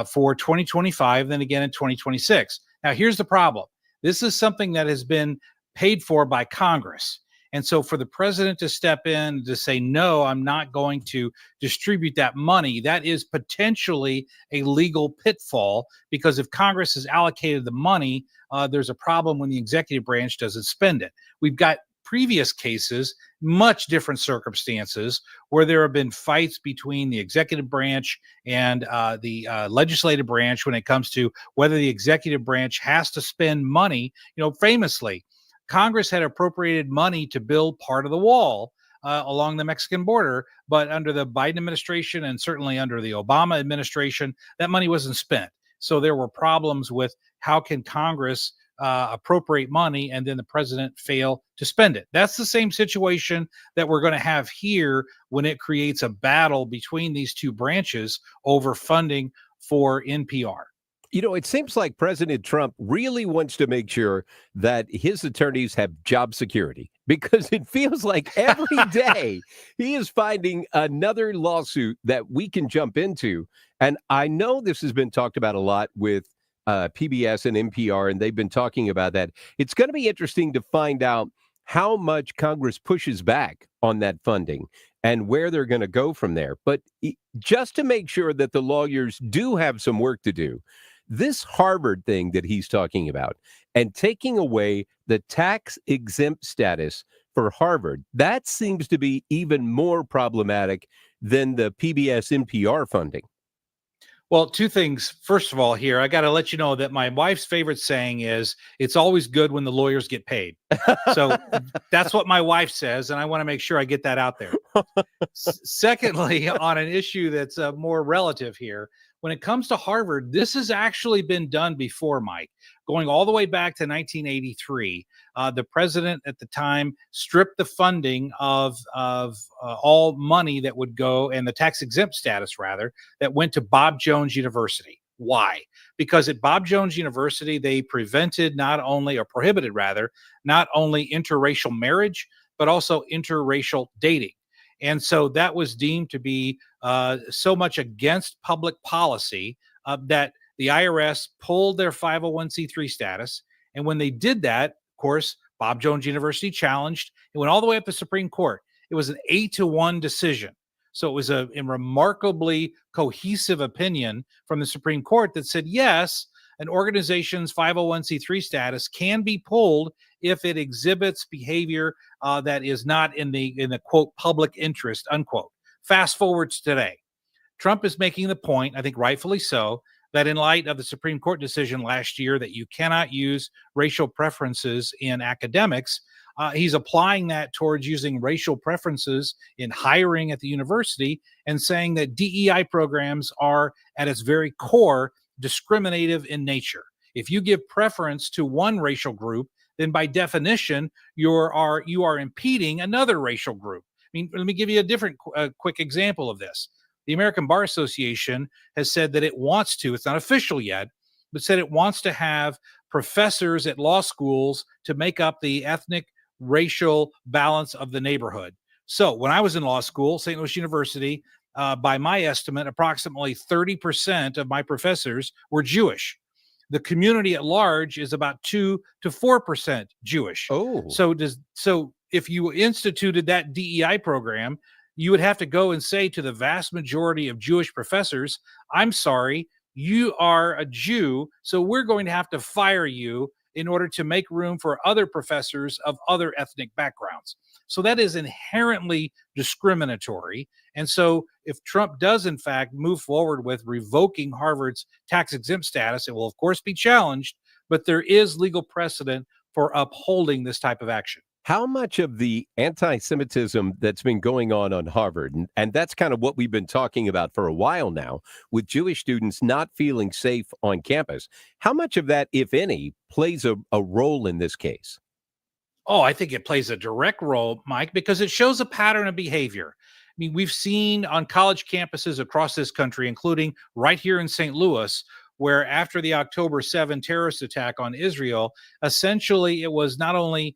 S8: for 2025, then again in 2026. Now, here's the problem. This is something that has been paid for by Congress. And so for the president to step in to say, no, I'm not going to distribute that money, that is potentially a legal pitfall, because if Congress has allocated the money, there's a problem when the executive branch doesn't spend it. We've got previous cases, much different circumstances, where there have been fights between the executive branch and the legislative branch when it comes to whether the executive branch has to spend money. Famously, Congress had appropriated money to build part of the wall along the Mexican border, but under the Biden administration and certainly under the Obama administration, that money wasn't spent. So there were problems with how can Congress appropriate money and then the president fail to spend it. That's the same situation that we're going to have here when it creates a battle between these two branches over funding for NPR.
S2: It seems like President Trump really wants to make sure that his attorneys have job security, because it feels like every day he is finding another lawsuit that we can jump into. And I know this has been talked about a lot with PBS and NPR, and they've been talking about that. It's going to be interesting to find out how much Congress pushes back on that funding and where they're going to go from there. But just to make sure that the lawyers do have some work to do, this Harvard thing that he's talking about and taking away the tax exempt status for Harvard, that seems to be even more problematic than the PBS NPR funding.
S8: Well, two things. First of all, here, I got to let you know that my wife's favorite saying is, it's always good when the lawyers get paid. So that's what my wife says, and I want to make sure I get that out there. Secondly, on an issue that's more relative here, when it comes to Harvard, this has actually been done before, Mike. Going all the way back to 1983, the president at the time stripped the funding of all money that would go, and the tax exempt status, rather, that went to Bob Jones University. Why? Because at Bob Jones University, they prohibited not only interracial marriage, but also interracial dating. And so that was deemed to be so much against public policy that the IRS pulled their 501c3 status. And when they did that, of course, Bob Jones University challenged. It went all the way up to Supreme Court. It was an 8-1 decision. So it was a remarkably cohesive opinion from the Supreme Court that said, yes, an organization's 501c3 status can be pulled if it exhibits behavior that is not in the quote public interest, unquote. Fast forward to today. Trump is making the point, I think rightfully so, that in light of the Supreme Court decision last year that you cannot use racial preferences in academics, he's applying that towards using racial preferences in hiring at the university and saying that DEI programs are at its very core discriminative in nature. If you give preference to one racial group, then by definition, you are impeding another racial group. I mean, let me give you a different quick example of this. The American Bar Association has said that it wants to, it's not official yet, but said it wants to have professors at law schools to make up the ethnic racial balance of the neighborhood. So when I was in law school, St. Louis University, by my estimate, approximately 30% of my professors were Jewish. The community at large is about 2 to 4% Jewish.
S2: Oh,
S8: So if you instituted that DEI program, you would have to go and say to the vast majority of Jewish professors, I'm sorry, you are a Jew, so we're going to have to fire you in order to make room for other professors of other ethnic backgrounds. So that is inherently discriminatory. And so if Trump does, in fact, move forward with revoking Harvard's tax exempt status, it will, of course, be challenged, but there is legal precedent for upholding this type of action.
S2: how much of the anti-Semitism that's been going on Harvard, and that's kind of what we've been talking about for a while now, with Jewish students not feeling safe on campus, how much of that, if any, plays a role in this case?
S8: Oh, I think it plays a direct role, Mike, because it shows a pattern of behavior. I mean, we've seen on college campuses across this country, including right here in St. Louis, where after the October 7 terrorist attack on Israel, essentially it was not only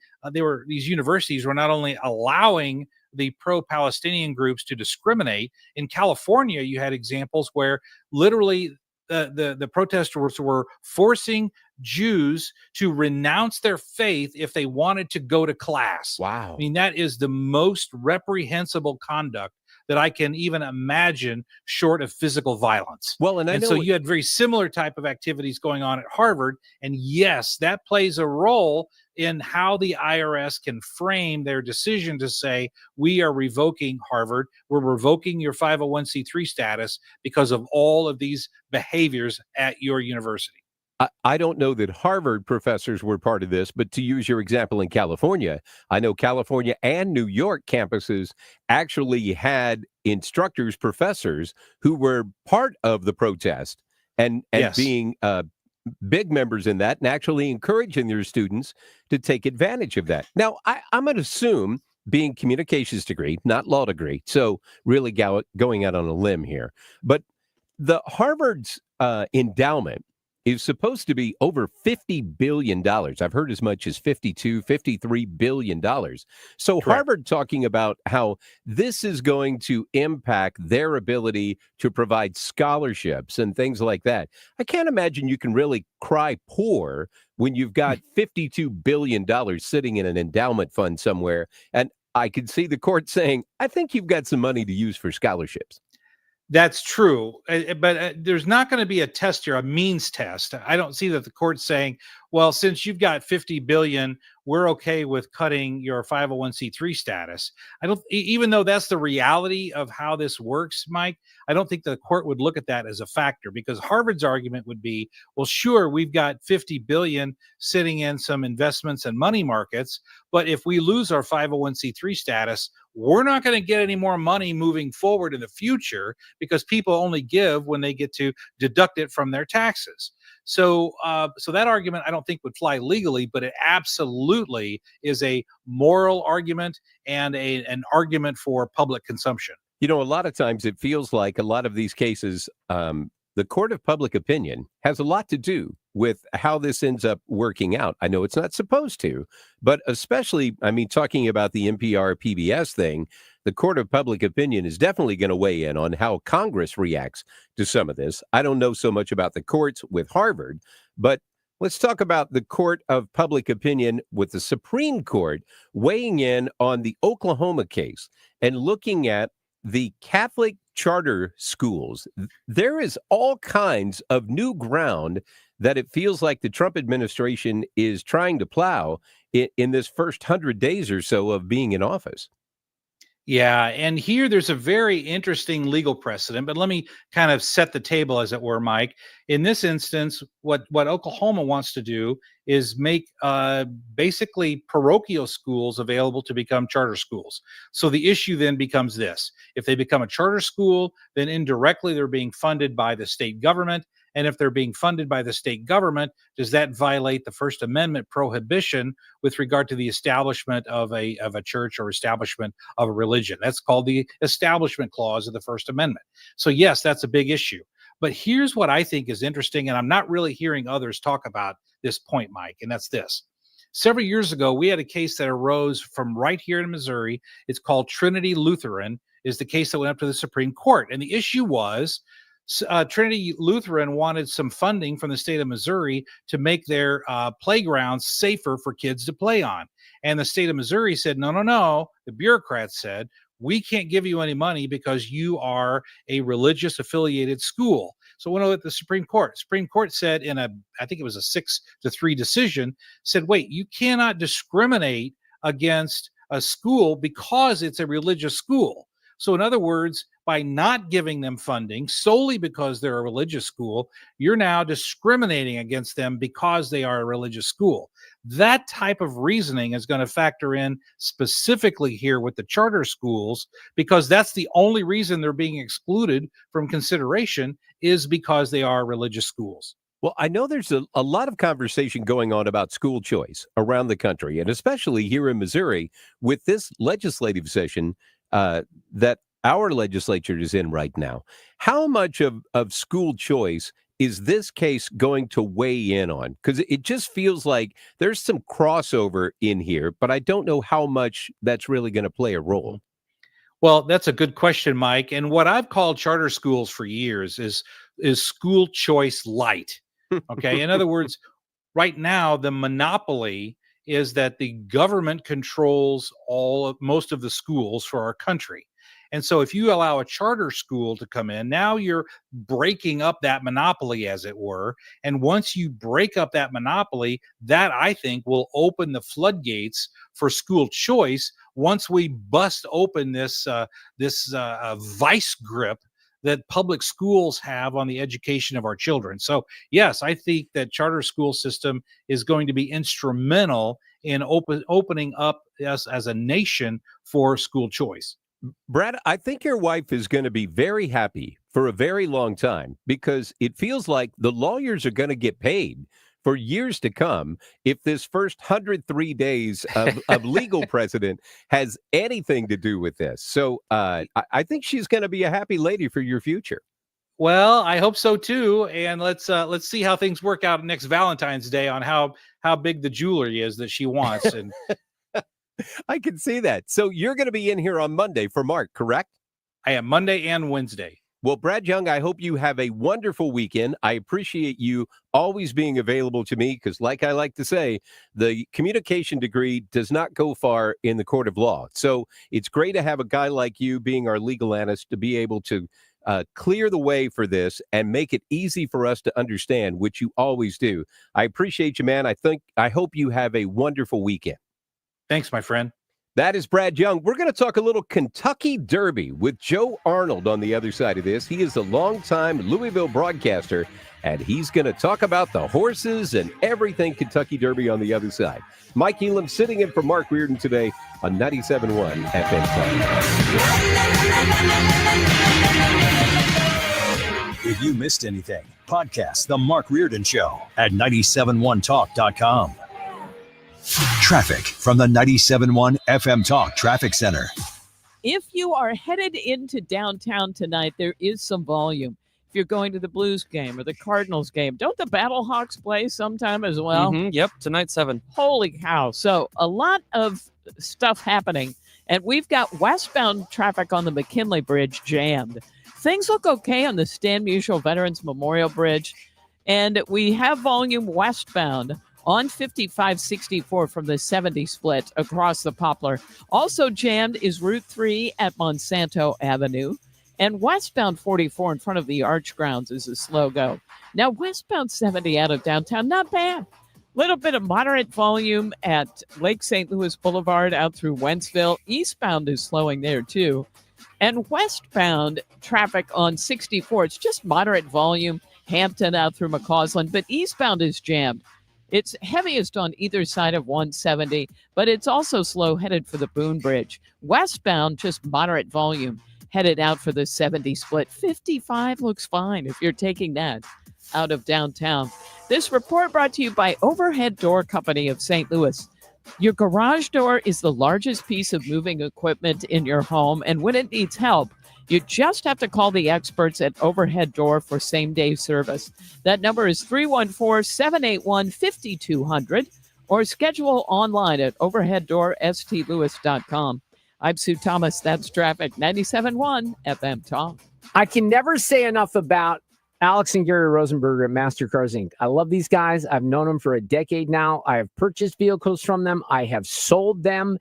S8: these universities were not only allowing the pro-Palestinian groups to discriminate. In California, you had examples where literally the protesters were forcing Jews to renounce their faith if they wanted to go to class.
S2: Wow.
S8: I mean, that is the most reprehensible conduct that I can even imagine short of physical violence.
S2: Well, and
S8: so you had very similar type of activities going on at Harvard. And yes, that plays a role in how the IRS can frame their decision to say, we are revoking Harvard. We're revoking your 501c3 status because of all of these behaviors at your university.
S2: I don't know that Harvard professors were part of this, but to use your example in California, I know California and New York campuses actually had instructors, professors who were part of the protest and
S8: Yes.
S2: being big members in that and actually encouraging their students to take advantage of that. Now, I'm going to assume, being communications degree, not law degree, so really going out on a limb here, but the Harvard's endowment is supposed to be over $50 billion. I've heard as much as $53 billion. So
S8: Correct.
S2: Harvard talking about how this is going to impact their ability to provide scholarships and things like that. I can't imagine you can really cry poor when you've got $52 billion sitting in an endowment fund somewhere. And I could see the court saying, I think you've got some money to use for scholarships.
S8: That's true, but there's not going to be a test here, a means test. I don't see that the court's saying, well, since you've got 50 billion, we're okay with cutting your 501c3 status. I don't, even though that's the reality of how this works, Mike, I don't think the court would look at that as a factor, because Harvard's argument would be, well, sure, we've got 50 billion sitting in some investments and money markets, but if we lose our 501c3 status, we're not going to get any more money moving forward in the future, because people only give when they get to deduct it from their taxes. So that argument I don't think would fly legally, but it absolutely is a moral argument and an argument for public consumption.
S2: You know, a lot of times it feels like a lot of these cases, the court of public opinion has a lot to do with how this ends up working out. I know it's not supposed to, but especially, I mean, talking about the NPR PBS thing, the court of public opinion is definitely going to weigh in on how Congress reacts to some of this. I don't know so much about the courts with Harvard, but let's talk about the court of public opinion with the Supreme Court weighing in on the Oklahoma case and looking at the Catholic charter schools. There is all kinds of new ground that it feels like the Trump administration is trying to plow in this first 100 days or so of being in office.
S8: Yeah, and here there's a very interesting legal precedent, but let me kind of set the table, as it were, Mike. In this instance, what Oklahoma wants to do is make basically parochial schools available to become charter schools. So the issue then becomes this. If they become a charter school, then indirectly they're being funded by the state government. And if they're being funded by the state government, does that violate the First Amendment prohibition with regard to the establishment of a church or establishment of a religion? That's called the Establishment Clause of the First Amendment. So yes, that's a big issue. But here's what I think is interesting, and I'm not really hearing others talk about this point, Mike, and that's this. Several years ago, we had a case that arose from right here in Missouri. It's called Trinity Lutheran. is the case that went up to the Supreme Court. And the issue was Trinity Lutheran wanted some funding from the state of Missouri to make their playgrounds safer for kids to play on. And the state of Missouri said, no. The bureaucrats said, we can't give you any money because you are a religious affiliated school. So when I went to the Supreme Court said I think it was a 6-3 decision, said, wait, you cannot discriminate against a school because it's a religious school. So in other words, by not giving them funding solely because they're a religious school, you're now discriminating against them because they are a religious school. That type of reasoning is going to factor in specifically here with the charter schools, because that's the only reason they're being excluded from consideration is because they are religious schools.
S2: Well, I know there's a lot of conversation going on about school choice around the country, and especially here in Missouri with this legislative session that our legislature is in right now. How much of school choice is this case going to weigh in on? Because it just feels like there's some crossover in here, but I don't know how much that's really going to play a role.
S8: Well, that's a good question, Mike. And what I've called charter schools for years is school choice light. Okay. In other words, right now, the monopoly is that the government controls most of the schools for our country. And so if you allow a charter school to come in, now you're breaking up that monopoly, as it were. And once you break up that monopoly, that I think will open the floodgates for school choice once we bust open this vice grip that public schools have on the education of our children. So yes, I think that charter school system is going to be instrumental in opening up us as a nation for school choice.
S2: Brad, I think your wife is going to be very happy for a very long time, because it feels like the lawyers are going to get paid for years to come if this first 103 days of legal precedent has anything to do with this. So I think she's going to be a happy lady for your future.
S8: Well, I hope so too. And let's see how things work out next Valentine's Day on how big the jewelry is that she wants. And
S2: I can see that. So you're going to be in here on Monday for Mark, correct?
S8: I am Monday and Wednesday.
S2: Well, Brad Young, I hope you have a wonderful weekend. I appreciate you always being available to me because, like I like to say, the communication degree does not go far in the court of law. So it's great to have a guy like you being our legal analyst to be able to clear the way for this and make it easy for us to understand, which you always do. I appreciate you, man. I hope you have a wonderful weekend.
S8: Thanks, my friend.
S2: That is Brad Young. We're going to talk a little Kentucky Derby with Joe Arnold on the other side of this. He is a longtime Louisville broadcaster, and he's going to talk about the horses and everything Kentucky Derby on the other side. Mike Elam sitting in for Mark Reardon today on 97.1 FM.
S16: If you missed anything, podcast The Mark Reardon Show at 971talk.com. Traffic from the 97.1 FM Talk Traffic Center.
S7: If you are headed into downtown tonight, there is some volume. If you're going to the Blues game or the Cardinals game, don't the Battlehawks play sometime as well?
S5: Yep, tonight 7.
S7: Holy cow. So a lot of stuff happening. And we've got westbound traffic on the McKinley Bridge jammed. Things look okay on the Stan Musial Veterans Memorial Bridge. And we have volume westbound on 5564 from the 70 split across the Poplar. Also jammed is Route 3 at Monsanto Avenue. And westbound 44 in front of the Arch Grounds is a slow go. Now, westbound 70 out of downtown, not bad. Little bit of moderate volume at Lake St. Louis Boulevard out through Wentzville. Eastbound is slowing there, too. And westbound traffic on 64, it's just moderate volume. Hampton out through McCausland, but eastbound is jammed. It's heaviest on either side of 170, but it's also slow headed for the Boone Bridge. Westbound, just moderate volume, headed out for the 70 split. 55 looks fine if you're taking that out of downtown. This report brought to you by Overhead Door Company of St. Louis. Your garage door is the largest piece of moving equipment in your home, and when it needs help, you just have to call the experts at Overhead Door for same-day service. That number is 314-781-5200 or schedule online at overheaddoorstlewis.com. I'm Sue Thomas. That's traffic. 97.1 FM Talk.
S15: I can never say enough about Alex and Gary Rosenberger at MasterCars Inc. I love these guys. I've known them for a decade now. I have purchased vehicles from them. I have sold them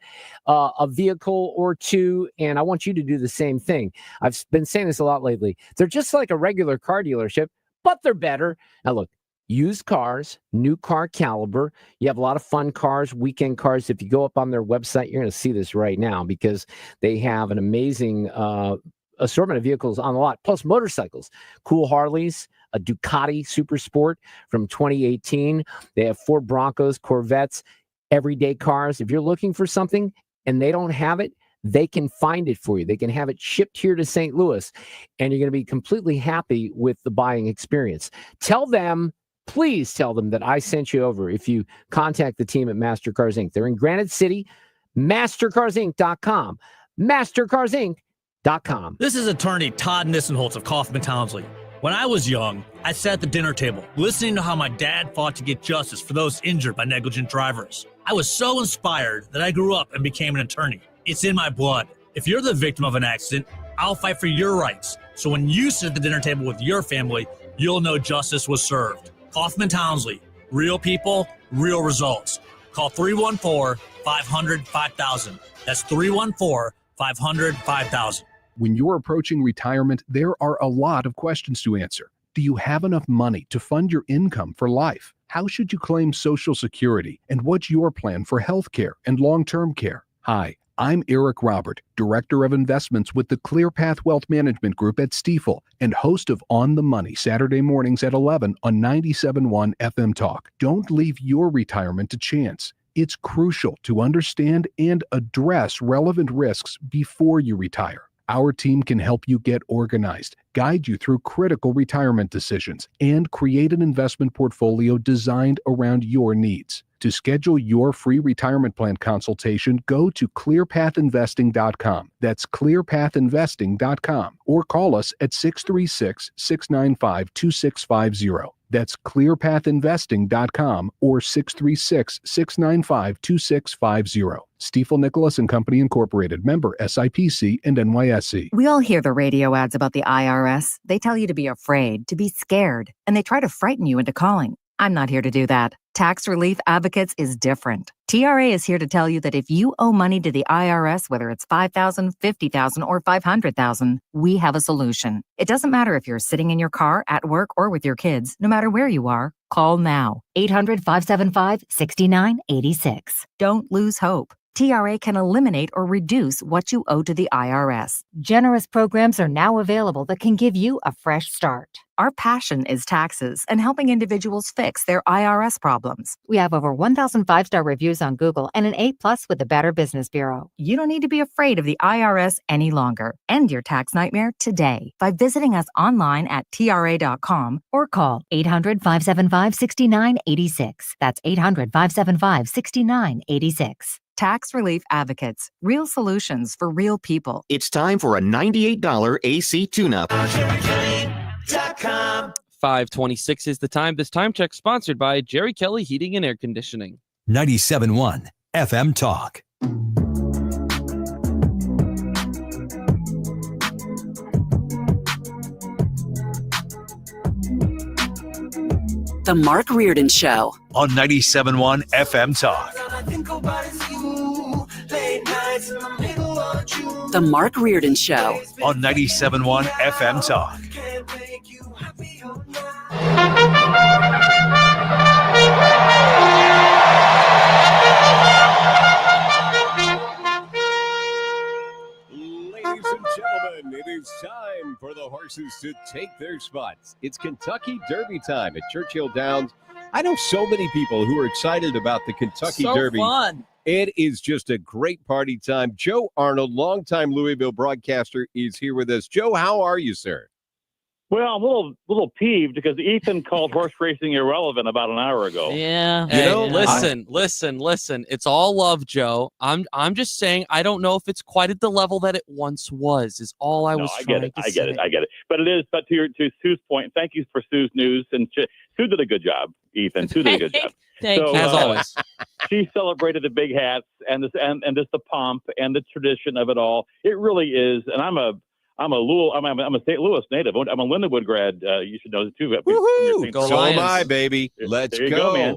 S15: a vehicle or two, and I want you to do the same thing. I've been saying this a lot lately. They're just like a regular car dealership, but they're better. Now, look, used cars, new car caliber. You have a lot of fun cars, weekend cars. If you go up on their website, you're going to see this right now because they have an amazing assortment of vehicles on the lot, plus motorcycles, cool Harleys, a Ducati Super Sport from 2018. They have Ford Broncos, Corvettes, everyday cars. If you're looking for something and they don't have it, they can find it for you. They can have it shipped here to St. Louis, and you're going to be completely happy with the buying experience. Please tell them that I sent you over if you contact the team at MasterCars Inc. They're in Granite City, mastercarsinc.com, mastercarsinc.com.
S5: This is attorney Todd Nissenholtz of Kaufman Townsley. When I was young, I sat at the dinner table listening to how my dad fought to get justice for those injured by negligent drivers. I was so inspired that I grew up and became an attorney. It's in my blood. If you're the victim of an accident, I'll fight for your rights. So when you sit at the dinner table with your family, you'll know justice was served. Kaufman Townsley. Real people, real results. Call 314-500-5000. That's 314-500-5000.
S9: When you're approaching retirement, there are a lot of questions to answer. Do you have enough money to fund your income for life? How should you claim Social Security? And what's your plan for health care and long-term care? Hi, I'm Eric Robert, Director of Investments with the ClearPath Wealth Management Group at Stifel and host of On the Money Saturday mornings at 11 on 97.1 FM Talk. Don't leave your retirement to chance. It's crucial to understand and address relevant risks before you retire. Our team can help you get organized, guide you through critical retirement decisions, and create an investment portfolio designed around your needs. To schedule your free retirement plan consultation, go to clearpathinvesting.com. That's clearpathinvesting.com, or call us at 636-695-2650. That's clearpathinvesting.com or 636-695-2650. Stifel Nicholas and Company Incorporated, member SIPC and NYSE.
S20: We all hear the radio ads about the IRS. They tell you to be afraid, to be scared, and they try to frighten you into calling. I'm not here to do that. Tax Relief Advocates is different. TRA is here to tell you that if you owe money to the IRS, whether it's $5,000, $50,000, or $500,000, we have a solution. It doesn't matter if you're sitting in your car, at work, or with your kids. No matter where you are, call now. 800-575-6986. Don't lose hope. TRA can eliminate or reduce what you owe to the IRS. Generous programs are now available that can give you a fresh start. Our passion is taxes and helping individuals fix their IRS problems. We have over 1,000 5-star reviews on Google and an A+ with the Better Business Bureau. You don't need to be afraid of the IRS any longer. End your tax nightmare today by visiting us online at TRA.com or call 800-575-6986. That's 800-575-6986. Tax Relief Advocates. Real solutions for real people.
S10: It's time for a $98 AC tune-up.
S17: 5:26 is the time. This time check sponsored by Jerry Kelly Heating and Air Conditioning.
S16: 97.1 FM Talk.
S1: The Mark Reardon Show
S16: on 97.1 FM Talk.
S1: The Mark Reardon Show
S16: on 97.1 FM Talk.
S2: Ladies and gentlemen, it is time for the horses to take their spots. It's Kentucky Derby time at Churchill Downs. I know so many people who are excited about the Kentucky Derby.
S7: Fun.
S2: It is just a great party time. Joe Arnold, longtime Louisville broadcaster, is here with us. Joe, how are you, sir?
S6: Well, I'm a little peeved because Ethan called horse racing irrelevant about an hour ago.
S7: Yeah.
S17: Hey, listen. It's all love, Joe. I'm just saying I don't know if it's quite at the level that it once was. Is all I was trying to say.
S6: I get it. But it is. But to Sue's point, thank you for Sue's news, and Sue did a good job. Ethan, Sue did a good job.
S7: Thank you.
S17: As always.
S6: She celebrated the big hats and this and just the pomp and the tradition of it all. It really is. And I'm a St. Louis native. I'm a Lindenwood grad. You should know it too.
S2: Woohoo! So am I, baby. Let's
S6: there you
S2: go.
S6: Man.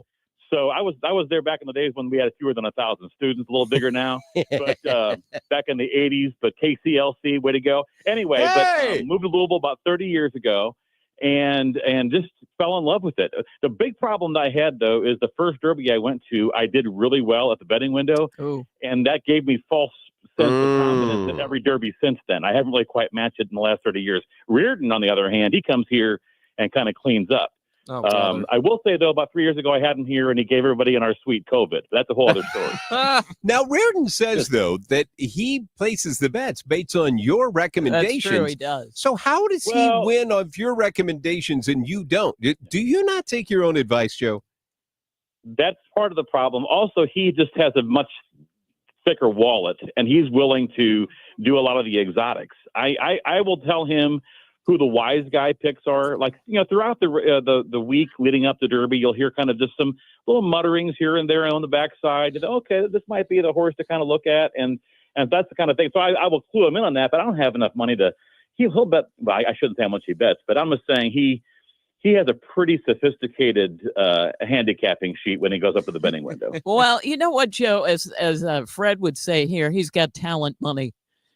S6: So I was there back in the days when we had fewer than 1,000 students. A little bigger now, but back in the '80s. But KCLC, way to go. Anyway, but moved to Louisville about 30 years ago, and just fell in love with it. The big problem that I had though is the first Derby I went to, I did really well at the betting window, and that gave me false sense of confidence in every Derby since then. I haven't really quite matched it in the last 30 years. Reardon, on the other hand, he comes here and kind of cleans up. I will say, though, about 3 years ago, I had him here and he gave everybody in our suite COVID. That's a whole other story.
S2: Now, Reardon says, though, that he places the bets based on your recommendations.
S7: That's true, he does.
S2: So how does he win of your recommendations and you don't? Do you not take your own advice, Joe?
S6: That's part of the problem. Also, he just has a much thicker wallet, and he's willing to do a lot of the exotics. I will tell him who the wise guy picks are. Like, throughout the week leading up to Derby, you'll hear kind of just some little mutterings here and there on the backside. Okay, this might be the horse to kind of look at, and that's the kind of thing. So I will clue him in on that, but I don't have enough money to. He'll bet. Well, I shouldn't say how much he bets, but I'm just saying he has a pretty sophisticated handicapping sheet when he goes up to the betting window.
S7: Well, you know what, Joe, as Fred would say here, he's got talent money.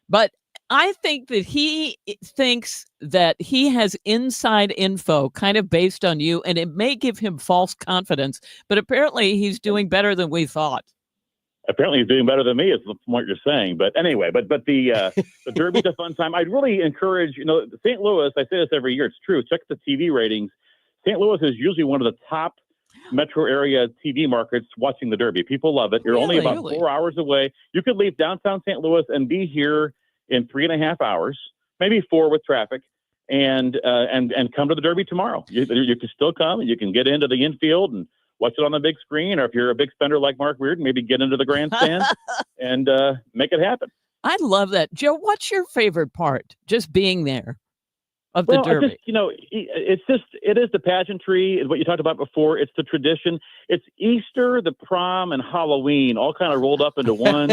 S7: But I think that he thinks that he has inside info kind of based on you, and it may give him false confidence. But apparently he's doing better than we thought.
S6: Apparently he's doing better than me, is what you're saying. But anyway, but the Derby's a fun time. I'd really encourage, St. Louis, I say this every year, it's true. Check the TV ratings. St. Louis is usually one of the top metro area TV markets watching the Derby. People love it. You're only about 4 hours away. You could leave downtown St. Louis and be here in 3.5 hours, maybe 4 with traffic, and come to the Derby tomorrow. You can still come and you can get into the infield and watch it on the big screen, or if you're a big spender like Mark Reardon, maybe get into the grandstand and make it happen.
S7: I love that. Joe, what's your favorite part? Just being there of the Derby.
S6: It is the pageantry, what you talked about before. It's the tradition. It's Easter, the prom, and Halloween all kind of rolled up into one.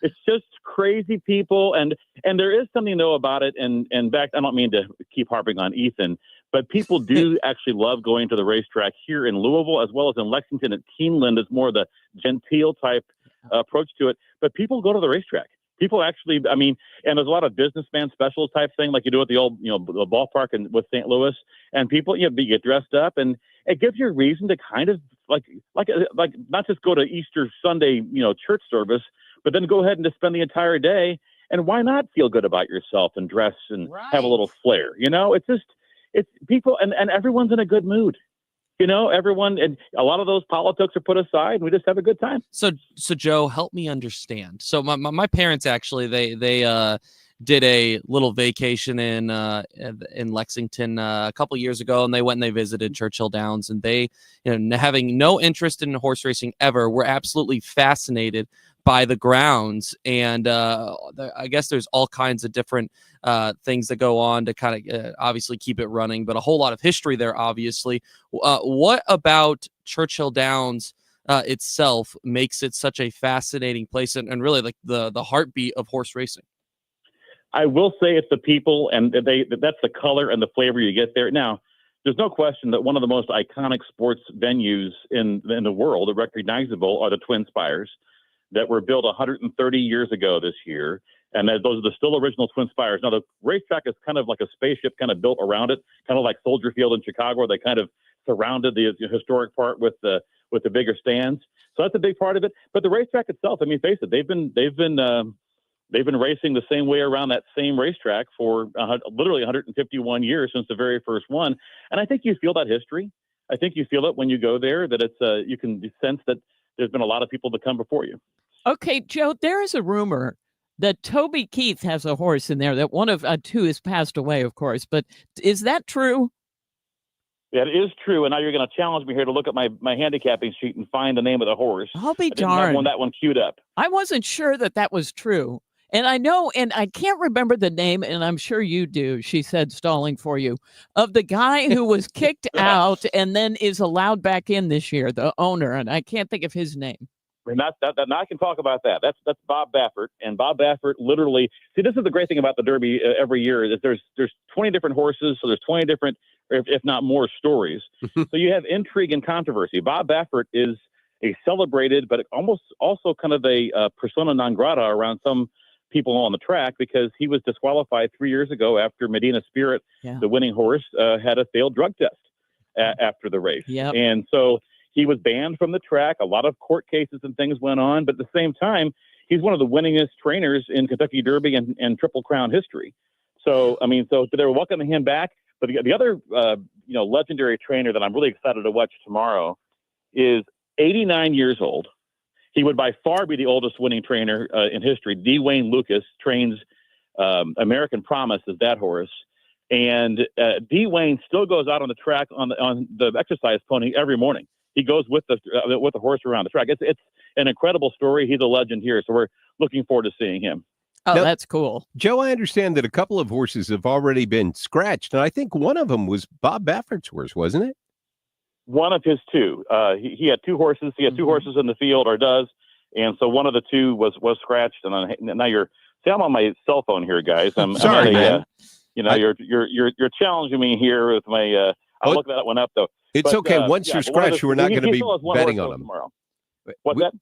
S6: It's just crazy people. And there is something, though, about it. And back, I don't mean to keep harping on Ethan, but people do actually love going to the racetrack here in Louisville, as well as in Lexington at Keeneland. It's more the genteel type approach to it. But people go to the racetrack. People actually, and there's a lot of businessman special type thing, like you do at the old, the ballpark and with St. Louis, and people, you get dressed up, and it gives you a reason to kind of like not just go to Easter Sunday, church service, but then go ahead and just spend the entire day. And why not feel good about yourself and dress and have a little flair? It's people, and everyone's in a good mood. Everyone, and a lot of those politics are put aside, and we just have a good time.
S17: So Joe, help me understand. So my parents actually they did a little vacation in Lexington a couple years ago, and they went and they visited Churchill Downs, and they, having no interest in horse racing ever, were absolutely fascinated by the grounds. And I guess there's all kinds of different things that go on to kind of obviously keep it running, but a whole lot of history there, obviously. What about Churchill Downs itself makes it such a fascinating place and really like the heartbeat of horse racing?
S6: I will say it's the people, and that's the color and the flavor you get there. Now, there's no question that one of the most iconic sports venues in the world, recognizable, are the Twin Spires that were built 130 years ago this year. And those are the still original Twin Spires. Now, the racetrack is kind of like a spaceship kind of built around it, kind of like Soldier Field in Chicago, where they kind of surrounded the historic part with the bigger stands. So that's a big part of it. But the racetrack itself, face it, they've been racing the same way around that same racetrack for literally 151 years since the very first one. And I think you feel that history. I think you feel it when you go there, that it's you can sense that there's been a lot of people to come before you.
S7: Okay, Joe, there is a rumor that Toby Keith has a horse in there. That one of two has passed away, of course. But is that true?
S6: That is true. And now you're going to challenge me here to look at my handicapping sheet and find the name of the horse.
S7: I'll be
S6: I didn't have
S7: darned.
S6: that one queued up.
S7: I wasn't sure that was true. And I know, and I can't remember the name, and I'm sure you do, she said, stalling for you, of the guy who was kicked out and then is allowed back in this year, the owner, and I can't think of his name.
S6: And now I can talk about that. That's Bob Baffert. And Bob Baffert literally, see, this is the great thing about the Derby every year, is there's 20 different horses, so there's 20 different, if not more, stories. So you have intrigue and controversy. Bob Baffert is a celebrated, but almost also kind of a persona non grata around some people on the track, because he was disqualified 3 years ago after Medina Spirit, the winning horse, had a failed drug test after the race.
S7: Yep.
S6: And so he was banned from the track. A lot of court cases and things went on, but at the same time, he's one of the winningest trainers in Kentucky Derby and Triple Crown history. So, I mean, so they were welcoming him back. But the other, legendary trainer that I'm really excited to watch tomorrow is 89 years old. He would by far be the oldest winning trainer in history. D. Wayne Lucas trains American Promise as that horse. And D. Wayne still goes out on the track on the exercise pony every morning. He goes with the horse around the track. It's an incredible story. He's a legend here. So we're looking forward to seeing him.
S7: Oh, now, that's cool.
S2: Joe, I understand that a couple of horses have already been scratched. And I think one of them was Bob Baffert's horse, wasn't it?
S6: One of his two. He had two horses. He had two horses in the field, or does, and so one of the two was scratched. And now I'm on my cell phone here, guys.
S2: Sorry, man.
S6: You're challenging me here with my. I'll look that one up though.
S2: It's okay. Once you're scratched, we're not going to be betting on them
S6: tomorrow.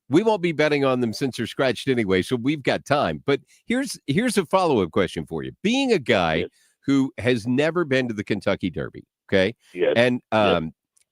S2: We won't be betting on them since they're scratched anyway, so we've got time. But here's a follow-up question for you. Being a guy who has never been to the Kentucky Derby, okay, and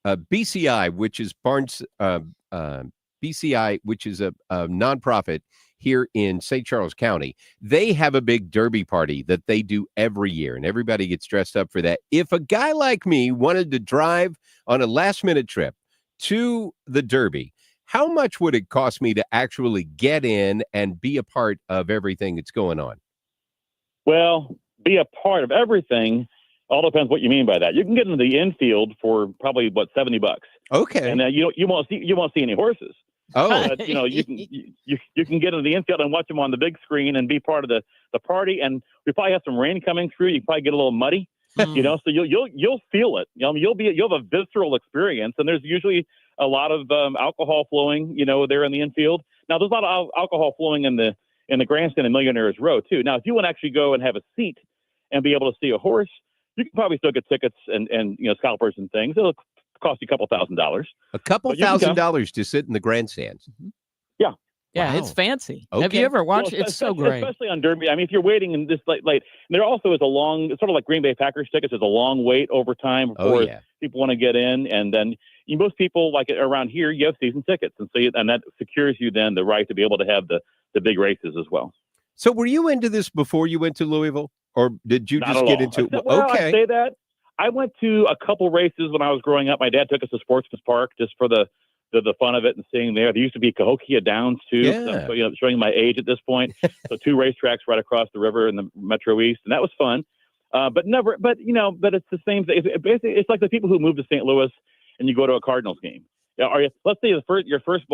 S2: BCI, which is BCI, which is a nonprofit here in St. Charles County, they have a big Derby party that they do every year, and everybody gets dressed up for that. If a guy like me wanted to drive on a last-minute trip to the Derby, how much would it cost me to actually get in and be a part of everything that's going on?
S6: Well, be a part of everything all depends what you mean by that. You can get into the infield for probably $70.
S2: Okay,
S6: and you won't see any horses.
S2: Oh,
S6: you can get into the infield and watch them on the big screen and be part of the party. And we probably have some rain coming through. You probably get a little muddy, so you'll feel it. You'll have a visceral experience. And there's usually a lot of alcohol flowing, there in the infield. Now there's a lot of alcohol flowing in the grandstand in Millionaires Row too. Now, if you want to actually go and have a seat and be able to see a horse, you can probably still get tickets and scalpers and things. It'll cost you a couple $1,000.
S2: A couple $1,000 to sit in the grandstands.
S6: Yeah.
S7: Yeah,
S2: Wow.
S7: it's fancy.
S2: Okay.
S7: Have you ever watched it? It's so great.
S6: Especially on Derby. I mean, if you're waiting in this late, there also is it's sort of like Green Bay Packers tickets. There's a long wait over time before people want to get in. And then most people, like around here, you have season tickets. And that secures you then the right to be able to have the big races as well.
S2: So were you into this before you went to Louisville? Or did you
S6: Not
S2: just
S6: at
S2: get
S6: all.
S2: into it?
S6: Well,
S2: Okay.
S6: I say that. I went to a couple races when I was growing up. My dad took us to Sportsman's Park just for the fun of it and seeing there. There used to be Cahokia Downs too.
S2: Yeah.
S6: So, showing my age at this point. So 2 racetracks right across the river in the Metro East, and that was fun. But it's the same thing. It's like the people who move to St. Louis and you go to a Cardinals game. Let's say your first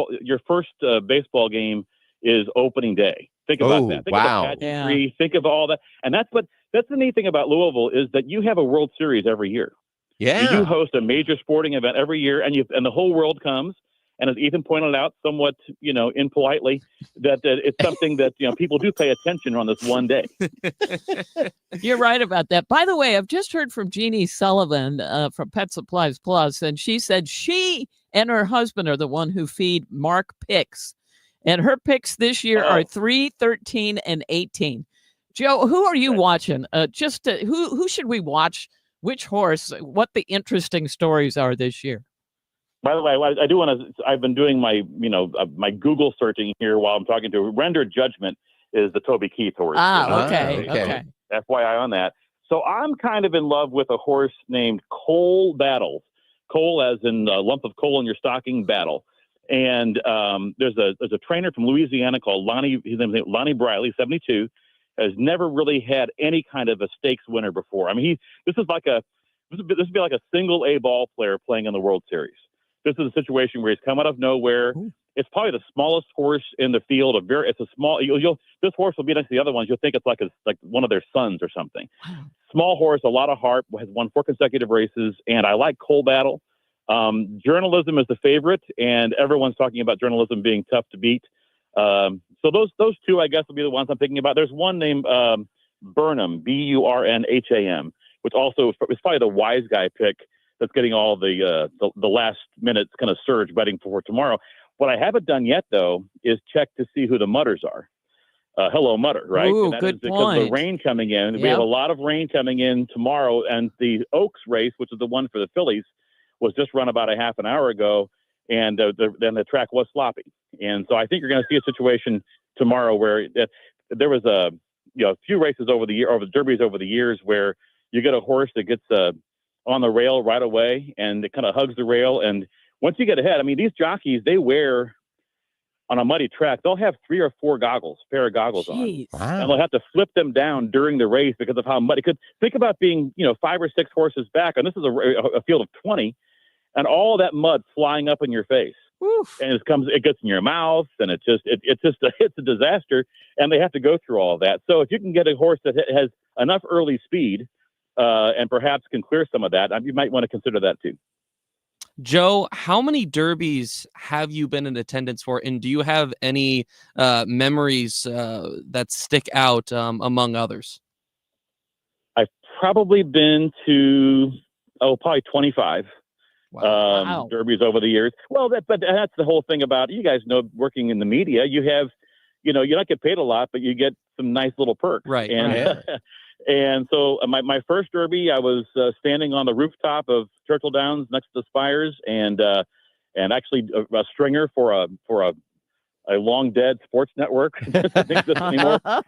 S6: baseball game is opening day. Think about that. Think
S2: wow.
S6: about pageantry. Think of all that. And that's the neat thing about Louisville is that you have a World Series every year.
S2: Yeah.
S6: You host a major sporting event every year, and the whole world comes. And as Ethan pointed out, somewhat, impolitely, that it's something that people do pay attention on this one day.
S7: You're right about that. By the way, I've just heard from Jeannie Sullivan from Pet Supplies Plus, and she said she and her husband are the one who feed Mark picks. And her picks this year are 3, 13, and 18. Joe, who are you watching? Who should we watch? Which horse? What the interesting stories are this year?
S6: By the way, I do want to. I've been doing my my Google searching here while I'm talking to. Rendered Judgment is the Toby Keith horse.
S7: Okay.
S6: FYI on that. So I'm kind of in love with a horse named Coal Battles. Coal as in a lump of coal in your stocking, battle. And there's a trainer from Louisiana called Lonnie. His name is Lonnie Briley, 72. Has never really had any kind of a stakes winner before. I mean, this would be like a single A ball player playing in the World Series. This is a situation where he's come out of nowhere. Ooh. It's probably the smallest horse in the field. It's a small. This horse will be next to the other ones. You'll think it's like one of their sons or something. Wow. Small horse, a lot of heart. Has won 4 consecutive races, and I like Coal Battle. Journalism is the favorite, and everyone's talking about journalism being tough to beat. So those two, I guess, will be the ones I'm thinking about. There's one named Burnham, Burnham, which also is probably the wise guy pick that's getting all the last minute kind of surge betting for tomorrow. What I haven't done yet, though, is check to see who the Mutters are. Hello, Mutter, right?
S7: Ooh,
S6: and that
S7: good
S6: is because
S7: point.
S6: of the rain coming in.
S7: Yep.
S6: We have a lot of rain coming in tomorrow, and the Oaks race, which is the one for the Phillies, was just run about a half an hour ago, and then the track was sloppy. And so I think you're going to see a situation tomorrow where there was a few races over the derbies over the years where you get a horse that gets on the rail right away, and it kind of hugs the rail. And once you get ahead, I mean, these jockeys, they wear on a muddy track, they'll have 3 or 4 pair of goggles on. Wow. And they'll have to flip them down during the race because of how muddy. Think about being 5 or 6 horses back, and this is a field of 20, and all that mud flying up in your face. Oof. And it gets in your mouth, and it's a disaster, and they have to go through all of that. So if you can get a horse that has enough early speed and perhaps can clear some of that, you might want to consider that too.
S17: Joe, how many derbies have you been in attendance for, and do you have any memories that stick out among others?
S6: I've probably been to probably 25 derbies over the years. Well, but that's the whole thing about, you guys know, working in the media, you have, you don't get paid a lot, but you get some nice little perks.
S17: Right.
S6: And and so my first derby, I was standing on the rooftop of Churchill Downs next to the Spires, and actually a stringer for a long dead sports network. Anymore. But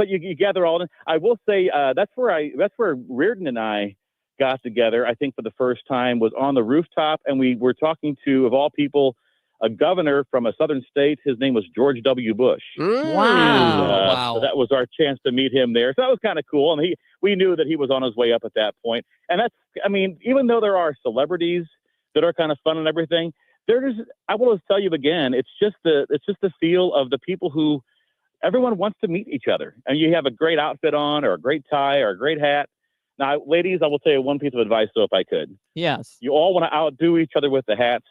S6: you gather all in. I will say that's where Reardon and I got together. I think for the first time was on the rooftop, and we were talking to, of all people, a governor from a southern state. His name was George W. Bush.
S7: Wow.
S6: So that was our chance to meet him there. So that was kind of cool. And we knew that he was on his way up at that point. And even though there are celebrities that are kind of fun and everything, I will tell you again, it's just the feel of the people who everyone wants to meet each other. And you have a great outfit on, or a great tie, or a great hat. Now, ladies, I will tell you one piece of advice, though, if I could.
S7: Yes.
S6: You all want to outdo each other with the hats.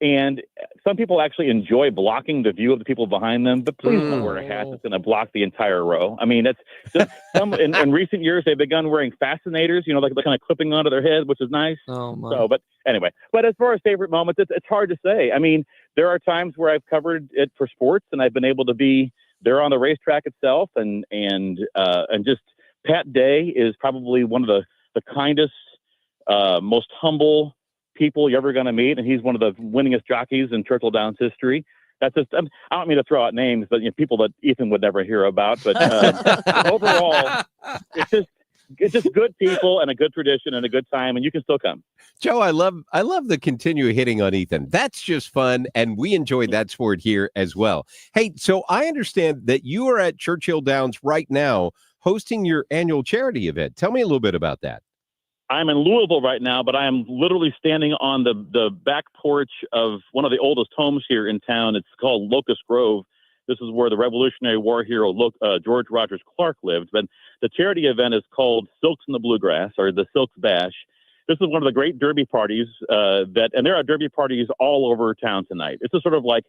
S6: And some people actually enjoy blocking the view of the people behind them, but please don't wear a hat that's going to block the entire row. I mean, in recent years, they've begun wearing fascinators, like they're kind of clipping onto their head, which is nice.
S17: Oh, my.
S6: So, but anyway, as far as favorite moments, it's hard to say. I mean, there are times where I've covered it for sports, and I've been able to be there on the racetrack itself, and just Pat Day is probably one of the kindest, most humble people you're ever going to meet, and he's one of the winningest jockeys in Churchill Downs history. That's just, I don't mean to throw out names, but people that Ethan would never hear about. But overall, it's just good people and a good tradition and a good time, and you can still come.
S2: Joe, I love the continue hitting on Ethan. That's just fun, and we enjoy that sport here as well. Hey, so I understand that you are at Churchill Downs right now hosting your annual charity event. Tell me a little bit about that.
S6: I'm in Louisville right now, but I am literally standing on the back porch of one of the oldest homes here in town. It's called Locust Grove. This is where the Revolutionary War hero George Rogers Clark lived. But the charity event is called Silks in the Bluegrass, or the Silks Bash. This is one of the great derby parties and there are derby parties all over town tonight. It's just sort of like,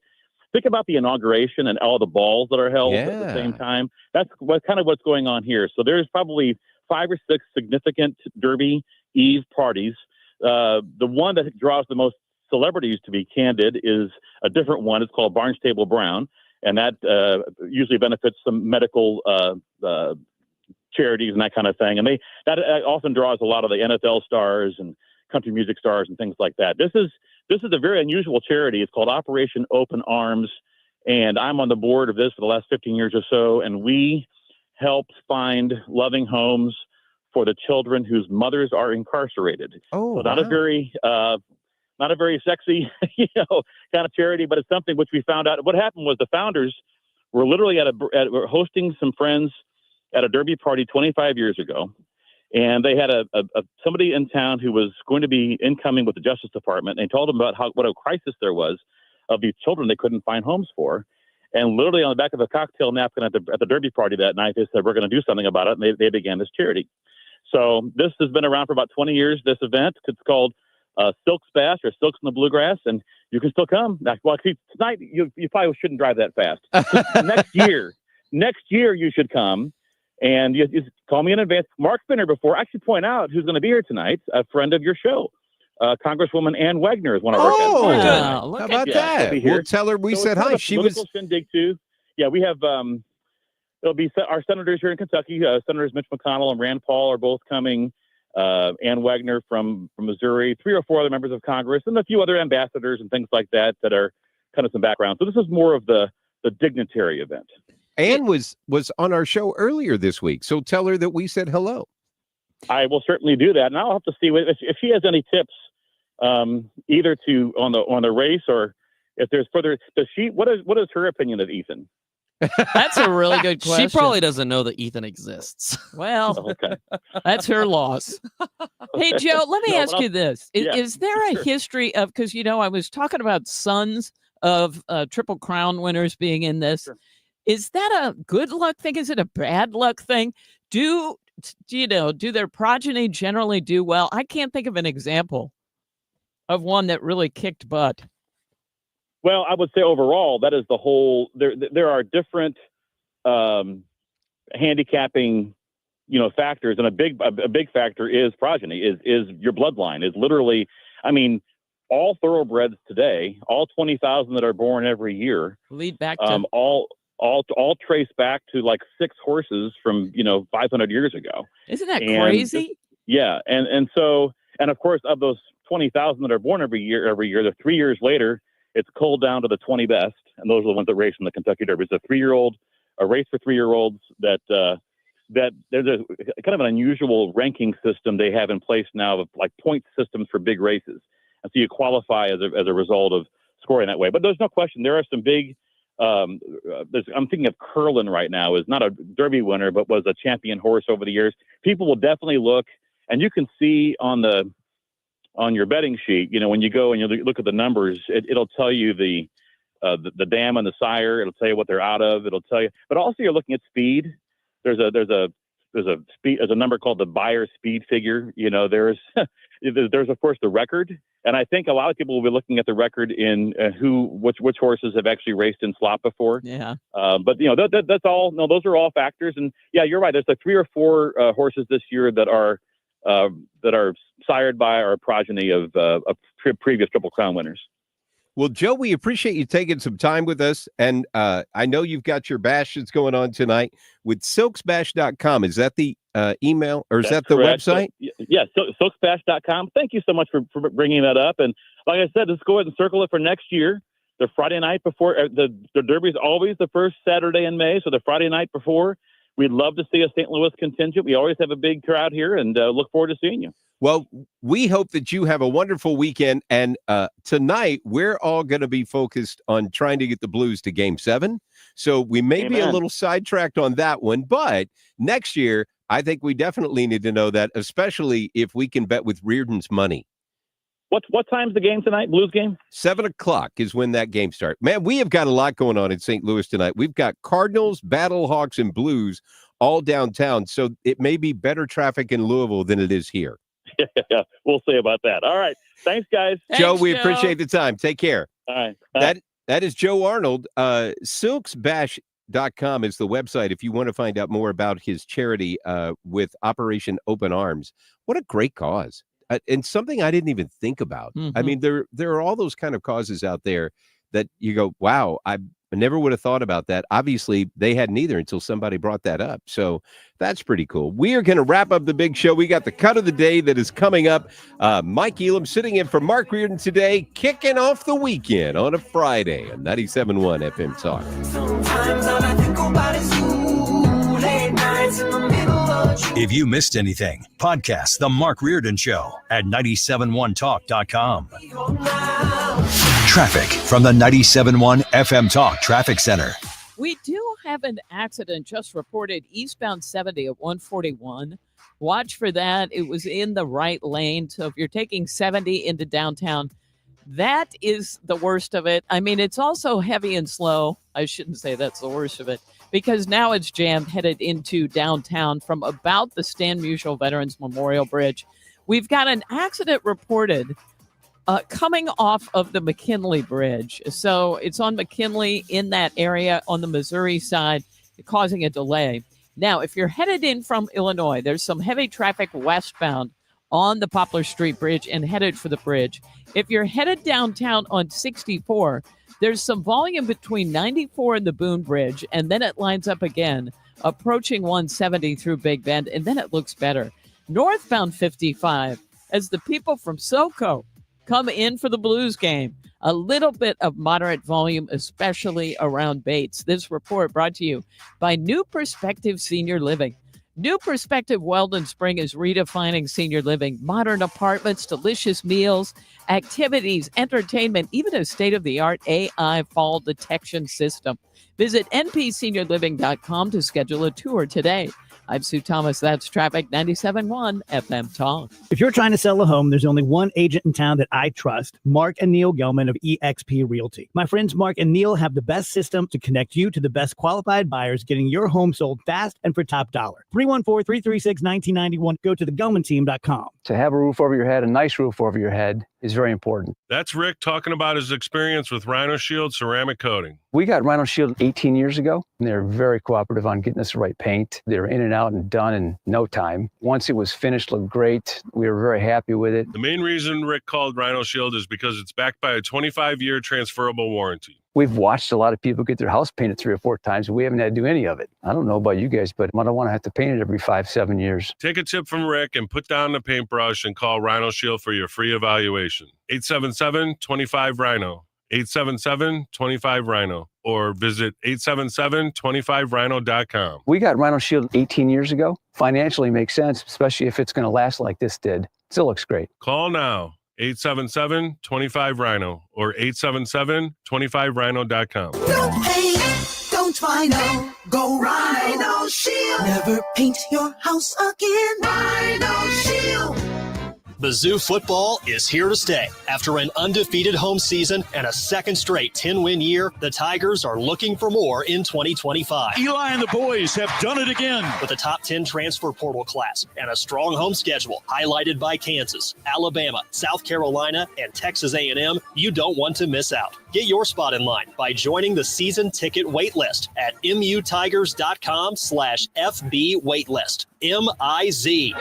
S6: think about the inauguration and all the balls that are held at the same time. That's kind of what's going on here. So there's probably 5 or 6 significant Derby Eve parties. The one that draws the most celebrities, to be candid, is a different one. It's called Barnstable Brown, and that usually benefits some medical charities and that kind of thing. And that often draws a lot of the NFL stars and country music stars and things like that. This is a very unusual charity. It's called Operation Open Arms, and I'm on the board of this for the last 15 years or so, and we helped find loving homes for the children whose mothers are incarcerated. So not a very not a very sexy, kind of charity, but it's something which we found out. What happened was the founders were literally were hosting some friends at a derby party 25 years ago. And they had somebody in town who was going to be incoming with the Justice Department, and told them about what a crisis there was of these children they couldn't find homes for. And literally on the back of a cocktail napkin at the derby party that night, they said, we're going to do something about it. And they began this charity. So this has been around for about 20 years, this event. It's called Silks Bash, or Silks in the Bluegrass, and you can still come. Well, tonight you probably shouldn't drive that fast. Next year you should come, and you call me in advance. Mark's been here before. I should point out who's going to be here tonight, a friend of your show. Congresswoman Ann Wagner is one of our guests.
S2: How about that? We'll tell her we said hi. She was
S6: shindig too. Yeah, we have it'll be our senators here in Kentucky. Senators Mitch McConnell and Rand Paul are both coming. Ann Wagner from Missouri, 3 or 4 other members of Congress, and a few other ambassadors and things like that are kind of some background. So this is more of the dignitary event.
S2: Ann was on our show earlier this week, so tell her that we said hello.
S6: I will certainly do that, and I'll have to see if she has any tips, either on the race, or if there's further. What is her opinion of Ethan?
S7: That's a really good question.
S17: She probably doesn't know that Ethan exists.
S7: Well, that's her loss. Hey, Joe, let me ask you this. Is there a history of, because, I was talking about sons of Triple Crown winners being in this.
S6: Sure.
S7: Is that a good luck thing? Is it a bad luck thing? Do their progeny generally do well? I can't think of an example of one that really kicked butt.
S6: Well, I would say overall, that is the whole. There are different handicapping, factors, and a big factor is progeny. Is your bloodline? Is literally, all thoroughbreds today, all 20,000 that are born every year,
S7: lead back to
S6: all trace back to like 6 horses from 500 years ago.
S7: Isn't that crazy?
S6: Yeah, and so of course of those 20,000 that are born every year, the 3 years later, it's culled down to the 20 best, and those are the ones that race in the Kentucky Derby. It's a race for 3-year-olds that there's a kind of an unusual ranking system they have in place now of like point systems for big races. And so you qualify as a result of scoring that way. But there's no question, there are some big, I'm thinking of Curlin right now, is not a Derby winner, but was a champion horse over the years. People will definitely look, and you can see on your betting sheet, when you go and you look at the numbers, it'll tell you the dam and the sire. It'll tell you what they're out of. It'll tell you, but also you're looking at speed. There's a number called the Beyer speed figure. There's of course the record, and I think a lot of people will be looking at the record in which horses have actually raced in slot before.
S7: Yeah.
S6: But that's all. No, those are all factors, and yeah, you're right. There's like 3 or 4 horses this year that are sired by our progeny of previous Triple Crown winners.
S2: Well, Joe, we appreciate you taking some time with us, and I know you've got your bash that's going on tonight with silksbash.com. Is that the email, or is that the
S6: correct.
S2: website?
S6: Silksbash.com. Thank you so much for bringing that up. And like I said, let's go ahead and circle it for next year. The Friday night before, the Derby is always the first Saturday in May, so the Friday night before. We'd love to see a St. Louis contingent. We always have a big crowd here, and look forward to seeing you.
S2: Well, we hope that you have a wonderful weekend. And tonight, we're all going to be focused on trying to get the Blues to Game 7. So we may be a little sidetracked on that one. But next year, I think we definitely need to know that, especially if we can bet with Reardon's money.
S6: What time's the game tonight, Blues game?
S2: 7:00 is when that game starts. Man, we have got a lot going on in St. Louis tonight. We've got Cardinals, Battlehawks, and Blues all downtown. So it may be better traffic in Louisville than it is here.
S6: Yeah, we'll see about that. All right. Thanks, guys.
S2: Joe, we appreciate the time. Take care.
S6: All right.
S2: That is Joe Arnold. Silksbash.com is the website if you want to find out more about his charity with Operation Open Arms. What a great cause. And something I didn't even think about.
S7: Mm-hmm.
S2: I mean, there are all those kind of causes out there that you go, wow, I never would have thought about that. Obviously, they hadn't either until somebody brought that up. So that's pretty cool. We are going to wrap up the big show. We got the cut of the day that is coming up. Mike Elam sitting in for Mark Reardon today, kicking off the weekend on a Friday on 97.1 FM Talk.
S11: Sometimes all I think about is you, late nights in the middle of June.
S16: If you missed anything, podcast The Mark Reardon Show at 971talk.com. Traffic from the 97.1 FM Talk Traffic Center.
S7: We do have an accident just reported eastbound 70 at 141. Watch for that. It was in the right lane. So if you're taking 70 into downtown, that is the worst of it. I mean, it's also heavy and slow. I shouldn't say that's the worst of it, because now it's jammed headed into downtown from about the Stan Musial Veterans Memorial Bridge. We've got an accident reported coming off of the McKinley Bridge. So it's on McKinley in that area on the Missouri side, causing a delay. Now, if you're headed in from Illinois, there's some heavy traffic westbound on the Poplar Street Bridge and headed for the bridge. If you're headed downtown on 64, there's some volume between 94 and the Boone Bridge, and then it lines up again, approaching 170 through Big Bend, and then it looks better. Northbound 55, as the people from SoCo come in for the Blues game, a little bit of moderate volume, especially around Bates. This report brought to you by New Perspective Senior Living. New Perspective Weldon Spring is redefining senior living. Modern apartments, delicious meals, activities, entertainment, even a state-of-the-art AI fall detection system. Visit npseniorliving.com to schedule a tour today. I'm Sue Thomas. That's Traffic 97.1 FM Talk.
S11: If you're trying to sell a home, there's only one agent in town that I trust, Mark and Neil Gelman of eXp Realty. My friends Mark and Neil have the best system to connect you to the best qualified buyers, getting your home sold fast and for top dollar. 314-336-1991. Go to thegelmanteam.com.
S12: To have a roof over your head, a nice roof over your head, is very important.
S13: That's Rick talking about his experience with Rhino Shield ceramic coating.
S12: We got Rhino Shield 18 years ago, and they're very cooperative on getting us the right paint. They're in and out and done in no time. Once it was finished, looked great. We were very happy with it.
S13: The main reason Rick called Rhino Shield is because it's backed by a 25-year transferable warranty.
S12: We've watched a lot of people get their house painted 3 or 4 times, and we haven't had to do any of it. I don't know about you guys, but I don't want to have to paint it every 5-7 years.
S13: Take a tip from Rick and put down the paintbrush and call Rhino Shield for your free evaluation. 877-25-RHINO. 877-25-RHINO. Or visit 877-25rhino.com.
S12: We got Rhino Shield 18 years ago. Financially makes sense, especially if it's going to last like this did. Still looks great.
S13: Call now. 877-25-RHINO or 877-25rhino.com.
S18: Don't paint, don't Rhino, go Rhino Shield. Never paint your house again. Rhino Shield.
S19: Mizzou football is here to stay. After an undefeated home season and a second straight 10-win year, the Tigers are looking for more in 2025.
S21: Eli and the boys have done it again.
S19: With a top 10 transfer portal class and a strong home schedule highlighted by Kansas, Alabama, South Carolina, and Texas A&M, you don't want to miss out. Get your spot in line by joining the season ticket waitlist at mutigers.com/FB waitlist. MIZ.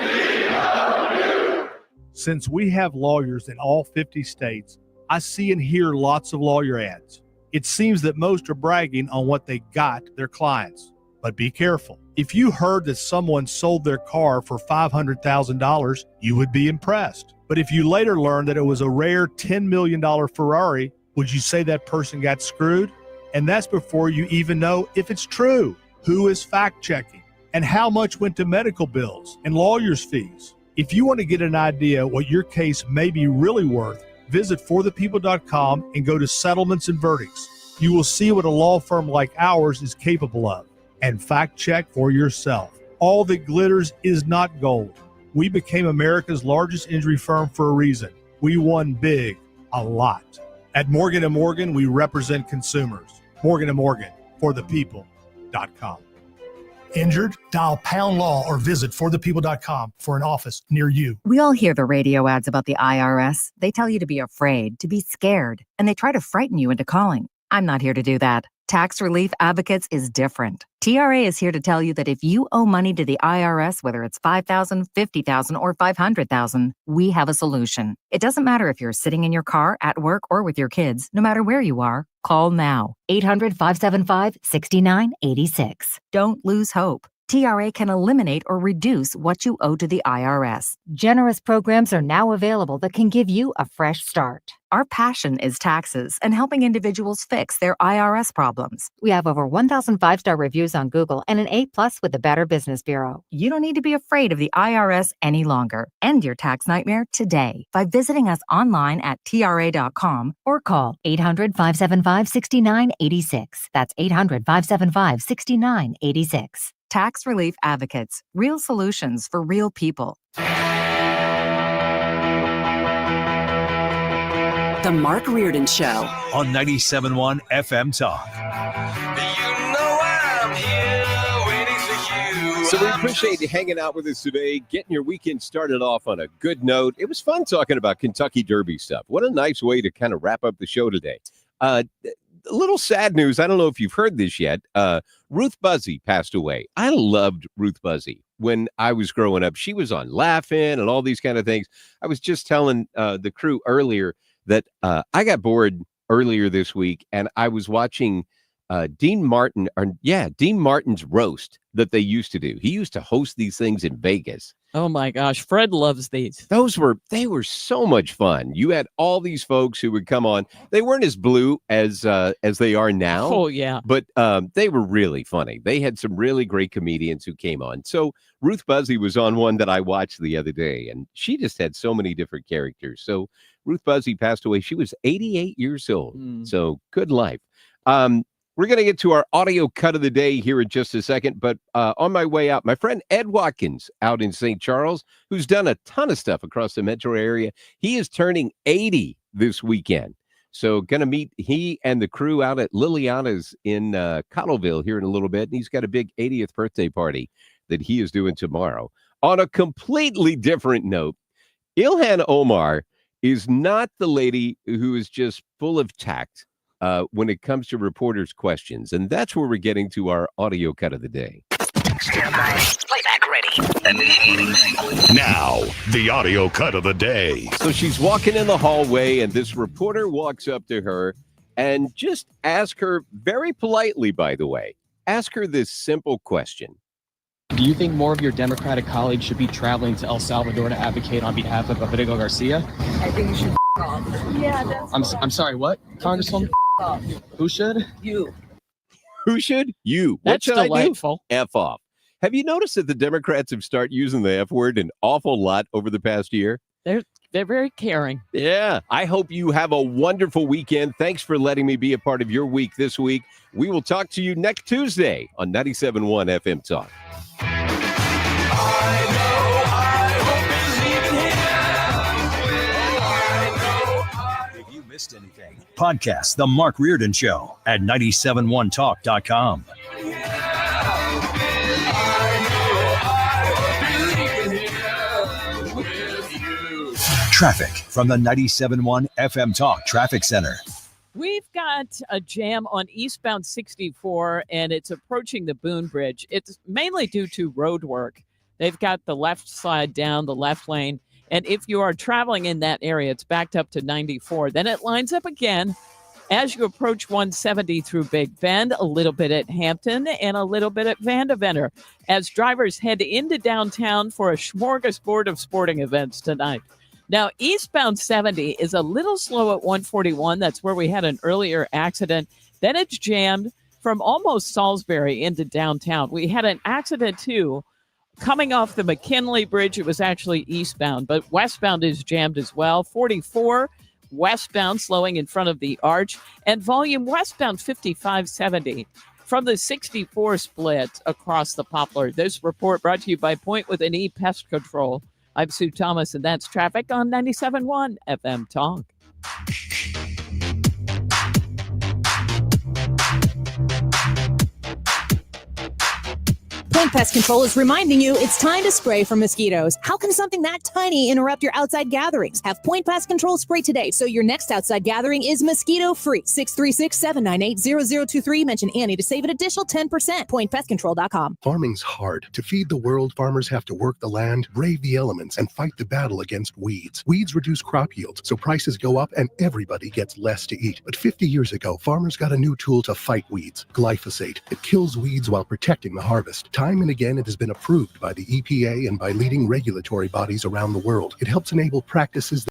S22: Since we have lawyers in all 50 states, I see and hear lots of lawyer ads. It seems that most are bragging on what they got their clients. But be careful. If you heard that someone sold their car for $500,000, you would be impressed. But if you later learned that it was a rare $10 million Ferrari, would you say that person got screwed? And that's before you even know if it's true. Who is fact-checking? And how much went to medical bills and lawyers' fees? If you want to get an idea what your case may be really worth, visit forthepeople.com and go to settlements and verdicts. You will see what a law firm like ours is capable of. And fact check for yourself. All that glitters is not gold. We became America's largest injury firm for a reason. We won big, a lot. At Morgan & Morgan, we represent consumers. Morgan & Morgan, forthepeople.com.
S23: Injured? Dial pound law or visit forthepeople.com for an office near you.
S20: We all hear the radio ads about the IRS. They tell you to be afraid, to be scared, and they try to frighten you into calling. I'm not here to do that. Tax Relief Advocates is different. TRA is here to tell you that if you owe money to the IRS, whether it's $5,000, $50,000, or $500,000, we have a solution. It doesn't matter if you're sitting in your car, at work, or with your kids. No matter where you are, call now. 800-575-6986. Don't lose hope. TRA can eliminate or reduce what you owe to the IRS. Generous programs are now available that can give you a fresh start. Our passion is taxes and helping individuals fix their IRS problems. We have over 1,000 5-star reviews on Google and an A+ with the Better Business Bureau. You don't need to be afraid of the IRS any longer. End your tax nightmare today by visiting us online at TRA.com or call 800-575-6986. That's 800-575-6986. Tax Relief Advocates. Real solutions for real people.
S1: The Mark Reardon Show.
S16: On 97.1 FM Talk.
S2: So we appreciate you hanging out with us today, getting your weekend started off on a good note. It was fun talking about Kentucky Derby stuff. What a nice way to kind of wrap up the show today. A little sad news. I don't know if you've heard this yet. Ruth Buzzy passed away. I loved Ruth Buzzy when I was growing up. She was on Laugh-In and all these kind of things. I was just telling the crew earlier that I got bored earlier this week, and I was watching Dean Martin's roast that they used to do. He used to host these things in Vegas.
S7: Oh my gosh, Fred loves these.
S2: They were so much fun. You had all these folks who would come on. They weren't as blue as they are now.
S7: Oh yeah,
S2: but they were really funny. They had some really great comedians who came on. So Ruth Buzzy was on one that I watched the other day, and she just had so many different characters. So Ruth Buzzy passed away. She was 88 years old. So good life. We're going to get to our audio cut of the day here in just a second, but on my way out, my friend Ed Watkins out in St. Charles, who's done a ton of stuff across the metro area, he is turning 80 this weekend. So going to meet he and the crew out at Liliana's in Cottleville here in a little bit, and he's got a big 80th birthday party that he is doing tomorrow. On a completely different note, Ilhan Omar is not the lady who is just full of tact when it comes to reporters' questions. And that's where we're getting to our audio cut of the day.
S18: Playback ready.
S16: Now, the audio cut of the day.
S2: So she's walking in the hallway, and this reporter walks up to her and just ask her very politely, by the way, ask her this simple question.
S3: Do you think more of your Democratic colleagues should be traveling to El Salvador to advocate on behalf of Rodrigo Garcia?
S4: I think you should off. Yeah, that's
S3: I'm sorry, what? Congresswoman?
S4: off.
S3: Who should?
S4: You.
S2: Who should? You.
S7: That's
S2: what should
S7: delightful.
S2: I do? F off. Have you noticed that the Democrats have started using the F word an awful lot over the past year?
S7: They're very caring.
S2: Yeah. I hope you have a wonderful weekend. Thanks for letting me be a part of your week this week. We will talk to you next Tuesday on 97.1 FM Talk.
S16: If you missed anything, podcast The Mark Reardon Show at 971talk.com. Traffic from the 97.1 FM Talk Traffic Center.
S7: We've got a jam on eastbound 64, and it's approaching the Boone Bridge. It's mainly due to road work. They've got the left side down, the left lane. And if you are traveling in that area, it's backed up to 94. Then it lines up again as you approach 170 through Big Bend, a little bit at Hampton, and a little bit at Vandeventer, as drivers head into downtown for a smorgasbord of sporting events tonight. Now, eastbound 70 is a little slow at 141. That's where we had an earlier accident. Then it's jammed from almost Salisbury into downtown. We had an accident, too, coming off the McKinley Bridge. It was actually eastbound, but westbound is jammed as well. 44 westbound slowing in front of the Arch, and volume westbound 5570 from the 64 split across the Poplar. This report brought to you by Point with an E Pest Control. I'm Sue Thomas, and that's traffic on 97.1 FM Talk.
S14: Point Pest Control is reminding you it's time to spray for mosquitoes. How can something that tiny interrupt your outside gatherings? Have Point Pest Control spray today so your next outside gathering is mosquito-free. 636-798-0023. Mention Annie to save an additional 10%. PointPestControl.com.
S24: Farming's hard. To feed the world, farmers have to work the land, brave the elements, and fight the battle against weeds. Weeds reduce crop yields, so prices go up and everybody gets less to eat. But 50 years ago, farmers got a new tool to fight weeds, glyphosate. It kills weeds while protecting the harvest. Time Time and again, it has been approved by the EPA and by leading regulatory bodies around the world. It helps enable practices